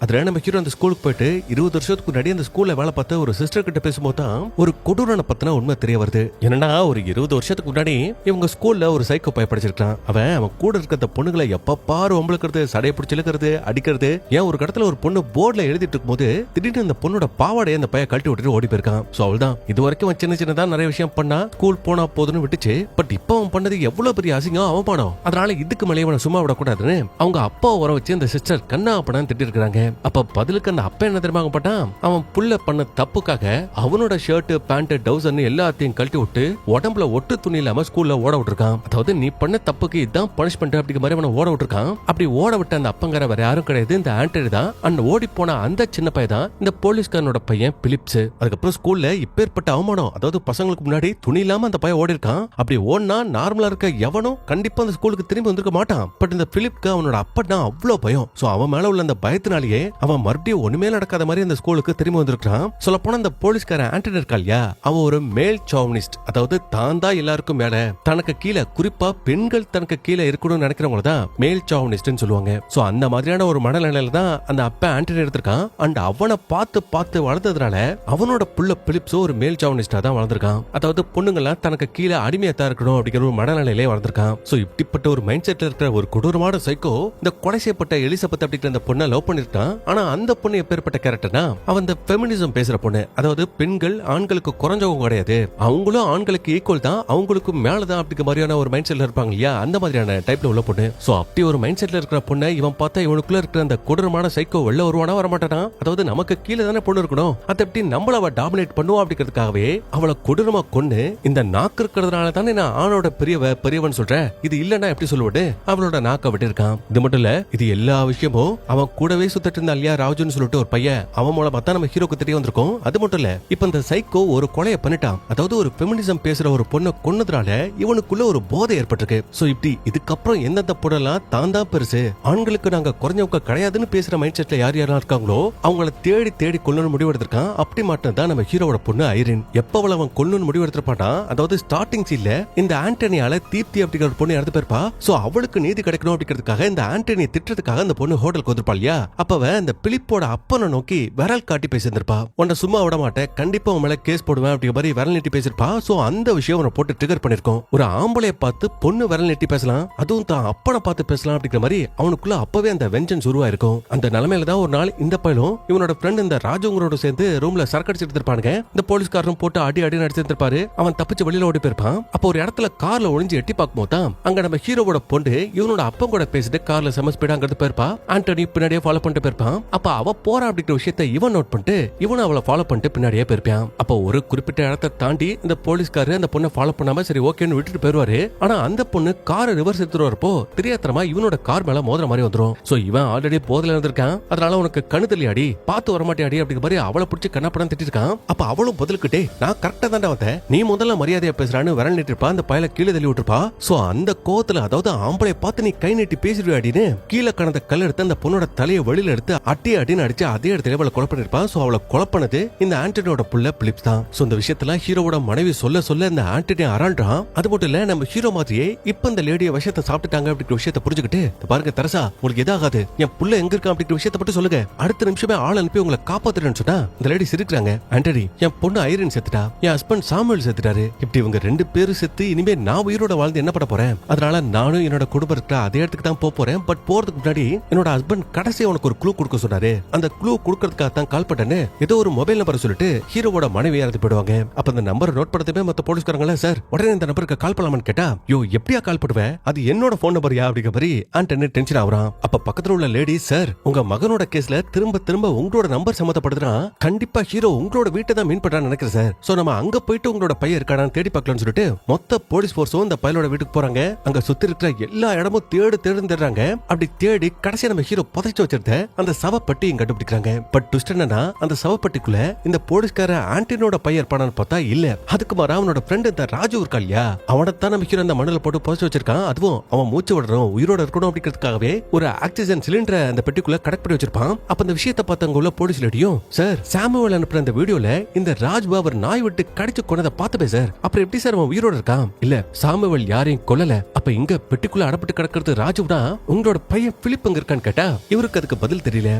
அதுல நம்ம ஹீரோ அந்த ஸ்கூலுக்கு போயிட்டு 20 வருஷத்துக்கு முன்னாடி அந்த ஸ்கூல்ல வேலை பார்த்த ஒரு சிஸ்டர் கிட்ட பேசும்போது தான் ஒரு கொடூரனை பத்தின உண்மை தெரிய வருது. என்னன்னா ஒரு 20 வருஷத்துக்கு முன்னாடி இவங்க ஸ்கூல்ல ஒரு சைக்கோ பையன் படிச்சிருக்கான். அவன் கூட இருக்க பொண்ணுங்களை எப்ப பாரு ஒம்பளுக்கிறது, சடையை பிடிச்சி இழுக்கிறது, அடிக்கிறது. ஏன் ஒரு இடத்துல ஒரு பொண்ணு போர்ட்ல எழுதிட்டு இருக்கும் போது திடீர்னு அந்த பொண்ணோட பாவாடையை அந்த பையன் கழட்டி விட்டுட்டு ஓடி போயிருக்கான். சோ அவள்தான் இது வரைக்கும் சின்னதா நிறைய விஷயம் பண்ணா, ஸ்கூல் போனா போதுன்னு விட்டுச்சு. பட் இப்ப அவன் பண்ணது எவ்வளவு பெரிய அசிங்கம், அவமானம். அதனால இதுக்கு மேலே அவனை சும்மா விடக்கூடாதுன்னு அவங்க அப்பா வர வச்சு அந்த சிஸ்டர் கண்ணா அப்படான்னு திட்டி இருக்காங்க. அப்ப பதிலுக்கு அந்த அப்பா என்ன தெரியுமா பட்டான், அவன் புள்ள பண்ண தப்புக்காக அவனோட ஷர்ட் பேண்ட் டவுசர் எல்லாத்தையும் கழட்டி விட்டு உடம்புல ஒட்டு துணி இல்லாம ஸ்கூல்ல ஓட விட்டுருக்கான். அதாவது நீ பண்ண தப்புக்கு இதான் பனிஷ்மெண்ட் அப்படிங்கிற மாதிரி அவனை ஓட விட்டுருக்கான். அப்படி ஓட விட்ட அந்த அப்பங்கிற வேற யாரும் கிடையாது, இந்த ஆண்டனி தான். அந்த ஓடி போன அந்த சின்ன பையன் தான் இந்த போலீஸ்காரனோட பையன் பிலிப்ஸ். அதுக்கப்புறம் ஸ்கூல்ல இப்பேற்பட்ட அவமானம், அதாவது பசங்களுக்கு முன்னாடி துணி இல்லாம அந்த பையன் ஓடி இருக்கான். அப்படி ஓடினா நார்மலா இருக்க எவனும் கண்டிப்பா அந்த ஸ்கூலுக்கு திரும்பி வந்திருக்க மாட்டான். பட் இந்த பிலிப்க்கு அவனோட அப்பா அவ்வளவு பயம். சோ அவன் மேல உள்ள அந்த பயத்தினாலேயே அவன் மறுபடியும் ஒண்ணுமே நடக்காத மாதிரி அந்த ஸ்கூலுக்கு திரும்பி வந்திருக்கான். சொல்ல போனா அந்த போலீஸ்காரன் ஆண்டனி இருக்கா இல்லையா, அவன் ஒரு மேல் சாவனிஸ்ட். அதாவது தான் தான் எல்லாருக்கும் மேல, தனக்கு கீழே, குறிப்பா பெண்கள் தனக்கு கீழே இருக்கணும்னு நினைக்கிறவங்க தான் மேல் சாவனிஸ்ட்னு சொல்லுவாங்க. சோ அந்த மாதிரியான ஒரு மனநிலையில தான் அந்த அப்பா ஆண்டனி எடுத்திருக்கான். அண்ட் அவனை பார்த்து வளர்த்ததுனால அவனோட புள்ள பிலிப்ஸ் ஒரு மேல் சாவனிஸ்டா தான் வளர்ந்திருக்கான். அதாவது பொண்ணுங்கெல்லாம் தனக்கு கீழே அடிமையா இருக்கணும் அப்படிங்கிற ஒரு மனநிலையிலே வளர்ந்திருக்கான். சோ இப்படிப்பட்ட ஒரு மைண்ட் செட்ல இருக்கிற ஒரு கொடூரமான சைக்கோ இந்த கொலை செய்யப்பட்ட எலிசபெத் அப்படிங்கிற அந்த பொண்ணை லவ் பண்ணிருக்கான். இருக்கான். ஆனா அந்த பொண்ணு எப்பேற்பட்ட கேரக்டர்னா அவன் இந்த ஃபெமினிசம் பேசுற பொண்ணு. அதாவது பெண்கள் ஆண்களுக்கு குறைஞ்சவங்க கிடையாது, அவங்களும் ஆண்களுக்கு ஈக்குவல் தான், அவங்களுக்கு மேலதான் அப்படிங்கிற மாதிரியான ஒரு மைண்ட் செட்ல இருப்பாங்க இல்லையா, அந்த மாதிரியான டைப்ல உள்ள பொண்ணு. சோ அப்படி ஒரு மைண்ட் செட்ல இருக்கிற பொண்ணை இவன் பார்த்தா இவனுக்குள்ள இருக்கிற அந்த கொடூரமான சைக்கோ வெளில வருவானா வரமாட்டானா? அதாவது நமக்கு கீழே தானே பொண்ணு இருக்கணும், அதை எப்படி நம்மள அவ டாமினேட் பண்ணுவா அப்படிங்கிறதுக்காகவே அவளை கொடூரமா கொன்னு இந்த நாக்கு இருக்கிறதுனால தானே நான் ஆணோட பெரியவன் சொல்றேன், இது இல்லன்னா எப்படி சொல்லுவது, அவளோட நாக்க விட்டு இருக்கான். இது மட்டும் இல்ல, இது எல்லா விஷயமும் அவன் கூடவே சுத்திட்டு இருந்தா இல்லையா ராஜுன்னு சொல்லிட்டு ஒரு பையன், அவன் மூலமா தான் நம்ம ஹீரோக்கு தெரிய வந்திருக்கும். அது மட்டும் இல்ல, இப்ப இந்த சைக்கோ ஒரு கொலையை பண்ணிட்டான். அதாவது ஒரு ஃபெமினிசம் பேசுற ஒரு பொண்ணை கொன்னதுனால இவனுக்குள்ள ஒரு போதை ஏற்பட்டிருக்கு. சோ இப்படி இதுக்கப்புறம் எந்தெந்த பொண்ணெல்லாம் தான் தான் பெருசு, ஆண்களுக்கு நாங்க குறைஞ்சவங்க கிடையாதுன்னு பேசுற மைண்ட் செட்ல யார் யாரெல்லாம் இருக்காங்களோ அவங்கள தேடி தேடி கொல்லணும்னு முடிவு எடுத்திருக்கான். அப்படி மட்டும் தான் நம்ம ஹீரோவோட பொண்ணு ஐரின். எப்ப அவன் கொல்லணும்னு முடிவு எடுத்திருப்பானா, அதாவது ஸ்டார்டிங் சீன்ல இந்த ஆண்டனியால தீப்தி அப்படிங்கிற பொண்ணு இறந்து போயிருப்பா. சோ அவளுக்கு நீதி கிடைக்கணும் அப்படிங்கிறதுக்காக இந்த ஆண்டனியை திட்டத்துக்காக அந்த பொண்ணு ஹோட்டலுக்கு வந்திருப்பா இல்லையா, அப்ப இந்த பிலிப்போட அப்பனை நோக்கி விரல் காட்டி பேசியிருந்திருப்பா. உன்னை சும்மா விட மாட்டேன், கண்டிப்பா உன் மேல கேஸ் போடுவேன் அப்படிங்கிற மாதிரி விரல் நீட்டி பேசிருப்பா. சோ அந்த விஷயம் அவனை போட்டு ட்ரிகர் பண்ணிருக்கோம். ஒரு ஆம்பளைய பார்த்து பொண்ணு விரல் நீட்டி பேசலாம், அதுவும் தான் அப்பனை பார்த்து பேசலாம் அப்படிங்கிற மாதிரி அவனுக்குள்ள அப்பவே அந்த வெஞ்சன்ஸ் உருவாயிருக்கும். அந்த நிலைமையில தான் ஒரு நாள் இந்த பையனும் இவனோட ஃப்ரெண்ட் இந்த ராஜுங்களோட சேர்ந்து ரூம்ல சரக்கடிச்சிட்டு இருப்பானுங்க. இந்த போலீஸ்காரரும் போட்டு அடி அடி நடிச்சிருப்பாரு. அவன் தப்பிச்சு வெளியில ஓடி போயிருப்பான். அப்போ ஒரு இடத்துல கார்ல ஒளிஞ்சு எட்டி பார்க்கும் போது அங்க நம்ம ஹீரோவோட பொண்ணு இவனோட அப்பன் கூட பேசிட்டு கார்ல செம ஸ்பீடா அங்க போயிருப்பா. ஆண்டனி பின்னாடியே ஃபாலோ பண்ணிட்டு போயிருப்பான். அப்ப அவ போறா அப்படிங்கிற விஷயத்தை இவன் நோட் பண்ணிட்டு இவனும் அவளை ஃபாலோ பண்ணிட்டு பின்னாடியே போயிருப்பான். அப்போ ஒரு குறிப்பிட்ட இடத்தை தாண்டி இந்த போலீஸ்காரர் அந்த பொண்ணை ஃபாலோ பண்ணாம சரி ஓகேன்னு விட்டுட்டு போயிருவாரு. ஆனா அந்த பொண்ணு காரை ரிவர்ஸ் எடுத்துட்டு வரப்போ தெரியாதரமா இவனோட கார் மேல மோதுற மாதிரி வந்துரும். சோ இவன் ஆல்ரெடி போதல இருந்திருக்கான், அதனால உனக்கு கண்ணு தெரியடி, பார்த்து வரமாட்டியாடி அப்படிங்கிற மாதிரி அவளை பிடிச்சி கண்ணப்படம் திட்டிருக்கான். அப்ப அவளும் பதிலுக்கிட்டே நான் கரெக்டா தான் வந்தேன், நீ முதல்ல மரியாதையா பேசுறான்னு விரல் நீட்டிருப்பா. அந்த பையல கீழே தள்ளி விட்டுருப்பா. சோ அந்த கோவத்துல அதாவது ஆம்பளை பார்த்து நீ கை நீட்டி பேசிடுவாடின்னு கீழே கடந்த கல் எடுத்து அந்த பொண்ணோட தலையை வெளியில எடுத்து அட்டி அடின்னு அடிச்சு அதே இடத்துல அவளை கொலை பண்ணிருப்பா. சோ அவளை கொலை பண்ணது இந்த ஆண்டனியோட புள்ள பிலிப்ஸ் தான். சோ இந்த விஷயத்துல ஹீரோவோட மனைவி சொல்ல சொல்ல இந்த ஆண்டனி அறான்றான். அது மட்டும் இல்ல, நம்ம ஹீரோ மாதிரியே இப்ப இந்த லேடிய விஷயத்தை சாப்பிட்டுட்டாங்க அப்படிங்கிற விஷயத்தை புரிஞ்சுக்கிட்டு பாருங்க தெரசா உங்களுக்கு எதாகாது, என் புள்ள எங்க இருக்கா அப்படிங்கிற விஷயத்தை மட்டும் சொல்லுங்க, அடுத்த நிமிஷமே ஆள் அனுப்பி உங்களை காப்பாத்துறேன்னு சொன்னா இந்த லேடி சிரிக்கிறாங்க. ஆண்டனி என் பொண்ணு ஐரின் செத்துட்டா, என் ஹஸ்பண்ட் சாமுவேல் செத்துட்டாரு, இப்படி இவங்க ரெண்டு பேரும் செத்து இனிமே நான் உயிரோட வாழ்ந்து என்ன பண்ண போறேன், அதனால நானும் என்னோட குடும்பம் இருக்கிற அதே இடத்துக்கு தான் போறேன். பட் போறதுக்கு முன்னாடி என்னோட ஹஸ்பண்ட் கடைசியா உனக்கு ஒரு க்ளூ கொடுக்க சொன்னாரு, அந்த க்ளூ கொடுக்கறதுக்காக தான் கால் பண்ணேன்னு ஏதோ ஒரு மொபைல் நம்பர் சொல்லிட்டு ஹீரோவோட மனைவி இறந்து போயிடுவாங்க. அப்ப அந்த நம்பரை நோட் பண்ணதுமே மத்த போலீஸ்காரங்கள சார் உடனே இந்த நம்பருக்கு கால் பண்ணலாம்னு கேட்டா, யோ எப்படியா கால் பண்ணுவேன், அது என்னோட போன் நம்பர்யா அப்படிங்கிற மாதிரி ஆண்டனி டென்ஷன் ஆகுறான். அப்ப பக்கத்துல உள்ள லேடி சார் உங்க மகனோட கேஸ்ல திரும்ப திரும்ப உங்களோட நம்பர் சம்மந்தப்படுதுன்னா கண்டிப்பா ஹீரோ உங்களோட வீட்டை தான் மீன் பண்றான்னு நினைக்கிறேன் சார். சோ நம்ம அங்க போயிட்டு உங்களோட பையன் இருக்கானு தேடி பார்க்கலாம்னு சொல்லிட்டு மொத்த போலீஸ் போர்ஸும் இந்த பையனோட வீட்டுக்கு போறாங்க. அங்க சுத்தி இருக்கிற எல்லா இடமும் தேடுறாங்க. அப்படி தேடி கடைசியா நம்ம ஹீரோ புதைச்சு வச்சிருந்த அந்த சவப்பட்டியும் கண்டுபிடிக்கிறாங்க. பட் ட்விஸ்ட் என்னன்னா அந்த சவப்பட்டிக்குள்ள இந்த போலீஸ்கார ஆண்டனியோட பையன் இருப்பானு பார்த்தா இல்ல, அதுக்கு மாறா அவனோட ஃப்ரெண்ட் இந்த ராஜு இருக்கா இல்லையா, அவனத்தான் நம்ம ஹீரோ அந்த மண்ணில் போட்டு புதைச்சு வச்சிருக்கான். அதுவும் அவன் மூச்சு விடணும் உயிரோட இருக்கணும் அப்படிங்கிறதுக்காகவே ஒரு ஆக்சிஜன் சிலிண்டரை அந்த பெட்டிக்குள்ள கனெக்ட் பண்ணி வச்சிருப்பான். அப்ப அந்த விஷயத்தை பார்த்தவங்க உள்ள போலீஸ் லேடியும் சார் சாமுவேல் அனுப்புற அந்த வீடியோல இந்த ராஜ் பாபர் நாய் விட்டு கடிச்சு கொண்டதை பார்த்தபே சார், அப்புறம் எப்படி சார் அவன் உயிரோட இருக்கான், இல்ல சாமுவேல் யாரையும் கொல்லல, அப்ப இங்க பெட்டிக்குள்ள அடப்பட்டு கிடக்கிறது ராஜுடா உங்களோட பையன் பிலிப் எங்க இருக்கான்னு கேட்டா இவருக்கு அதுக்கு பதில் தெரியல.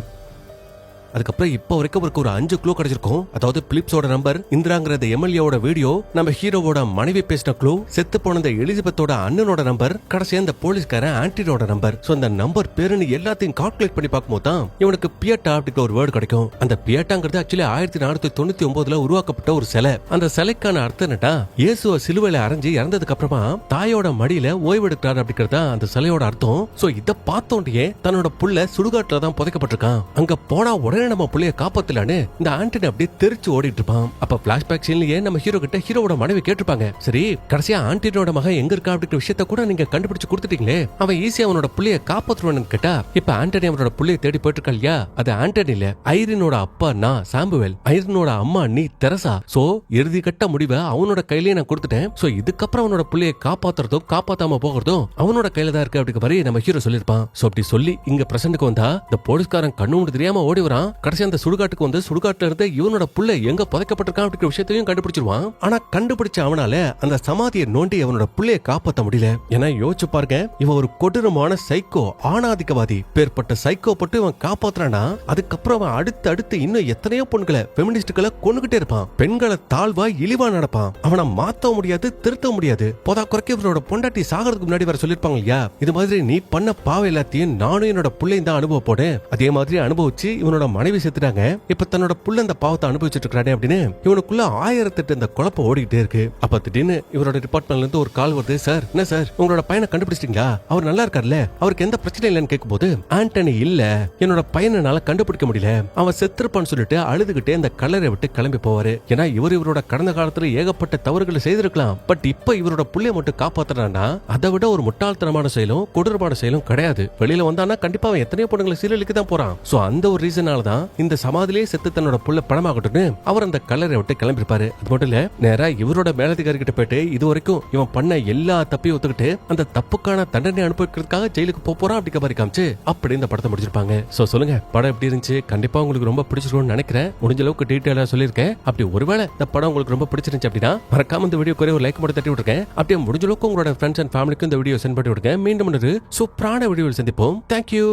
அதுக்கப்புறம் இப்ப வரைக்கும் ஒரு 5 க்ளூ கிடைச்சிருக்கும். அதாவது பிலிப்ஸோட நம்பர், இந்திராங்கிற எம்எல்ஏவோட வீடியோ, நம்ம ஹீரோவோட மனைவி பேசின க்ளூ, செத்து போன எலிசபெத்தோட அண்ணனோட நம்பர், கடைசியா இந்த போலீஸ்காரன் ஆன்டினோட நம்பர். சோ அந்த நம்பர் பேருன்னு எல்லாத்தையும் கால்குலேட் பண்ணி பார்க்கும்போது தான் இவனுக்கு பியட்டா அப்படிங்கிற ஒரு வேர்டு கிடைக்கும். அந்த பியட்டாங்கிறது ஆக்சுவலி 1499 உருவாக்கப்பட்ட ஒரு சிலை. அந்த சிலைக்கான அர்த்தம் என்னட்டா இயேசுவ சிலுவையில அரைஞ்சு இறந்ததுக்கு அப்புறமா தாயோட மடியில ஓய்வெடுக்கிறார் அப்படிங்கறதா அந்த சிலையோட அர்த்தம். சோ இத பார்த்தோன்னே தன்னோட புள்ள சுடுகாட்டுல தான் புதைக்கப்பட்டிருக்கான். அங்க போனா உடனே நம்ம புள்ளைய காப்பாத்தலான்னு இந்த ஆண்டனி அப்படியே தெரிச்சு ஓடிட்டு இருப்பான். அப்ப பிளாஷ்பேக் சீன்லயே நம்ம ஹீரோ கிட்ட ஹீரோவோட மனைவி கேட்டிருப்பாங்க, சரி கடைசியா ஆண்டனியோட மகன் எங்க இருக்கா அப்படிங்கிற விஷயத்த கூட நீங்க கண்டுபிடிச்சு கொடுத்துட்டீங்களே, அவன் ஈஸியா அவனோட புள்ளைய காப்பாத்துவான்னு கேட்டா, இப்ப ஆண்டனி அவனோட புள்ளைய தேடி போயிட்டு இருக்கா இல்லையா, அது ஆண்டனி இல்ல, ஐரினோட அப்பா நான் சாமுவேல், ஐரினோட அம்மா நீ தெரசா. சோ இறுதி கட்ட முடிவை அவனோட கையிலேயே நான் கொடுத்துட்டேன். சோ இதுக்கப்புறம் அவனோட புள்ளைய காப்பாத்துறதும் காப்பாத்தாம போகிறதும் அவனோட கையில தான் இருக்கு அப்படிங்கிற மாதிரி நம்ம ஹீரோ சொல்லிருப்பான். சோ அப்படி சொல்லி இங்க பிரசன்ட்க்கு வந்தா இந்த போலீஸ்காரன் கண்ணு தெரியாம ஓடி வரான். கடைசி அந்த சுடுகாட்டுக்கு வந்து சுடுகாட்டுல இருந்து இவனோட புள்ள எங்க புதைக்கப்பட்டிருக்கான் அப்படிங்கிற விஷயத்தையும் கண்டுபிடிச்சிருவான். ஆனா கண்டுபிடிச்ச அவனால அந்த சமாதியை நோண்டி அவனோட புள்ளைய காப்பாற்ற முடியல. ஏன்னா யோசிச்சு பாருங்க, இவன் ஒரு கொடூரமான சைக்கோ, ஆணாதிக்கவாதி. பேர்பட்ட சைக்கோ பட்டு இவன் காப்பாத்துறானா அதுக்கப்புறம் அவன் அடுத்து இன்னும் எத்தனையோ பொண்களை பெமினிஸ்டுகளை கொண்டுகிட்டே இருப்பான். பெண்களை தாழ்வா இழிவா நடப்பான். அவனை மாத்த முடியாது, திருத்த முடியாது. போதா குறைக்க இவனோட பொண்டாட்டி சாகிறதுக்கு முன்னாடி வர சொல்லிருப்பாங்க இல்லையா, இது மாதிரி நீ பண்ண பாவ எல்லாத்தையும் நானும் என்னோட புள்ளையும் தான் அனுபவப்போடு. அதே மாதிரி அனுபவிச்சு இவனோட மனைவி செத்துட்டாங்க. இப்ப தன்னோட புள்ள இந்த பாவத்தை அனுபவிச்சுட்டு இருக்கானே அப்படின்னு இவனுக்குள்ள 1008 இந்த குழப்பம் ஓடிக்கிட்டே இருக்கு. அப்ப திடீர்னு இவரோட டிபார்ட்மெண்ட்ல இருந்து ஒரு கால் வருது. சார், என்ன சார் உங்களோட பையனை கண்டுபிடிச்சிட்டீங்களா? அவர் நல்லா இருக்கார்ல, அவருக்கு எந்த பிரச்சனை இல்லைன்னு கேட்கும்போது, ஆண்டனி இல்ல, என்னோட பையனால கண்டுபிடிக்க முடியல, அவன் செத்துருப்பான்னு சொல்லிட்டு அழுதுகிட்டே இந்த கல்லறை விட்டு கிளம்பி போவாரு. ஏன்னா இவரோட கடந்த காலத்துல ஏகப்பட்ட தவறுகளை செய்திருக்கலாம். பட் இப்ப இவரோட புள்ளைய மட்டும் காப்பாத்துறான்னா அதை விட ஒரு முட்டாள்தனமான செயலும் கொடூரமான செயலும் கிடையாது. வெளியில வந்தானா கண்டிப்பா அவன் எத்தனையோ பொண்ணுங்களை சீரழிக்க தான் போறான். சோ அந்த ஒரு ரீசனால தான் இந்த சமாதிலே செத்து தன்னோட புள்ள பணமாகட்டும்னு அவர் அந்த கல்லறை விட்டு கிளம்பி இருப்பாரு. அது மட்டும் இல்ல, நேரா இவரோட மேலதிகாரி கிட்ட போயிட்டு இது வரைக்கும் இவன் பண்ண எல்லா தப்பையும் ஒத்துக்கிட்டு அந்த தப்புக்கான தண்டனை அனுபவிக்கிறதுக்காக ஜெயிலுக்கு போறான் அப்படி மாதிரி காமிச்சு அப்படி இந்த படத்தை முடிச்சிருப்பாங்க. சோ சொல்லுங்க, படம் எப்படி இருந்துச்சு? கண்டிப்பா உங்களுக்கு ரொம்ப பிடிச்சிருக்கும்னு நினைக்கிறேன். முடிஞ்ச அளவுக்கு டீடைலா சொல்லியிருக்கேன். அப்படி ஒருவேளை இந்த படம் உங்களுக்கு ரொம்ப பிடிச்சிருந்துச்சு அப்படின்னா மறக்காம இந்த வீடியோ ஒரு லைக் மட்டும் தட்டி விட்டுருக்கேன். அப்படியே முடிஞ்ச அளவுக்கு உங்களோட ஃப்ரெண்ட்ஸ் அண்ட் ஃபேமிலிக்கு இந்த வீடியோ சென்ட் பண்ணி விடுங்க. மீண்டும் ஒரு சூப்பரான வீடியோவில் சந்திப்போம். தேங்க்யூ.